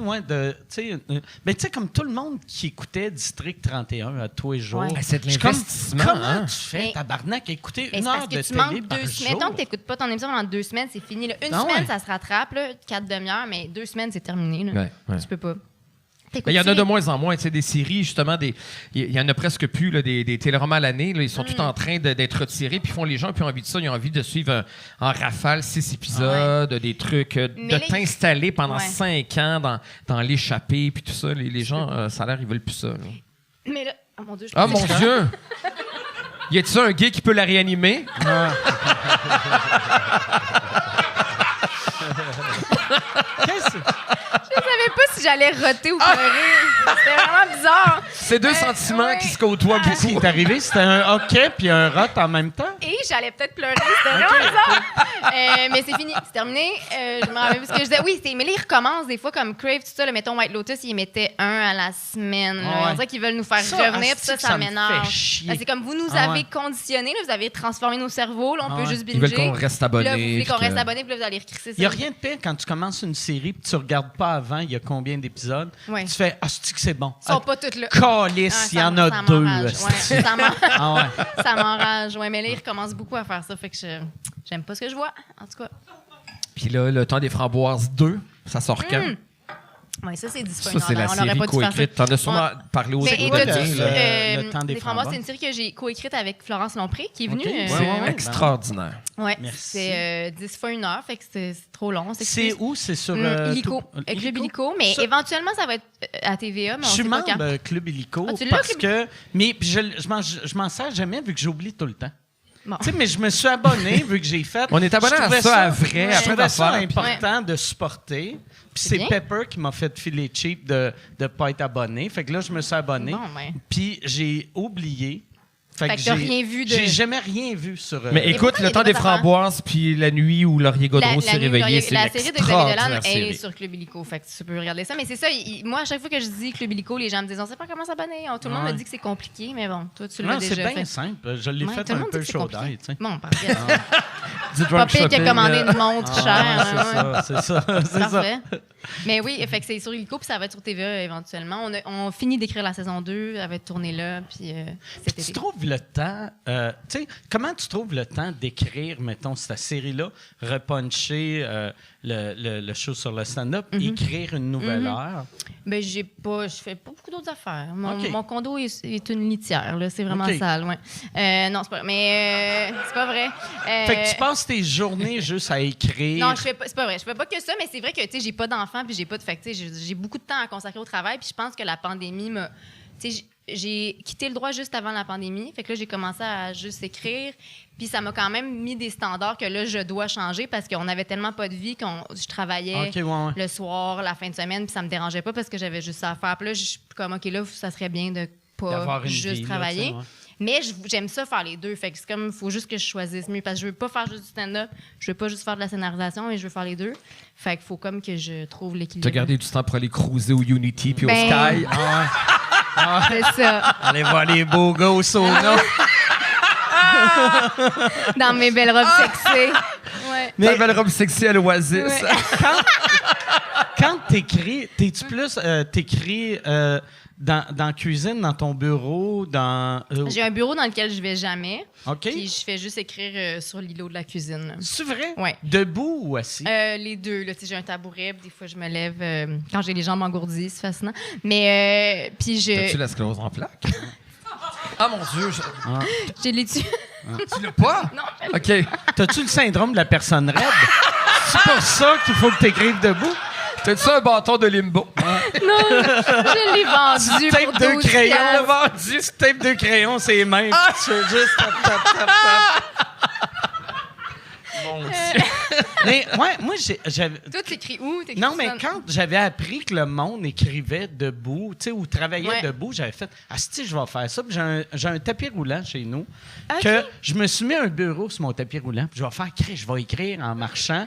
ben, tu sais, comme tout le monde qui écoutait District 31 à tous les jours. Ouais. Ben, c'est de je suis comme, l'investissement, comment hein? tu fais, Mais- tabarnak, écouter Mais une c'est heure parce de que tu télé manques par 2 jour? semaines. Mettons que tu n'écoutes pas ton émission pendant 2 semaines, c'est fini. Là. Une Ah semaine, ouais. ça se rattrape, là, 4 demi-heures, mais 2 semaines, c'est terminé. Là. Ouais. Tu peux pas. Il y en a de moins en moins, tu sais, des séries, justement, il y en a presque plus, là, des téléromans à l'année, là, ils sont tous en train d'être retirés, puis font les gens qui ont envie de ça, ils ont envie de suivre en rafale 6 épisodes, des trucs, de Mais t'installer pendant Ouais. 5 ans dans l'échappée, puis tout ça, les gens, ça a l'air, ils veulent plus ça. Là. Mais là, oh mon Dieu, je Ah, pense mon que- Dieu! Y a-t-il un gay qui peut la réanimer? Je savais pas si j'allais roter ou pleurer. C'était vraiment bizarre. C'est deux sentiments ouais. qui se côtoient Qu'est-ce qui beaucoup. est arrivé? C'était un hockey puis un rot en même temps? Et j'allais peut-être pleurer. C'était vraiment bizarre. Mais c'est fini. C'est terminé. Je me rappelle plus ce que je disais. Oui, mais là, ils recommencent des fois comme Crave, tout ça. Là, mettons White Lotus, ils mettaient un à la semaine. Là. Ah ouais. On dirait qu'ils veulent nous faire Ça, revenir. asti Puis que ça ça me m'énerve. fait chier. Ah, c'est comme vous nous Ah avez ouais. conditionnés. Là, vous avez transformé nos cerveaux. Là, on peut ouais. juste binger. Ils veulent qu'on reste abonné. Là, vous voulez qu'on puis reste que- abonné. Puis là, vous allez recrisser ça. Il n'y a rien de pire quand tu commences une série puis tu regardes pas avant il y a combien d'épisodes. Ouais. Tu fais « Ah, c'est que c'est bon. Ils sont pas toutes là. Calice, il y en a ça deux. m'enrage. asti. Ouais, ça m'en- Ah ouais. ça m'enrage. Ouais, mais là, ils recommencent beaucoup à faire ça. Fait que j'aime pas ce que je vois. En tout cas. Puis là, le temps des framboises 2, ça sort quand? Oui, ça, c'est Ça, disponible. c'est la On aurait série pas dû faire ça. co-écrite. T'en as sûrement Ouais. parlé aux Ben, échos et de t'as t'as dit, dit, le temps des Framboises, c'est framboises. une série que j'ai coécrite avec Florence Lompré, qui est venue. Ok. C'est Ouais. extraordinaire. Ouais, Merci. c'est 10 fois 1 heure, fait que c'est trop long. C'est où? C'est sur... Illico. Club Illico, mais Ça- éventuellement, ça va être à TVA, mais Je on suis sait pas membre quand. Club Illico Ah, tu l'as, parce Club- que... Mais puis je m'en sers jamais vu que j'oublie tout le temps. Bon. Tu sais, mais je me suis abonné vu que j'ai fait... On est abonné Je à trouvais ça, à vrai, Ouais. à Je plein trouvais ça d'affaires. important de supporter. Puis C'est c'est bien. Pepper qui m'a fait filer cheap de ne pas être abonné. Fait que là, je me suis abonné. Bon, ben. Puis j'ai oublié. Fait que t'as rien vu de- J'ai jamais rien vu sur... Mais écoute, pourtant, il y le a temps des des bonnes affaires. framboises, puis la nuit où Laurier Gaudreau s'est nuit, réveillé, c'est la une série de Xavier Dolan, extraordinaire elle est série. sur Club Illico, fait que tu peux regarder ça. Mais c'est ça, moi, à chaque fois que je dis Club Illico, les gens me disent on sait pas comment s'abonner. Tout le monde Ouais. me dit que c'est compliqué, mais bon, toi, tu l'as Non, c'est déjà bien fait. simple. Je l'ai Ouais, fait tout le un monde dit peu que c'est chaud compliqué. d'ail, tu sais. Bon, parfait. Du Pas drunk pire que shopping, commander une montre Ah, chère. ouais. c'est ça. C'est ça. Parfait. Mais oui, fait que c'est sur Illico, puis ça va être sur TVA éventuellement. On finit d'écrire la saison 2, elle va être tournée là, puis cet Tu été. trouves le temps, tu sais, comment tu trouves le temps d'écrire, mettons, cette série-là, repuncher le show sur le stand-up, écrire une nouvelle heure? Ben, je fais pas beaucoup d'autres affaires. OK. Mon condo est une litière, là. C'est vraiment OK. sale, ouais. Non, c'est pas, mais c'est pas vrai. Fait que tu passes tes journées juste à écrire. Non, c'est pas vrai. Je fais pas que ça, mais c'est vrai que, tu sais, j'ai pas d'enfants, puis j'ai pas de... Fait que, tu sais, j'ai beaucoup de temps à consacrer au travail, puis je pense que la pandémie m'a... Tu sais, j'ai quitté le droit juste avant la pandémie. Fait que là, j'ai commencé à juste écrire. Puis ça m'a quand même mis des standards que là, je dois changer parce qu'on avait tellement pas de vie je travaillais OK, ouais. le soir, la fin de semaine, puis ça me dérangeait pas parce que j'avais juste ça à faire. Puis là, je suis comme, OK, là, ça serait bien de D'avoir pas une juste vie, là, travailler. tu sais, ouais. Mais j'aime ça faire les deux. Fait que c'est comme, il faut juste que je choisisse mieux. Parce que je veux pas faire juste du stand-up. Je veux pas juste faire de la scénarisation, mais je veux faire les deux. Fait qu'il faut comme que je trouve l'équilibre. T'as gardé du temps pour aller cruiser au Unity puis au Ben, Sky. C'est ça. Allez voir les beaux gars au sauna. Dans mes belles robes sexy. Ouais. Ta belle robe sexy à l'Oasis. Ouais. Quand t'écris, t'es-tu plus... t'écris dans la cuisine, dans ton bureau, dans... J'ai un bureau dans lequel je vais jamais. OK. Puis je fais juste écrire sur l'îlot de la cuisine. C'est vrai? Ouais. Debout ou assis? Les deux. Là, j'ai un tabouret, puis des fois, je me lève quand j'ai les jambes engourdies. C'est fascinant. Mais, puis T'as-tu je... la sclérose en plaques? Ah, mon Dieu! J'ai les tu... Tu l'as pas? Non. OK. T'as-tu le syndrome de la personne raide? C'est pour ça qu'il faut que t'écrives debout? T'as-tu un bâton de limbo? Non, je l'ai vendu Tu pour tapes 12 deux crayons, piastres. vendu. Tu tapes deux crayons, c'est mains. Tu fais juste tap, tap, tap, tap. Mon Dieu. Mais ouais, moi, j'avais... Toi, t'écris où? T'écris Non, mais ça? quand j'avais appris que le monde écrivait debout, tu sais, ou travaillait Ouais. debout, j'avais fait « Asti, je vais faire ça. » Puis j'ai un tapis roulant chez nous, Ok. que je me suis mis un bureau sur mon tapis roulant, puis je vais faire « je vais écrire en marchant. »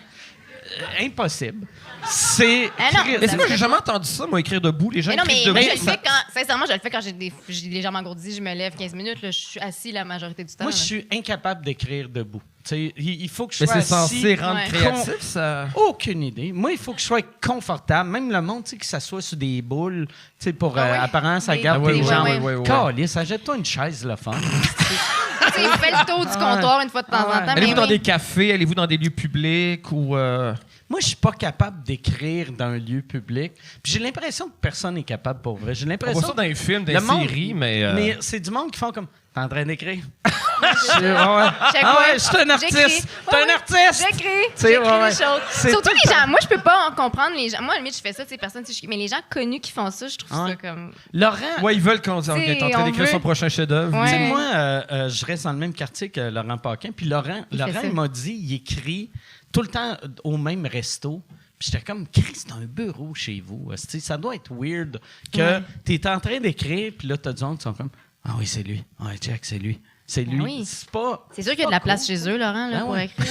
Impossible. C'est... Ah non, Mais c'est moi, j'ai jamais entendu ça, moi, écrire debout. Les gens Mais non, mais écrivent moi, debout. je le fais quand... Sincèrement, je le fais quand j'ai les jambes engourdies, je me lève 15 minutes, là, je suis assis la majorité du temps. Moi, je là. suis incapable d'écrire debout. Tu sais, il faut que je Mais sois c'est assis. censé rendre Ouais. créatif, ça. Aucune idée. Moi, il faut que je sois confortable. Même le monde, tu sais, que ça soit sur des boules, tu sais, pour Ah ouais. apparence, ça Des- garde Ah tes ouais, jambes. ouais, ouais, ouais. Calisse, achète-toi une chaise, le fun. Tu sais, fais le tour du comptoir une fois de temps en temps. Allez-vous mais dans oui. des cafés? Allez-vous dans des lieux publics? Ou Moi, je suis pas capable d'écrire dans un lieu public. Puis j'ai l'impression que personne n'est capable pour vrai. J'ai On l'impression voit ça dans les films, dans le les monde- séries, mais... Mais c'est du monde qui font comme... T'es en train d'écrire? Check Ah ouais, je suis un J'écris. artiste. T'es un artiste. J'écris. sais, J'écris ouais, ouais. des choses. C'est Surtout tout les le temps. gens. Moi, je peux pas comprendre les gens. Moi, à la limite, je fais ça, tu sais, personne, tu sais, mais les gens connus qui font ça, je trouve Ouais. ça comme. Laurent, Ouais, ils veulent qu'on dise, OK, T'sais, t'es en train on d'écrire veut- son prochain chef-d'œuvre. Ouais. tu sais, moi, je reste dans le même quartier que Laurent Paquin. Puis Laurent Il fait ça. il m'a dit, il écrit tout le temps au même resto. Puis j'étais comme, Chris, c'est un bureau chez vous. Tu sais, ça doit être weird que Ouais. t'es en train d'écrire, puis là, t'as du monde qui sont comme, ah oui, c'est lui. Ouais, check, c'est lui. C'est lui. oui. C'est pas... C'est sûr qu'il y a de la place chez eux, Laurent, là, Ben pour ouais. écrire.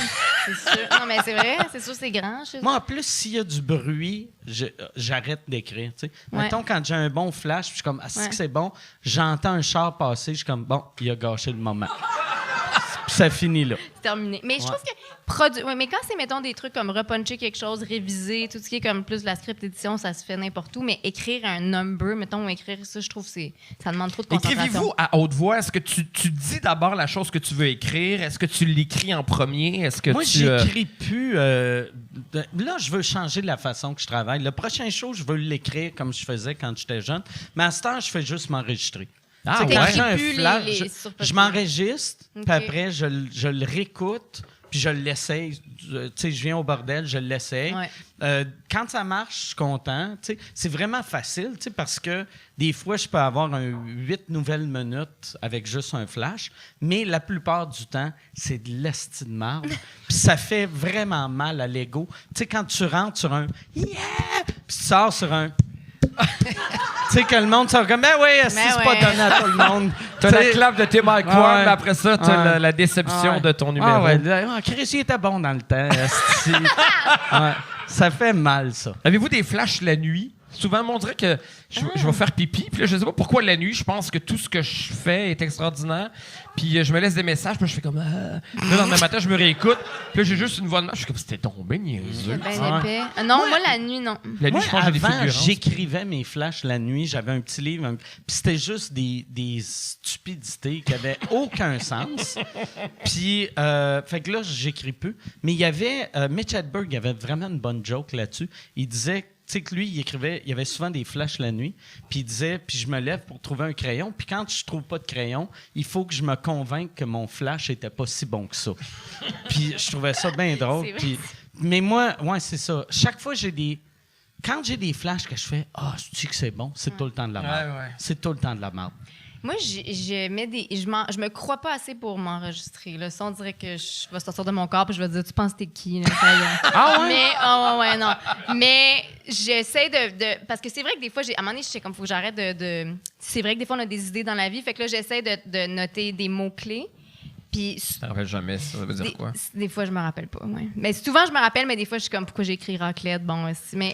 C'est sûr. Non, mais c'est vrai. C'est sûr, c'est grand chez eux. Moi, en plus, s'il y a du bruit, j'arrête d'écrire. Tu sais. Ouais. Mettons, quand j'ai un bon flash, puis je suis comme, ah, c'est Ouais. que c'est bon, j'entends un char passer, je suis comme, bon, il a gâché le moment. Puis ça finit là. C'est terminé. Mais je Ouais. trouve que ouais, mais quand c'est, mettons, des trucs comme repuncher quelque chose, réviser, tout ce qui est comme plus la script édition, ça se fait n'importe où. Mais écrire un number, mettons, ou écrire ça, je trouve que ça demande trop de concentration. Écrivez-vous à haute voix? Est-ce que tu dis d'abord la chose que tu veux écrire? Est-ce que tu l'écris en premier? Est-ce que Moi, tu... j'écris plus. Là, je veux changer la façon que je travaille. Le prochain show, je veux l'écrire comme je faisais quand j'étais jeune. Mais à ce temps, je fais juste m'enregistrer. Ah, Tu sais, ouais? quand T'écris j'ai un plus flash, les je surposes. m'enregistre, Ok. puis après, je le réécoute, puis je l'essaye. Tu sais, je viens au bordel, je l'essaye. Ouais. Quand ça marche, je suis content. Tu sais, c'est vraiment facile, tu sais, parce que des fois, je peux avoir 8 nouvelles minutes avec juste un flash, mais la plupart du temps, c'est de l'esti de marde. Puis ça fait vraiment mal à l'ego. Tu sais, quand tu rentres sur un « yeah », puis tu sors sur un... Tu sais, que le monde sort comme, ben oui, esti, Ben c'est pas ouais. donné à tout le monde. T'as Tu la sais, clap de Tim Mike Ouais. Ward, mais après ça, t'as Ouais. la déception Ouais. de ton numéro. Ah ouais, là, Chris, il était bon dans le temps. esti. Ouais. Ça fait mal, ça. Avez-vous des flashs la nuit? Souvent, on dirait que je vais faire pipi, puis là, je sais pas pourquoi la nuit, je pense que tout ce que je fais est extraordinaire, puis je me laisse des messages, puis je fais comme... Là, le lendemain matin, je me réécoute, puis là, j'ai juste une voix de marche, je suis comme, c'était tombé niaiseux. Ben Ouais. épais. Non, moi, la nuit, non. La nuit, Moi, je pense que j'ai des avant, fulgurances. j'écrivais mes flashs la nuit. J'avais un petit livre, puis c'était juste des stupidités qui n'avaient aucun sens. Puis, fait que là, j'écris plus. Mais il y avait... Mitch Hedberg, il avait vraiment une bonne joke là-dessus. Il disait... Tu sais que lui, il y avait souvent des flashs la nuit, puis il disait, puis je me lève pour trouver un crayon, puis quand je trouve pas de crayon, il faut que je me convainque que mon flash était pas si bon que ça. Puis je trouvais ça bien drôle. C'est vrai. Puis, mais moi, ouais, c'est ça. Chaque fois, quand j'ai des flashs que je fais, je dis que c'est bon, c'est tout le temps de la merde. Ouais. C'est tout le temps de la merde. Moi, je me crois pas assez pour m'enregistrer. Là. Ça, on dirait que je vais sortir de mon corps puis je vais dire, tu penses que t'es qui? Là, ça y est. Ah ouais? Mais, ouais, non. Mais j'essaie de parce que c'est vrai que des fois, à un moment donné, je sais comme, faut que j'arrête de... C'est vrai que des fois, on a des idées dans la vie. Fait que là, j'essaie de noter des mots-clés. Puis Je me rappelle jamais, ça veut dire quoi? des fois, je me rappelle pas. Ouais. Mais souvent, je me rappelle, mais des fois, je suis comme, pourquoi j'ai écrit raclette? Bon, mais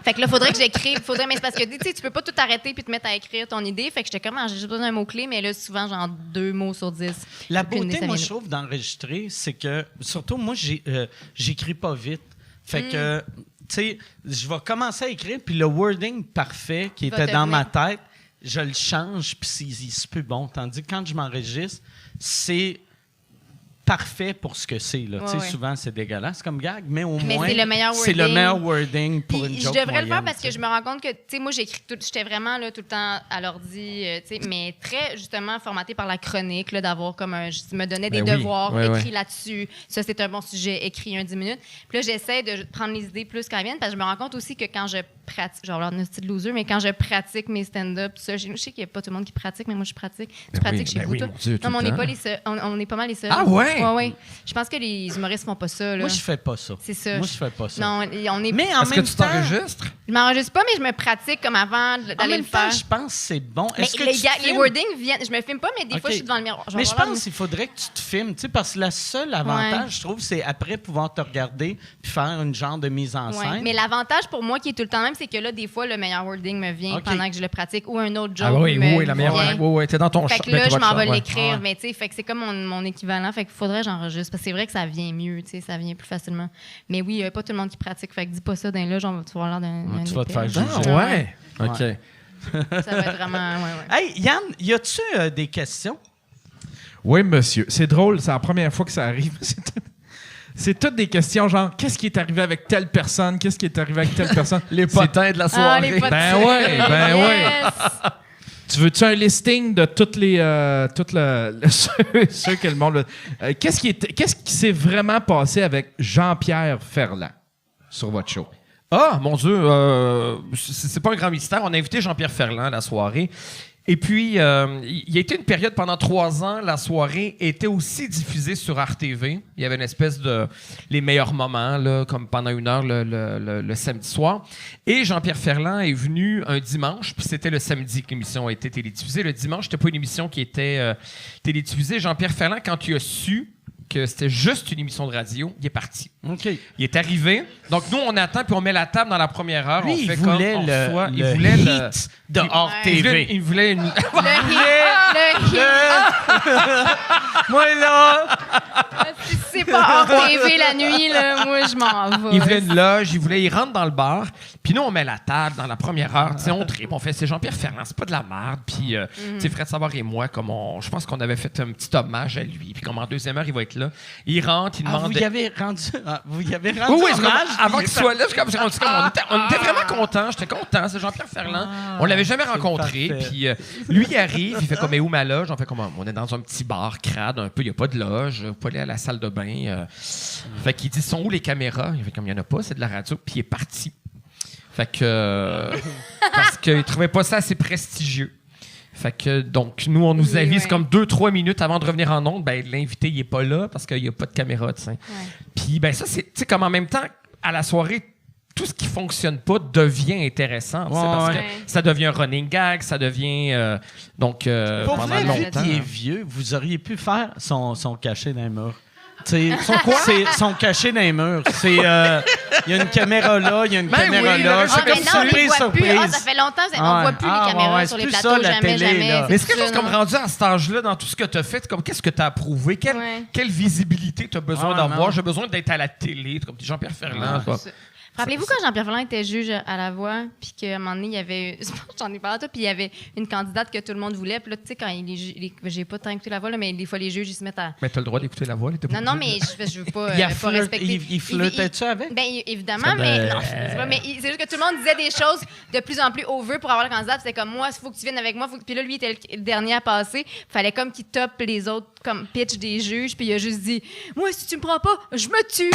fait que là, faudrait que j'écrive. Mais c'est parce que, tu sais, tu peux pas tout arrêter puis te mettre à écrire ton idée. Fait que j'étais comme, j'ai juste besoin d'un mot-clé, mais là, souvent, genre 2 mots sur 10. La beauté, moi, je trouve, d'enregistrer, c'est que, surtout, moi, j'écris pas vite. Fait que, tu sais, je vais commencer à écrire, puis le wording parfait qui était dans ma tête, je le change, puis c'est plus bon. Tandis que quand je m'enregistre, c'est parfait pour ce que c'est. Souvent, c'est dégueulasse comme gag, mais au moins, c'est le meilleur wording. C'est le meilleur wording pour une joke je devrais moyenne, le faire parce que je me rends compte que, tu sais, moi, j'étais vraiment là, tout le temps à l'ordi, tu sais, mais très, justement, formaté par la chronique, là, d'avoir comme je me donnais des devoirs écrits là-dessus. Ça, c'est un bon sujet, écrit 10 minutes. Puis là, j'essaie de prendre les idées plus quand elles viennent parce que je me rends compte aussi que quand je pratique, genre, un style loser, mais quand je pratique mes stand-up, ça, je sais qu'il n'y a pas tout le monde qui pratique, mais moi, je pratique. Tu pratiques chez vous, toi? Non, mais on n'est pas les seuls. On est pas mal les seuls. Ah ouais? Oui. Je pense que les humoristes font pas ça. Là. Moi, je fais pas ça. C'est ça. Moi, je fais pas ça. Non, on est. Mais en Est-ce même que tu temps, t'enregistres? Je m'enregistre pas, mais je me pratique comme avant d'aller le faire. Je pense que c'est bon. Mais Est-ce que les wordings viennent. Je me filme pas, mais des fois, je suis devant le miroir. Mais je pense qu'il faudrait que tu te filmes, tu sais, parce que le seul avantage, je trouve, c'est après pouvoir te regarder puis faire une genre de mise en scène. Mais l'avantage pour moi qui est tout le temps même, c'est que là, des fois, le meilleur wording me vient pendant que je le pratique ou un autre joke. Ah oui, la meilleure. Oui, t'es dans ton Fait que là, je m'en vais l'écrire, mais tu sais, fait que c'est comme mon équivalent. Fait qu'il faudrait que j'enregistre. Parce que c'est vrai que ça vient mieux, tu sais, ça vient plus facilement. Mais oui, il n'y a pas tout le monde qui pratique. Fait que dis pas ça d'un là, genre, tu vas avoir l'air d'un. Tu vas te faire juger. Ouais. OK. Ça va être vraiment. Hey, Yann, y a-tu des questions? Oui, monsieur. C'est drôle, c'est la première fois que ça arrive. C'est toutes des questions genre qu'est-ce qui est arrivé avec telle personne, qu'est-ce qui est arrivé avec telle personne. Les potins de la soirée. Les potins. Ben ouais. Tu veux-tu un listing de toutes les ceux que le monde qu'est-ce qui s'est vraiment passé avec Jean-Pierre Ferland sur votre show? Ah, mon Dieu, c'est pas un grand mystère. On a invité Jean-Pierre Ferland à la soirée. Et puis, il y a été une période pendant 3 ans, la soirée était aussi diffusée sur RTV. Il y avait une espèce de les meilleurs moments, là, comme pendant 1 heure le samedi soir. Et Jean-Pierre Ferland est venu un dimanche, puis c'était le samedi que l'émission a été télédiffusée. Le dimanche, c'était pas une émission qui était télédiffusée. Jean-Pierre Ferland, quand il a su que c'était juste une émission de radio, il est parti. OK. Il est arrivé. Donc, nous, on attend, puis on met la table dans la première heure. Lui, on il fait voulait comme on reçoit. il voulait le hit de hors TV. Il voulait une... Le Moi, là... Si c'est pas hors TV la nuit, là, moi, je m'en vais. Il voulait une loge, il rentre dans le bar. Puis nous, on met la table dans la première heure. Tu sais, on tripe, on fait, c'est Jean-Pierre Ferland, c'est pas de la merde. Puis, tu sais, Fred Savard et moi, comme je pense qu'on avait fait un petit hommage à lui. Puis comme en 2e heure, il va être là. Il rentre, il demande... Vous y avez rendu Oui, c'est comme, hommage, avant qu'il soit là, on était vraiment contents. J'étais content. C'est Jean-Pierre Ferland. On l'avait jamais rencontré. Puis lui, il arrive, il fait comme, mais où ma loge? On fait comme, on est dans un petit bar crade un peu. Il n'y a pas de loge. Vous pouvez aller à la salle de bain. Fait qu'il dit, sont où les caméras? Il fait comme, il n'y en a pas, c'est de la radio. Puis il est parti. Fait que... parce qu'il trouvait pas ça assez prestigieux. Fait que, donc, nous, on nous avise comme 2-3 minutes avant de revenir en ondes. Ben, l'invité, il est pas là parce qu'il n'y a pas de caméra, tu sais. Puis, ben, ça, c'est, tu sais, comme en même temps, à la soirée, tout ce qui fonctionne pas devient intéressant, parce que ça devient un running gag, ça devient, pour pendant vrai, longtemps. vu qu'il est vieux, vous auriez pu faire son cachet dans les murs. Son quoi? Son cachet dans les murs. Il y a une caméra là, il y a une caméra là. Ah, mais non, on les voit plus. Ah, ça fait longtemps qu'on voit plus les caméras sur les plateaux. Jamais. Mais c'est quelque chose comme rendu à cet âge-là, dans tout ce que tu as fait, comme qu'est-ce que tu as approuvé? Quelle visibilité tu as besoin d'avoir? J'ai besoin d'être à la télé, comme Jean-Pierre Ferland. Rappelez-vous quand Jean-Pierre Ferland était juge à La Voix, puis qu'à un moment donné, il y avait... J'en ai parlé à toi, puis il y avait une candidate que tout le monde voulait. Puis là, tu sais, quand j'ai pas tant écouté La Voix, là, mais des fois, les juges, ils se mettent à... Mais t'as le droit d'écouter La Voix, Non, mais je veux pas, pas respecter... Il flirtait-tu avec? Bien, évidemment, mais non, mais c'est juste que tout le monde disait des choses de plus en plus over pour avoir la candidate. C'était comme, moi, il faut que tu viennes avec moi. Puis là, lui, il était le dernier à passer. Fallait comme qu'il top les autres comme pitch des juges, puis il a juste dit, moi, si tu me prends pas, je me tue.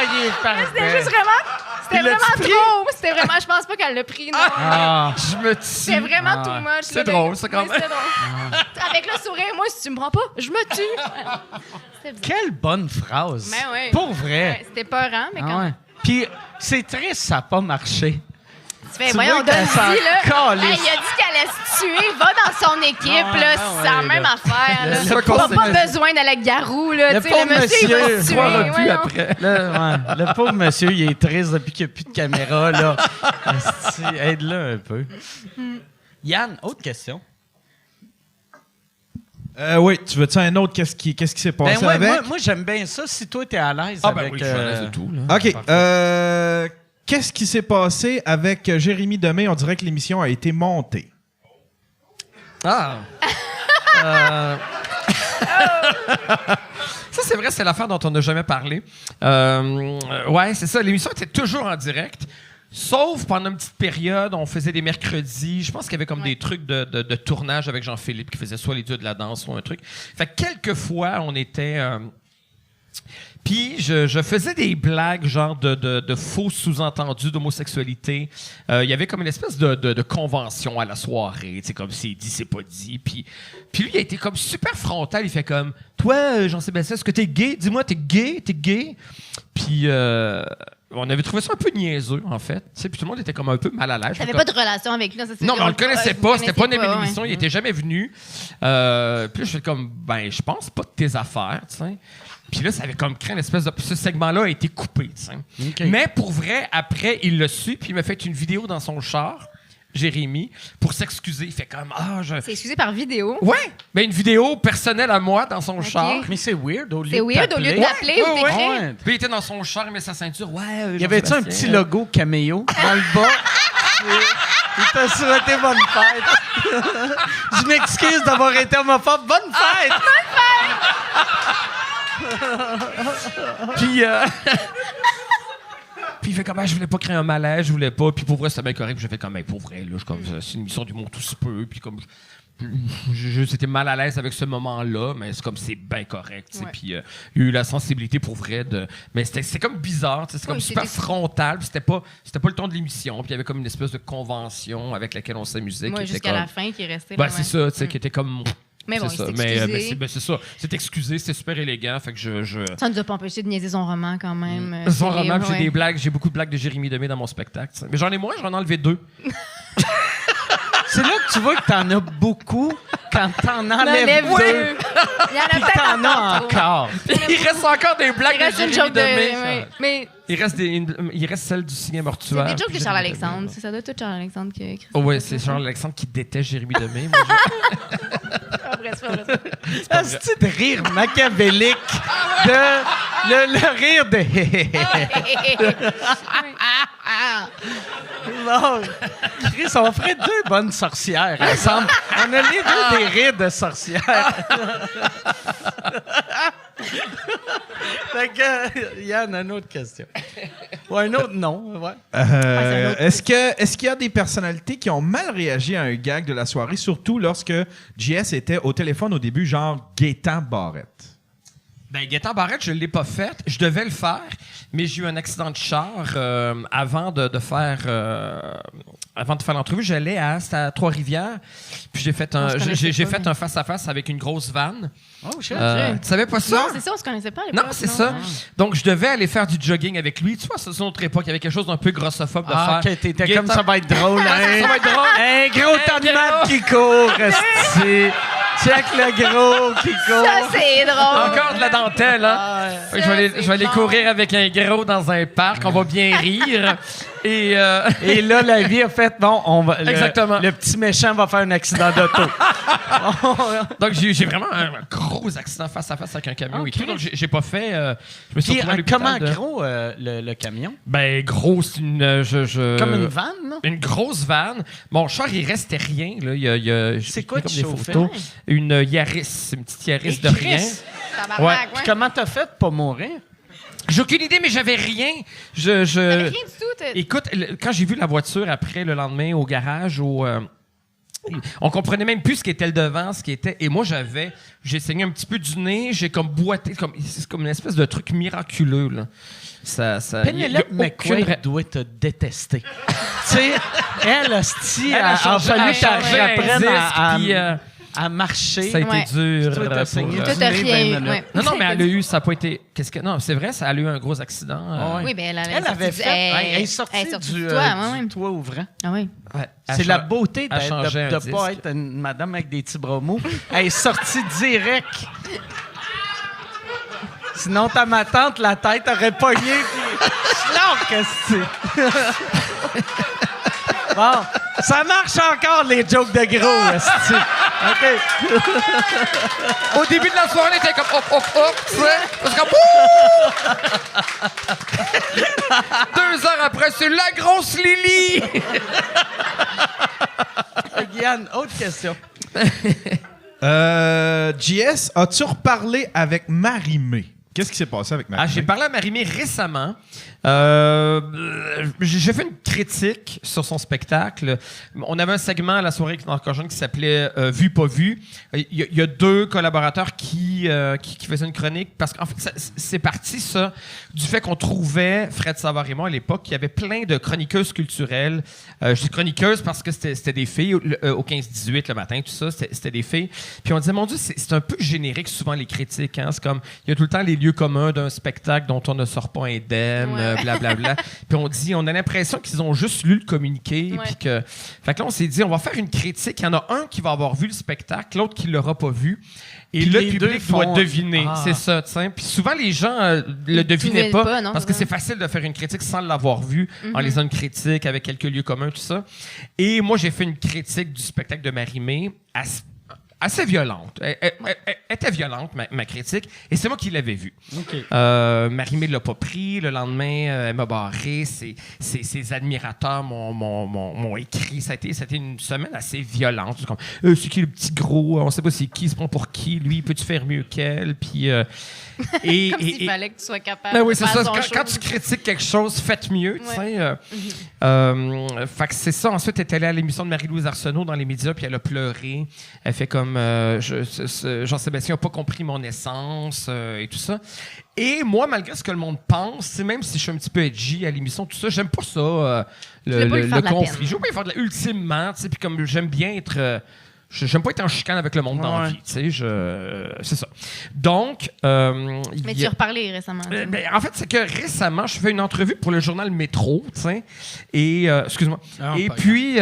Il est parfait. C'était vraiment trop. C'était vraiment, je pense pas qu'elle l'a pris, non. Je me tue. C'était vraiment too much. C'est drôle, ça, quand même. C'était drôle. Avec le sourire, moi, si tu me prends pas, je me tue. Quelle bonne phrase. Ben ouais. Pour vrai. Ouais, c'était peurant, mais quand même. Puis c'est triste, ça n'a pas marché. Tu fais, voyons, donne-y, là. Hey, il a dit qu'elle allait se tuer, va dans son équipe, là, c'est la même affaire. Là. Le T'as pas besoin d'aller avec Garou, là. Le Tu sais, le pauvre monsieur, il va se monsieur, tuer. Voyons. après. Le pauvre monsieur, il est triste depuis qu'il n'y a plus de caméra, là. Asti, aide-le un peu. Yann, autre question. Oui, tu veux-tu un autre? Qu'est-ce qui s'est passé avec? Moi, j'aime bien ça. Si toi, t'es à l'aise Ah, ben avec... oui, je suis à l'aise de tout. Là. OK. Parfait. Qu'est-ce qui s'est passé avec Jérémy Demé? On dirait que l'émission a été montée. Ah! Ça, c'est vrai, c'est l'affaire dont on n'a jamais parlé. Ouais, c'est ça. L'émission était toujours en direct. Sauf pendant une petite période, on faisait des mercredis. Je pense qu'il y avait comme des trucs de tournage avec Jean-Philippe qui faisait soit les dieux de la danse, soit un truc. Fait que quelquefois, on était... Puis, je faisais des blagues, genre de faux sous-entendus d'homosexualité. Il y avait comme une espèce de convention à la soirée, tu sais, comme c'est dit, c'est pas dit. Puis lui, il a été comme super frontal. Il fait comme, toi, Jean-Sébastien, est-ce que t'es gay? Dis-moi, t'es gay? Puis... on avait trouvé ça un peu niaiseux, en fait. Puis tout le monde était comme un peu mal à l'aise. T'avais pas de relation avec lui. Ça, non, mais on le connaissait pas. C'était pas une ouais. émission. Il était jamais venu. Puis là, je fais comme, ben, je pense pas de tes affaires, tu sais. Puis là, ça avait comme créé une espèce de... Ce segment-là a été coupé, tu sais. Okay. Mais pour vrai, après, il l'a su, puis il m'a fait une vidéo dans son char, Jérémy, pour s'excuser. Il fait comme, C'est excusé par vidéo. Ouais! Ben, une vidéo personnelle à moi dans son char. Mais c'est weird, au lieu C'est weird, au lieu de t'appeler ou t'écrire. Ouais. Puis il était dans son char, il met sa ceinture. Ouais, Y avait-tu un petit logo caméo dans le bas? Il t'a souhaité bonne fête. Je m'excuse d'avoir été homophobe. Bonne fête! Puis, puis il fait comme, je voulais pas créer un malaise, je voulais pas. Puis pour vrai, c'était bien correct. Puis j'ai fait comme, pour vrai, là, c'est une émission d'humour tout se peut. Puis comme, j'étais mal à l'aise avec ce moment-là, mais c'est comme, c'est bien correct. Ouais. Puis il y a eu la sensibilité pour vrai de. Mais c'était comme bizarre, c'était comme super frontal. Puis c'était pas le ton de l'émission. Puis il y avait comme une espèce de convention avec laquelle on s'amusait. Moi, jusqu'à comme, la fin, qui est resté. Ben, c'est ça, tu sais, qui était comme. Mais bon, c'est ça. C'est ça. C'est excusé, c'est super élégant. Fait que Ça ne nous a pas empêché de niaiser son roman quand même. Son roman, j'ai des blagues. J'ai beaucoup de blagues de Jérémy Demé dans mon spectacle. T'sais. Mais j'en ai moins, j'en ai enlevé 2. C'est là que tu vois que t'en as beaucoup quand t'en enlèves 2. Il y en a Puis t'en as encore. Il reste encore des blagues de Jérémy Demé. Mais il reste celle du signe mortuaire. c'est des jokes de Charles-Alexandre. C'est ça doit être tout Charles-Alexandre qui a écrit ça. Oh ouais, c'est Charles-Alexandre qui déteste Jérémy Demé. C'est de rire machiavélique le rire de non, Chris, on ferait 2 bonnes sorcières ensemble. On a les 2 des rires de sorcières. Fait que, Yann, une autre question. Ou un autre non, ouais. Est-ce qu'il y a des personnalités qui ont mal réagi à un gag de la soirée, surtout lorsque JS était au téléphone au début, genre Gaétan Barrette? Ben, Gaétan Barrette, je ne l'ai pas fait. Je devais le faire, mais j'ai eu un accident de char avant de faire l'entrevue. J'allais à Trois-Rivières, puis j'ai fait un face-à-face avec une grosse vanne. Oh, shit. Tu savais pas ça? Non, c'est ça, on se connaissait pas à l'époque. Non, c'est ça. Donc, je devais aller faire du jogging avec lui. Tu vois, c'est une autre époque. Il y avait quelque chose d'un peu grossophobe de faire. OK, t'étais comme ça va être drôle. Hein? Ça va être drôle. Un gros tas de maths qui court, esti. Check le gros qui court. Ça, c'est drôle. Encore de la dentelle, hein? Ça, je vais aller courir avec un gros dans un parc. On va bien rire. Et là, la vie a fait, exactement. Le petit méchant va faire un accident d'auto. Donc, j'ai vraiment un gros accident face à face avec un camion et tout. Donc, j'ai pas fait. Je me suis retrouvé à l'hôpital. Comment gros le camion? Ben, gros, c'est une. Comme une vanne, là? Une grosse vanne. Mon char, il restait rien. Là. C'est quoi comme tu des photos? Une Yaris. Une petite Yaris de rien. Ouais. Puis comment t'as fait pour mourir? J'ai aucune idée, mais j'avais rien. T'avais rien du tout. Écoute, quand j'ai vu la voiture après, le lendemain, au garage, on comprenait même plus ce qui était le devant, ce qui était... Et moi, j'ai saigné un petit peu du nez, j'ai comme boité, c'est comme une espèce de truc miraculeux, là. Penelope McQuaid doit te détester. Tu sais, elle, hostie, a fallu qu'elle apprenne à... à marcher. Ça a été dur. Toi, t'as saigné Toi, t'as rien eu. Ouais. Non, mais elle a eu, ça n'a pas été. Non, c'est vrai, elle a eu un gros accident. Oui, bien, Elle avait fait. Elle est sortie du toit ouvrant. Ah oui. Ouais, C'est la beauté de changer ne un pas disque. être une madame avec des petits bras mous. Elle est sortie direct. Sinon, ma tante, la tête aurait pogné, puis qu'est-ce que c'est? Bon, ça marche encore, les jokes de gros, esti. OK. Au début de la soirée, on était comme tu sais. Parce que 2 heures après, c'est la grosse Lily! Guyane, autre question. JS, as-tu reparlé avec Marie-Mé? Qu'est-ce qui s'est passé avec Marie-Mé? J'ai parlé à Marie-Mé récemment. J'ai fait une critique sur son spectacle. On avait un segment à la soirée dans Cochon qui s'appelait Vu, pas vu. Il y a 2 collaborateurs qui faisaient une chronique parce qu'en fait, c'est parti, ça, du fait qu'on trouvait, Fred Savard-Raymond à l'époque, qu'il y avait plein de chroniqueuses culturelles. Je dis chroniqueuses parce que c'était des filles au 15-18 le matin, tout ça, c'était des filles. Puis on disait, mon Dieu, c'est un peu générique souvent les critiques. Hein? C'est comme, il y a tout le temps les lieux communs d'un spectacle dont on ne sort pas indemne. Ouais. Blablabla. Puis on a l'impression qu'ils ont juste lu le communiqué. Ouais. Puis que, fait que là, on s'est dit, on va faire une critique. Il y en a un qui va avoir vu le spectacle, l'autre qui l'aura pas vu. Et Puis le les deux public doit font- deviner. Ah. C'est ça, tu sais. Puis souvent, les gens le devinaient pouvaient pas. pas, non, parce que ouais. c'est facile de faire une critique sans l'avoir vu, en lisant une critique avec quelques lieux communs, tout ça. Et moi, j'ai fait une critique du spectacle de Marie-Mé assez violente. Elle était violente, ma critique, et c'est moi qui l'avais vue. OK. Marie-Mé ne l'a pas pris. Le lendemain, elle m'a barré. Ses admirateurs m'ont écrit. Ça a été une semaine assez violente. C'est comme, c'est qui le petit gros? On sait pas c'est qui, il se prend pour qui. Lui, peux-tu faire mieux qu'elle? Puis, Comme s'il fallait que tu sois capable ben oui, de c'est faire ça. ton Quand show. tu critiques quelque chose, faites mieux. Tu Ouais. sais. Fait que c'est ça. Ensuite, elle est allée à l'émission de Marie-Louise Arsenault dans les médias, puis elle a pleuré. Elle fait comme Jean-Sébastien n'a pas compris mon essence et tout ça. Et moi, malgré ce que le monde pense, même si je suis un petit peu edgy à l'émission, tout ça, j'aime pas ça, veux pas lui faire de la conflit. peine. Je veux pas lui faire de la... Ultimement, tu sais, puis comme j'aime bien être... J'aime pas être en chicane avec le monde dans la vie, tu sais, c'est ça. Donc... Mais tu as reparlé récemment. en fait, c'est que récemment, je fais une entrevue pour le journal Métro, tu sais, et... excuse-moi. Ah, Et pas puis...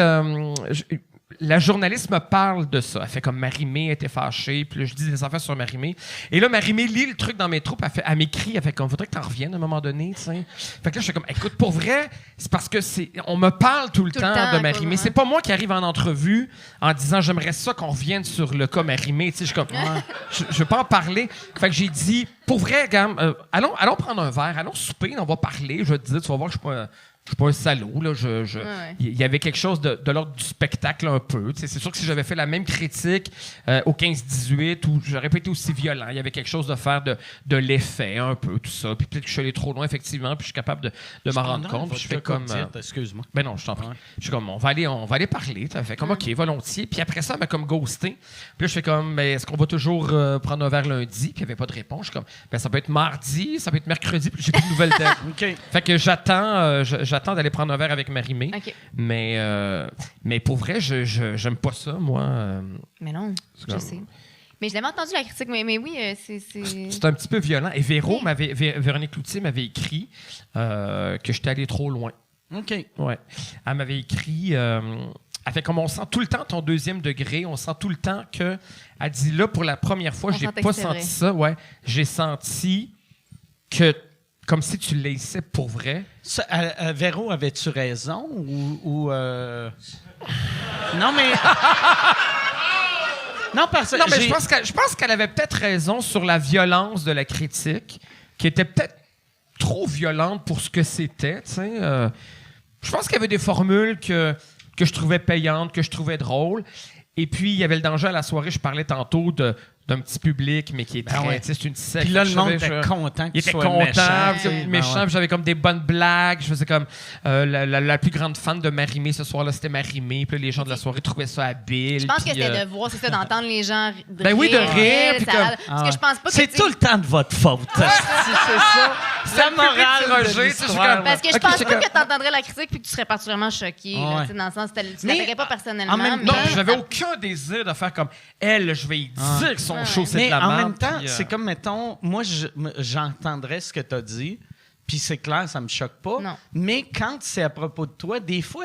la journaliste me parle de ça. Elle fait comme Marie-Mé était fâchée, puis là, je dis des affaires sur Marie-Mé. Et là, Marie-Mé lit le truc dans mes troupes, elle m'écrit, elle fait comme, faudrait que t'en reviennes à un moment donné, tu sais. Fait que là, je fais comme, écoute, pour vrai, c'est parce que on me parle tout le temps de Marie-Mé. C'est pas moi qui arrive en entrevue en disant, j'aimerais ça qu'on revienne sur le cas Marie-Mé, tu sais. Je suis comme, je veux pas en parler. Fait que j'ai dit, pour vrai, gamme, allons prendre un verre, allons souper, on va parler. Je vais te dire, tu vas voir que je suis pas un salaud. Là. Il y avait quelque chose de l'ordre du spectacle un peu. C'est sûr que si j'avais fait la même critique au 15-18, où j'aurais pas été aussi violent, il y avait quelque chose de faire de l'effet un peu, tout ça. Puis peut-être que je suis allé trop loin, effectivement, puis je suis capable de m'en rendre compte. Puis je fais comme... Excuse-moi. Ben non, je t'en prie. Je suis comme, on va aller parler. Ça fait comme, OK, volontiers. Puis après ça, elle m'a comme ghosté. Puis là, je fais comme, ben, est-ce qu'on va toujours prendre un verre lundi? Puis il n'y avait pas de réponse. Je suis comme, ben, ça peut être mardi, ça peut être mercredi, puis j'ai plus de nouvelles d'elle. OK. Fait que j'attends d'aller prendre un verre avec Marie-Mé. OK. Mais pour vrai, j'aime pas ça, moi. Mais non, je comme- sais. Mais je l'avais entendu la critique, mais oui, c'est... C'est un petit peu violent. Et Véronique Cloutier m'avait écrit que j'étais allé trop loin. OK. Ouais. Elle m'avait écrit... elle fait comme on sent tout le temps ton 2e degré, on sent tout le temps que... Elle dit là, pour la première fois, On j'ai sentait pas que c'était senti vrai. ça. Ouais. J'ai senti que... Comme si tu laissais pour vrai. Ça, Véro, avais-tu raison ou Non, mais... Non, parce que... Non, mais je pense qu'elle avait peut-être raison sur la violence de la critique, qui était peut-être trop violente pour ce que c'était, tu sais. Je pense qu'il y avait des formules que je trouvais payantes, que je trouvais drôles. Et puis, il y avait le danger à la soirée, je parlais tantôt d'un petit public, mais qui est très... ouais. Tu sais, c'est une secte. Puis là, le Je monde savais, était content Il qu'il était soit content, méchant. puis Ben méchant, ouais. puis j'avais comme des bonnes blagues. Je faisais comme la plus grande fan de Marie-Mé ce soir-là, c'était Marie-Mé. Puis là, les gens de la soirée trouvaient ça habile. Je pense que puis, c'était de voir, c'est ça, d'entendre les gens Ben oui, de rire, puis ça- comme- Parce que je pense pas que... C'est tu sais, tout le temps de votre faute. c'est ça. la morale de Roger, tu sais, je suis l'histoire. comme- Parce que je Ok, pense c'est pas que- que t'entendrais la critique puis que tu serais particulièrement choqué. là, Ouais. tu sais, dans le sens, tu Mais, l'attaquerais pas personnellement. en même mais Non, je n'avais aucun désir de faire comme elle, je vais y dire que son show, c'est Mais de la en merde. même temps, puis, c'est comme, mettons, moi, j'entendrais ce que tu as dit, puis c'est clair, ça me choque pas. Non. Mais quand c'est à propos de toi, des fois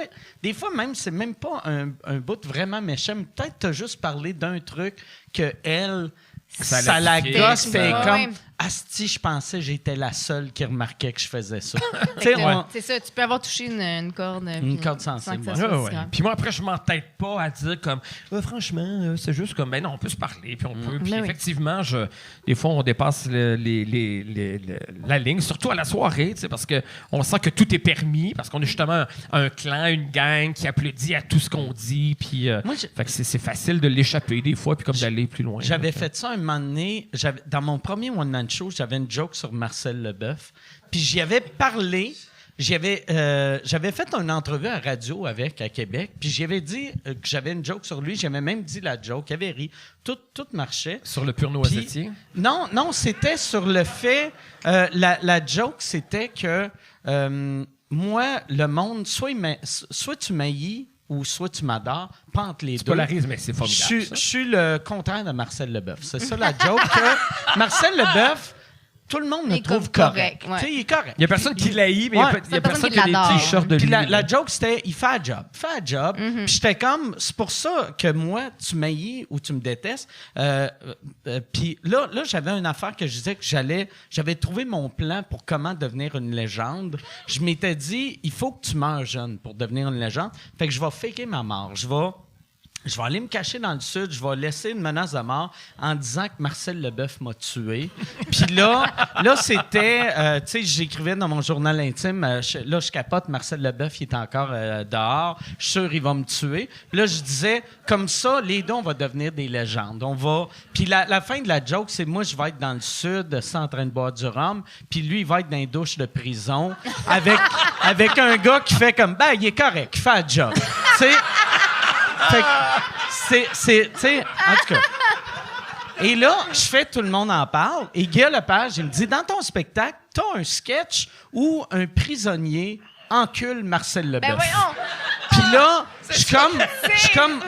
même, c'est même pas un bout vraiment méchant. Peut-être tu as juste parlé d'un truc que elle, Ça ça l'a la piqué. gosse, fait Ouais. comme asti, je pensais que j'étais la seule qui remarquait que je faisais ça. Tu Fait sais, que, on- c'est ça, tu peux avoir touché une corde. puis corde sans sensible, que ça ouais. soit Ouais. si grave. Puis moi, après, je m'entête pas à dire comme franchement, c'est juste comme ben non, on peut se parler, puis on peut. Puis Ben oui. effectivement, des fois, on dépasse la ligne, surtout à la soirée, tu sais, parce qu'on sent que tout est permis, parce qu'on est justement un clan, une gang qui applaudit à tout ce qu'on dit, puis Moi, fait que c'est facile de l'échapper des fois, puis comme d'aller plus loin. J'avais Donc, fait ça un moment donné. Dans mon premier one-man show, j'avais une joke sur Marcel Leboeuf. Puis j'y avais parlé. J'avais fait une entrevue à radio avec à Québec. Puis j'y avais dit que j'avais une joke sur lui. J'avais même dit la joke. Il avait ri. Tout marchait. sur le pur noisetier. Non, c'était sur le fait. La joke, c'était que moi, le monde, soit tu m'haïs ou soit tu m'adores, pas entre les Tu deux. polarises, mais c'est formidable. Je suis le contraire de Marcel Leboeuf. C'est ça la joke. Que Marcel Leboeuf, tout le monde Il le est trouve correct, correct. ouais. Tu sais, il est correct. Il y a personne qui l'haït, mais il y Ouais. a personne qui a des l'adore. t-shirts de Puis lui. la joke, c'était il fait un job. Fais un job. Puis j'étais comme, c'est pour ça que moi, tu m'haïs ou tu me détestes. Puis là, j'avais une affaire que je disais que j'avais trouvé mon plan pour comment devenir une légende. Je m'étais dit, il faut que tu meurs jeune pour devenir une légende. Fait que je vais faker ma mort. Je vais aller me cacher dans le sud, je vais laisser une menace de mort en disant que Marcel Leboeuf m'a tué. Puis là c'était, tu sais, j'écrivais dans mon journal intime, je capote, Marcel Leboeuf, il est encore dehors, je suis sûr il va me tuer. Puis là, je disais, comme ça, les deux, on va devenir des légendes. Puis la fin de la joke, c'est moi, je vais être dans le sud, ça, en train de boire du rhum, puis lui, il va être dans les douches de prison avec un gars qui fait comme, ben, il est correct, il fait un job. Tu sais? Fait que tu sais, en tout cas. Et là, je fais Tout le monde en parle. Et Guy Lepage, il me dit, dans ton spectacle, t'as un sketch où un prisonnier encule Marcel Leboeuf. Ben voyons! Puis là, je suis comme,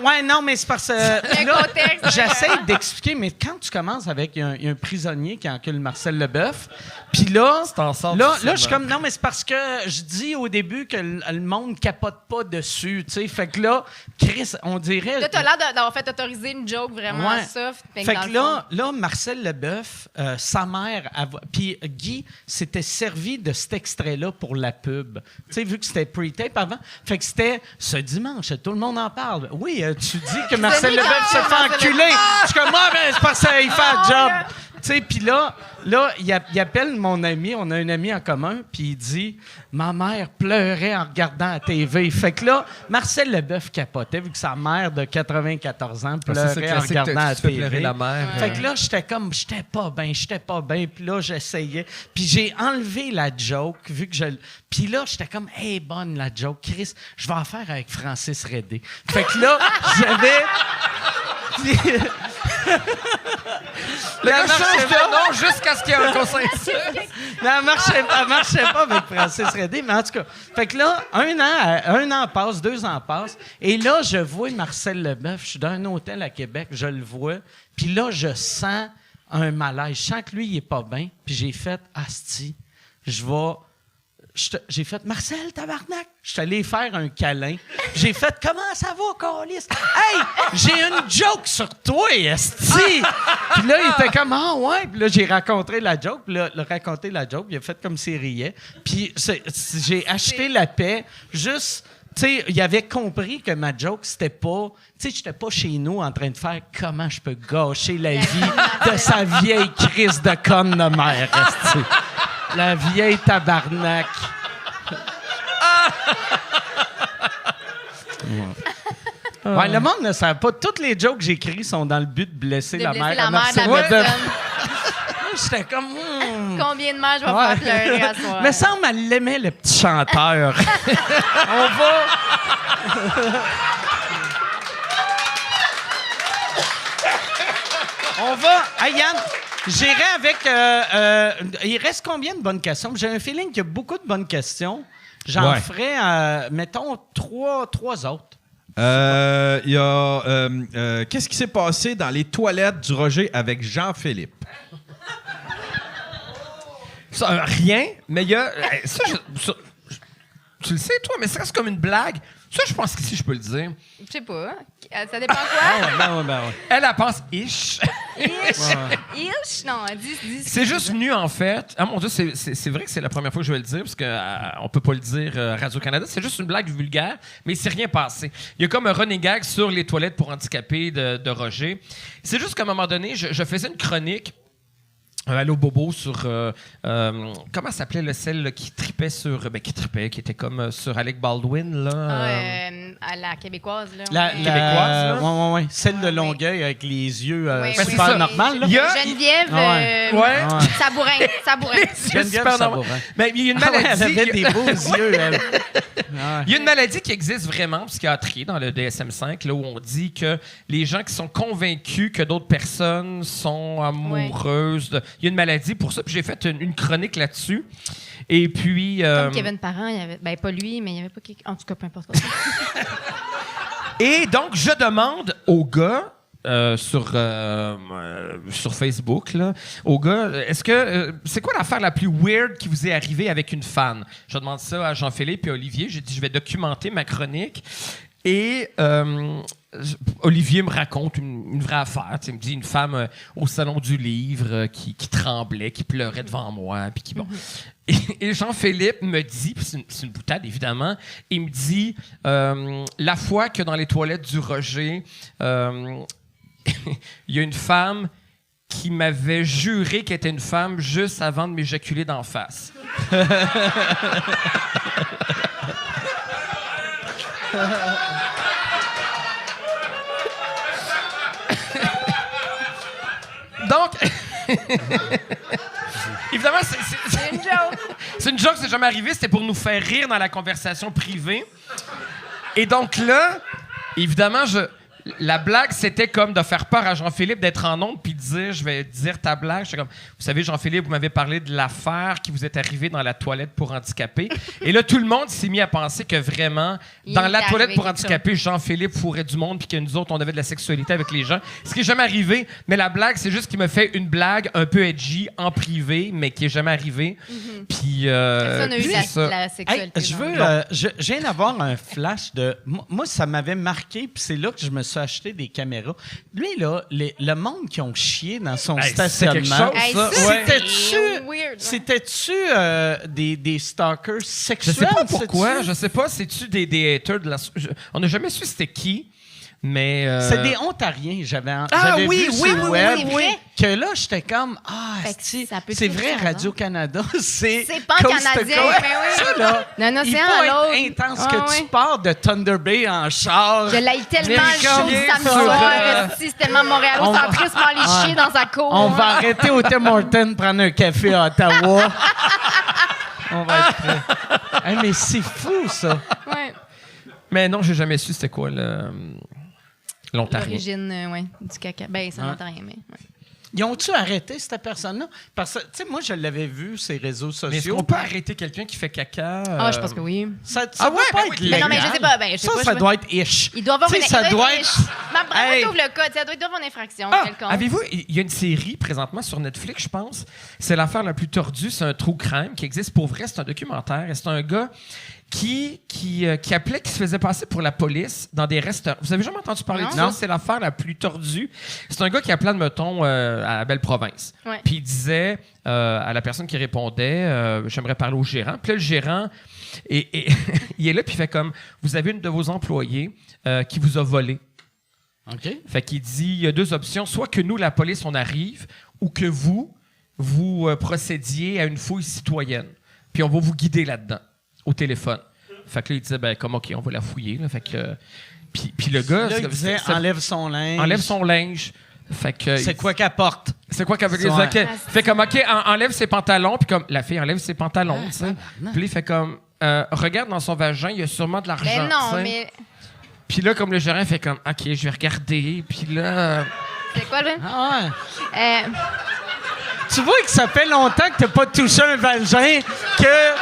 ouais, non, mais c'est parce que Le là, contexte, j'essaie d'expliquer, mais quand tu commences avec il y a un prisonnier qui encule Marcel Leboeuf, puis là, je suis comme, non, mais c'est parce que je dis au début que le monde capote pas dessus, tu sais, fait que là, Chris, on dirait... Là, t'as l'air d'avoir fait autoriser une joke vraiment Ouais. soft. Fait dans que le fond- là, Marcel Leboeuf, sa mère, puis Guy s'était servi de cet extrait-là pour la pub. Tu sais, vu que c'était pre-tape avant. Fait que c'était ce dimanche, tout le monde en parle. Oui, tu dis que Marcel dis Leboeuf se quand fait Marcel enculer. Je suis comme, moi, ben, c'est parce qu'il fait un job. Tu sais, puis là, il appelle mon ami, on a un ami en commun, puis il dit « Ma mère pleurait en regardant la TV. » Fait que là, Marcel Leboeuf capotait, vu que sa mère de 94 ans pleurait en regardant la TV. la mère. Fait que là, j'étais pas bien. Puis là, j'essayais. Puis j'ai enlevé la joke, vu que Puis là, j'étais comme, hey, bonne la joke. Chris, je vais en faire avec Francis Redé. Fait que là, j'avais... Le gars change de nom jusqu'à ce qu'il y ait un consensus. Mais elle marchait pas avec Francis Redé, mais en tout cas. Fait que là, un an passe, 2 ans passent, et là, je vois Marcel Leboeuf, je suis dans un hôtel à Québec, je le vois, puis là, je sens un malaise. Je sens que lui, il est pas bien, puis j'ai fait, asti, j'ai fait Marcel, tabarnak. Je suis allé faire un câlin. J'ai fait comment ça va, câlisse? Hey, j'ai une joke sur toi, esti. Puis là, il était comme ah ouais. Puis là, j'ai raconté la joke. Puis là, il a raconté la joke. Il a fait comme s'il riait. Puis j'ai acheté la paix. Juste, tu sais, il avait compris que ma joke c'était pas, tu sais, j'étais pas chez nous en train de faire comment je peux gâcher la vie de sa vieille crise de conne de mère, esti. La vieille tabarnak. Ouais, le monde ne sait pas. Toutes les jokes que j'écris sont dans le but de blesser la mère. la mère de la Marcel Leboeuf. personne. J'étais comme... Combien de mères je vais Ouais. faire pleurer à soir? Mais semble elle l'aimait, le petit chanteur. On va... Hey, Yann, J'irai avec... il reste combien de bonnes questions? J'ai un feeling qu'il y a beaucoup de bonnes questions. J'en ferai, mettons, trois autres. Il y a... qu'est-ce qui s'est passé dans les toilettes du Roger avec Jean-Philippe? Ça, rien, mais il y a... tu le sais, toi, mais ça reste comme une blague. Ça, je pense qu'ici, je peux le dire. Je sais pas. Ça dépend quoi? Ben ouais. Elle pense « ish ». Ish? Non, dis. C'est juste venu, en fait. Ah mon Dieu, c'est vrai que c'est la première fois que je vais le dire, parce qu'on peut pas le dire Radio-Canada. C'est juste une blague vulgaire, mais il s'est rien passé. Il y a comme un running gag sur les toilettes pour handicapés de Roger. C'est juste qu'à un moment donné, je faisais une chronique Allô Bobo sur comment s'appelait celle qui tripait qui était comme sur Alec Baldwin là à la québécoise là. La québécoise là. Ouais. Celle de Longueuil avec les yeux c'est super ça. normal là. Geneviève Sabourin. Geneviève Sabourin. Mais il y a une maladie elle avait des beaux yeux elle. Il y a une maladie qui existe vraiment en psychiatrie dans le DSM-5 là où on dit que les gens qui sont convaincus que d'autres personnes sont amoureuses il y a une maladie pour ça. Puis j'ai fait une chronique là-dessus. Et puis... Comme Kevin Parent, il y avait... Ben, pas lui, mais il n'y avait pas... En tout cas, peu importe. Et donc, je demande au gars... sur Facebook, là, au gars, est-ce que... c'est quoi l'affaire la plus weird qui vous est arrivée avec une fan? Je demande ça à Jean-Philippe et à Olivier. J'ai dit, je vais documenter ma chronique. Et... Olivier me raconte une vraie affaire. Il me dit une femme au salon du livre qui tremblait, qui pleurait devant moi, puis qui bon. Et Jean-Philippe me dit, puis c'est une boutade évidemment, il me dit la fois que dans les toilettes du Roger, il y a une femme qui m'avait juré qu'elle était une femme juste avant de m'éjaculer d'en face. Donc, évidemment, c'est une joke. C'est une joke, c'est jamais arrivé. C'était pour nous faire rire dans la conversation privée. Et donc là, évidemment, la blague, c'était comme de faire peur à Jean-Philippe d'être en ondes puis de dire, je vais dire ta blague. J'étais comme, vous savez, Jean-Philippe, vous m'avez parlé de l'affaire qui vous est arrivée dans la toilette pour handicapés. Et là, tout le monde s'est mis à penser que vraiment, dans la toilette pour handicapés, Jean-Philippe fourrait du monde puis que nous autres, on avait de la sexualité avec les gens. Ce qui n'est jamais arrivé. Mais la blague, c'est juste qu'il me fait une blague un peu edgy en privé, mais qui n'est jamais arrivée. Puis, on a eu la sexualité. Hey, je viens d'avoir un flash de... Moi, ça m'avait marqué, puis c'est là que je me suis acheté des caméras. Lui, là, le monde qui ont chié dans son stationnement... C'était-tu des stalkers sexuels? Je sais pas pourquoi. Je sais pas. C'est-tu des haters de la... On n'a jamais su c'était qui. Mais c'est des Ontariens, j'avais oui, vu sur le web. Oui. Que là, j'étais comme c'est vrai, Radio-Canada, c'est pas canadien, mais oui. Ça, là, non, il c'est faut être intense que tu pars de Thunder Bay en char. Je l'aille tellement le show du samedi soir. C'est tellement montréalocentrisme aller chier dans sa cour. On va arrêter au Tim Hortons, prendre un café à Ottawa. On va être prêts. Hey, mais c'est fou, ça. Ouais. Mais non, j'ai jamais su c'était quoi l'Ontario. L'origine, du caca. Ben, c'est l'Ontarien, mais... Ouais. Ils ont-tu arrêté cette personne-là? Parce que, tu sais, moi, je l'avais vu sur les réseaux sociaux. Mais est-ce qu'on peut arrêter quelqu'un qui fait caca? Je pense que oui. Ça doit pas être légal. Non, mais je sais pas. Ça doit être ish. Il doit avoir une ça doit être... Ma ouvre le code. Ça doit être une infraction quelconque. Avez-vous... Il y a une série présentement sur Netflix, je pense. C'est l'affaire la plus tordue. C'est un true crime qui existe pour vrai. C'est un documentaire. Et c'est un gars qui appelait, qui se faisait passer pour la police dans des restaurants. Vous avez jamais entendu parler de ça? C'est l'affaire la plus tordue. C'est un gars qui appelait, mettons, à Belle-Province. Ouais. Puis il disait à la personne qui répondait, j'aimerais parler au gérant. Puis là, le gérant, et il est là, puis il fait comme, vous avez une de vos employés qui vous a volé. OK. Fait qu'il dit, il y a deux options. Soit que nous, la police, on arrive, ou que vous procédiez à une fouille citoyenne. Puis on va vous guider là-dedans. Au téléphone. Fait que là, il disait, comme, OK, on va la fouiller. Là. Fait que... Puis le gars... Là, il disait, enlève son linge. Enlève son linge. Fait que... C'est quoi qu'elle porte? C'est quoi qu'elle veut dire? Okay. Fait comme, OK, enlève ses pantalons. Puis comme, la fille enlève ses pantalons, tu sais. Puis il fait comme, regarde dans son vagin, il y a sûrement de l'argent. Ben non, t'sais. mais... Puis là, comme le gérant fait comme, OK, je vais regarder. Puis là... C'est quoi, là? Ah ouais. tu vois que ça fait longtemps que t'as pas touché un vagin que...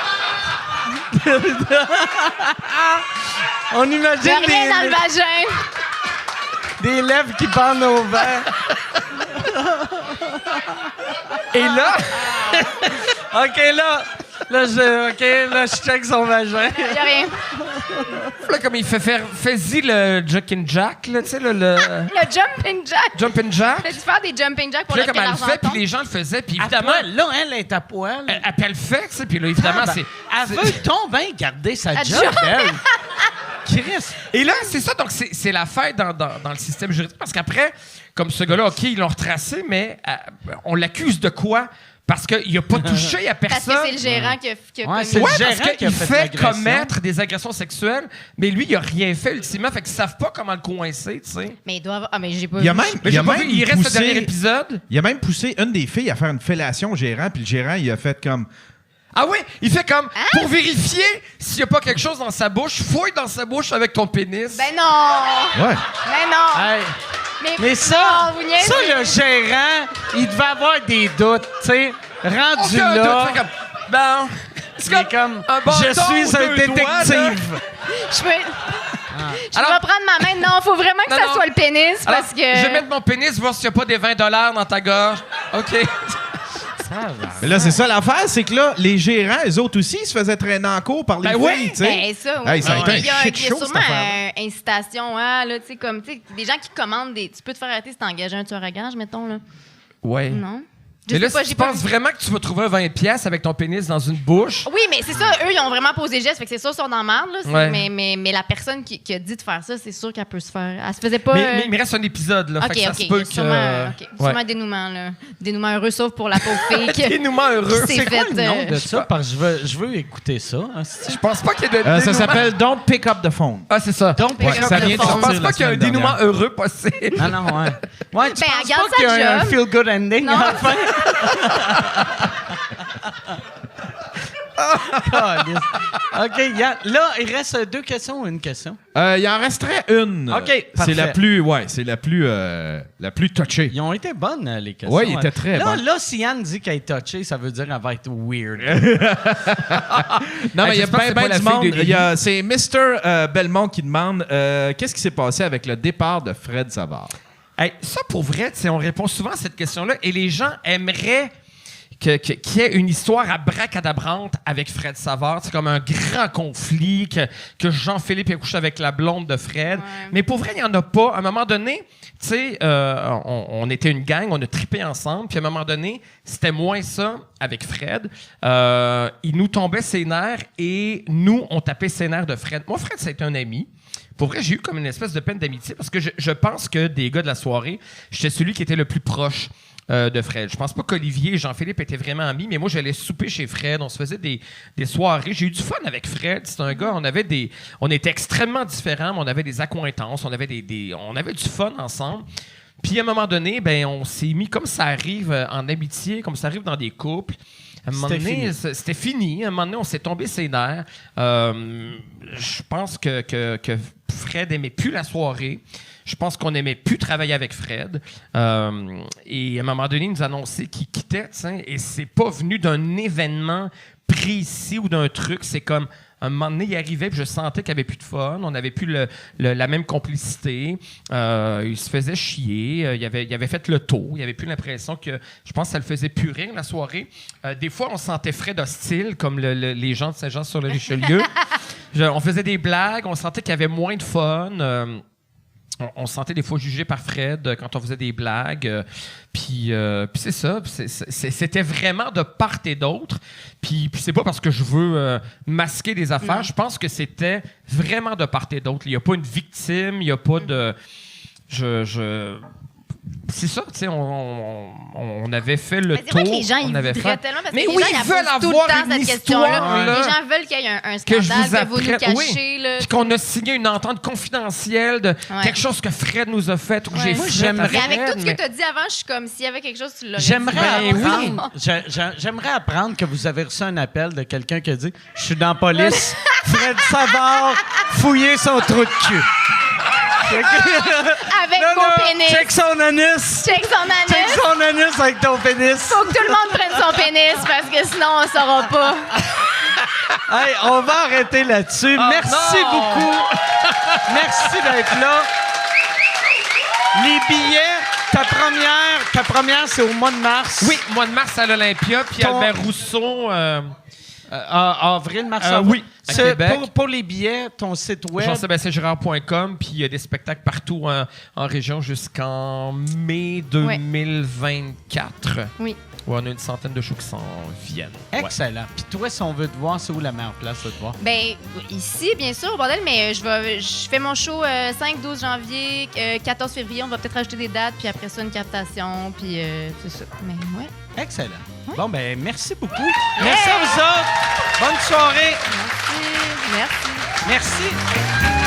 On imagine Y'a rien dans le vagin. des lèvres qui pendent au vent. Et là, OK, là, je check son vagin. Y'a rien. là, comme il fait faire... Fais-y le Jumpin' Jack, là, tu sais, le Le jumping jack. Jumpin' Jack. Fais-tu faire des jumping jacks pour Puis là, le comme elle le fait, l'argenton? puis les gens le faisaient, puis À évidemment... poil, là, elle est à poil. Elle le fait, tu sais, puis là, évidemment, c'est... Elle veut donc bien garder sa La job, job. elle. Chris. Et là, c'est ça, donc c'est la fête dans le système juridique. Parce qu'après, comme ce gars-là, OK, ils l'ont retracé, mais on l'accuse de quoi? Parce qu'il n'a pas touché à Parce personne. que c'est le gérant qui a Ouais, commis. c'est le Ouais, gérant parce qui a qu'il fait fait l'agression. commettre des agressions sexuelles, mais lui, il a rien fait ultimement, fait qu'ils savent pas comment le coincer, tu sais. Mais il doit avoir... Ah, mais j'ai pas Il y a vu. même, Mais il y j'ai a pas même vu, il reste le poussé- dernier épisode. Il a même poussé une des filles à faire une fellation au gérant, puis le gérant, il a fait comme... Ah oui, il fait comme, pour vérifier s'il y a pas quelque chose dans sa bouche, fouille dans sa bouche avec ton pénis. Ben non! Ouais. Ben non! Hey. Mais, Mais ça, non, vous niaisez. ça, le gérant, il devait avoir des doutes, tu sais. Rendu Aucun doute, là, fait comme, ben, c'est il est comme, un bâton je suis ou un deux détective. doigts, là. Je peux... Je Alors- vais prendre ma main. Non, faut vraiment que Non, ça non. soit le pénis Alors, parce que... je vais mettre mon pénis, voir s'il y a pas des $20 dans ta gorge. OK. Mais là, c'est ça l'affaire, c'est que là, les gérants, eux autres aussi, ils se faisaient traîner en cours par les Ben filles, oui, tu sais. Ben, ça, oui. Hey, ça a été un Il y a, shit il y a show, cette sûrement affaire-là. incitation, là, tu sais, comme, tu sais, des gens qui commandent des... Tu peux te faire arrêter si t'as engagé un tueur à gage, mettons, là. Ouais. Non? Je Mais là, sais pas, si tu j'ai pas penses vu. vraiment que tu vas trouver un 20$ avec ton pénis dans une bouche, Oui, mais c'est ça, eux, ils ont vraiment posé le geste, fait que c'est sûr, ils sont dans la merde, là. Ouais. Mais la personne qui a dit de faire ça, c'est sûr qu'elle peut se faire... Elle se faisait pas... mais il me reste un épisode, là. OK, fait que ça OK. se peut que. Sûrement un dénouement, là. Dénouement heureux, sauf pour la pauvre fille qui... Dénouement heureux. qui C'est s'est quoi fait... le nom de ça? Parce que je veux écouter ça. Hein, Je pense pas qu'il y ait de. Ça dénouement. s'appelle Don't Pick Up the Phone. Ah, c'est ça. Donc, Ouais, ça vient de Je sortir pense la pas qu'il y a un semaine dénouement dernière. heureux possible. Non, non, ouais. Ouais, tu Ben, penses elle garde pas qu'il y a sa un job. feel-good ending Non. à la fin? Calisse. OK, là, il reste 2 questions ou une question? Il en resterait une. OK, C'est parfait. la plus touchée. Ils ont été bonnes, les questions. Ouais, ils étaient très là, bonnes. Là, si Yann dit qu'elle est touchée, ça veut dire qu'elle va être weird. Non, mais il y a j'espère que c'est bien pas la du fille monde. de Lily. C'est Mr. Belmont qui demande qu'est-ce qui s'est passé avec le départ de Fred Savard? Hey, ça, pour vrai, tu sais, on répond souvent à cette question-là et les gens aimeraient qu'il y ait une histoire abracadabrante avec Fred Savard. C'est comme un grand conflit que Jean-Philippe a couché avec la blonde de Fred. Ouais. Mais pour vrai, il n'y en a pas. À un moment donné, tu sais, on était une gang, on a trippé ensemble. Puis à un moment donné, c'était moins ça avec Fred. Il nous tombait ses nerfs et nous, on tapait ses nerfs de Fred. Moi, Fred, c'était un ami. Pour vrai, j'ai eu comme une espèce de peine d'amitié parce que je pense que des gars de la soirée, j'étais celui qui était le plus proche de Fred. Je pense pas qu'Olivier et Jean-Philippe étaient vraiment amis, mais moi, j'allais souper chez Fred. On se faisait des soirées. J'ai eu du fun avec Fred. C'est un gars, on était extrêmement différents, mais on avait des accointances, on avait on avait du fun ensemble. Puis à un moment donné, ben, on s'est mis, comme ça arrive en amitié, comme ça arrive dans des couples. À un moment donné, c'était fini. À un moment donné, on s'est tombé ses nerfs. Je pense que Fred aimait plus la soirée. Je pense qu'on aimait plus travailler avec Fred. Et à un moment donné, il nous a annoncé qu'il quittait. T'sais, et c'est pas venu d'un événement précis ou d'un truc. C'est comme un moment donné, il arrivait puis je sentais qu'il n'y avait plus de fun. On n'avait plus la même complicité. Il se faisait chier. Il avait fait le tour. Il avait plus l'impression que... Je pense que ça le faisait plus rire, la soirée. Des fois, on sentait Fred hostile, comme les gens de Saint-Jean-sur-le-Richelieu. On faisait des blagues. On sentait qu'il y avait moins de fun. On se sentait des fois jugé par Fred quand on faisait des blagues. Puis c'est ça. C'était vraiment de part et d'autre. Puis c'est pas parce que je veux masquer des affaires. Non. Je pense que c'était vraiment de part et d'autre. Il n'y a pas une victime. Il n'y a pas de... C'est ça, tu sais, on avait fait le Mais c'est tour. vrai que les gens, ils on avait voudraient fait... tellement parce Mais que les oui, gens, ils ils veulent posent tout le avoir temps une cette question-là. histoire, là. Les gens veulent qu'il y ait un Que je scandale, vous que vous nous apprenne- cachez, là. Puis qu'on a signé une entente confidentielle de quelque chose que Fred nous a fait ou que Ouais. j'ai Moi, fait. j'aimerais- à Mais avec Fred, tout ce mais- que tu as dit avant, je suis comme s'il y avait quelque chose, tu l'aurais dit. J'aimerais Ben apprendre, j'aimerais apprendre que vous avez reçu un appel de quelqu'un qui a dit « Je suis dans la police. Fred Savard, fouillez son trou de cul. » Avec Non, mon non, pénis. check son anus. Check son anus. Check son anus avec ton pénis. Faut que tout le monde prenne son pénis parce que sinon, on saura pas. Hey, on va arrêter là-dessus. Merci beaucoup. Merci d'être là. Les billets, ta première, c'est au mois de mars. Oui, mois de mars à l'Olympia, puis Ton- Albert Rousseau... Avril, mars, avril. oui, à Québec. Pour les billets, ton site web. JeanSébastienGérard.com, puis il y a des spectacles partout en région jusqu'en mai 2024. Oui. Ouais, on a une centaine de shows qui s'en viennent. Ouais. Excellent. Puis toi, si on veut te voir, c'est où la meilleure place de te voir? Ben, ici, bien sûr, au bordel, mais je fais mon show 5-12 janvier, 14 février. On va peut-être rajouter des dates, puis après ça, une captation, puis c'est ça. Mais ouais. Excellent. Bon, ben merci beaucoup. Merci à vous autres. Bonne soirée. Merci. Merci.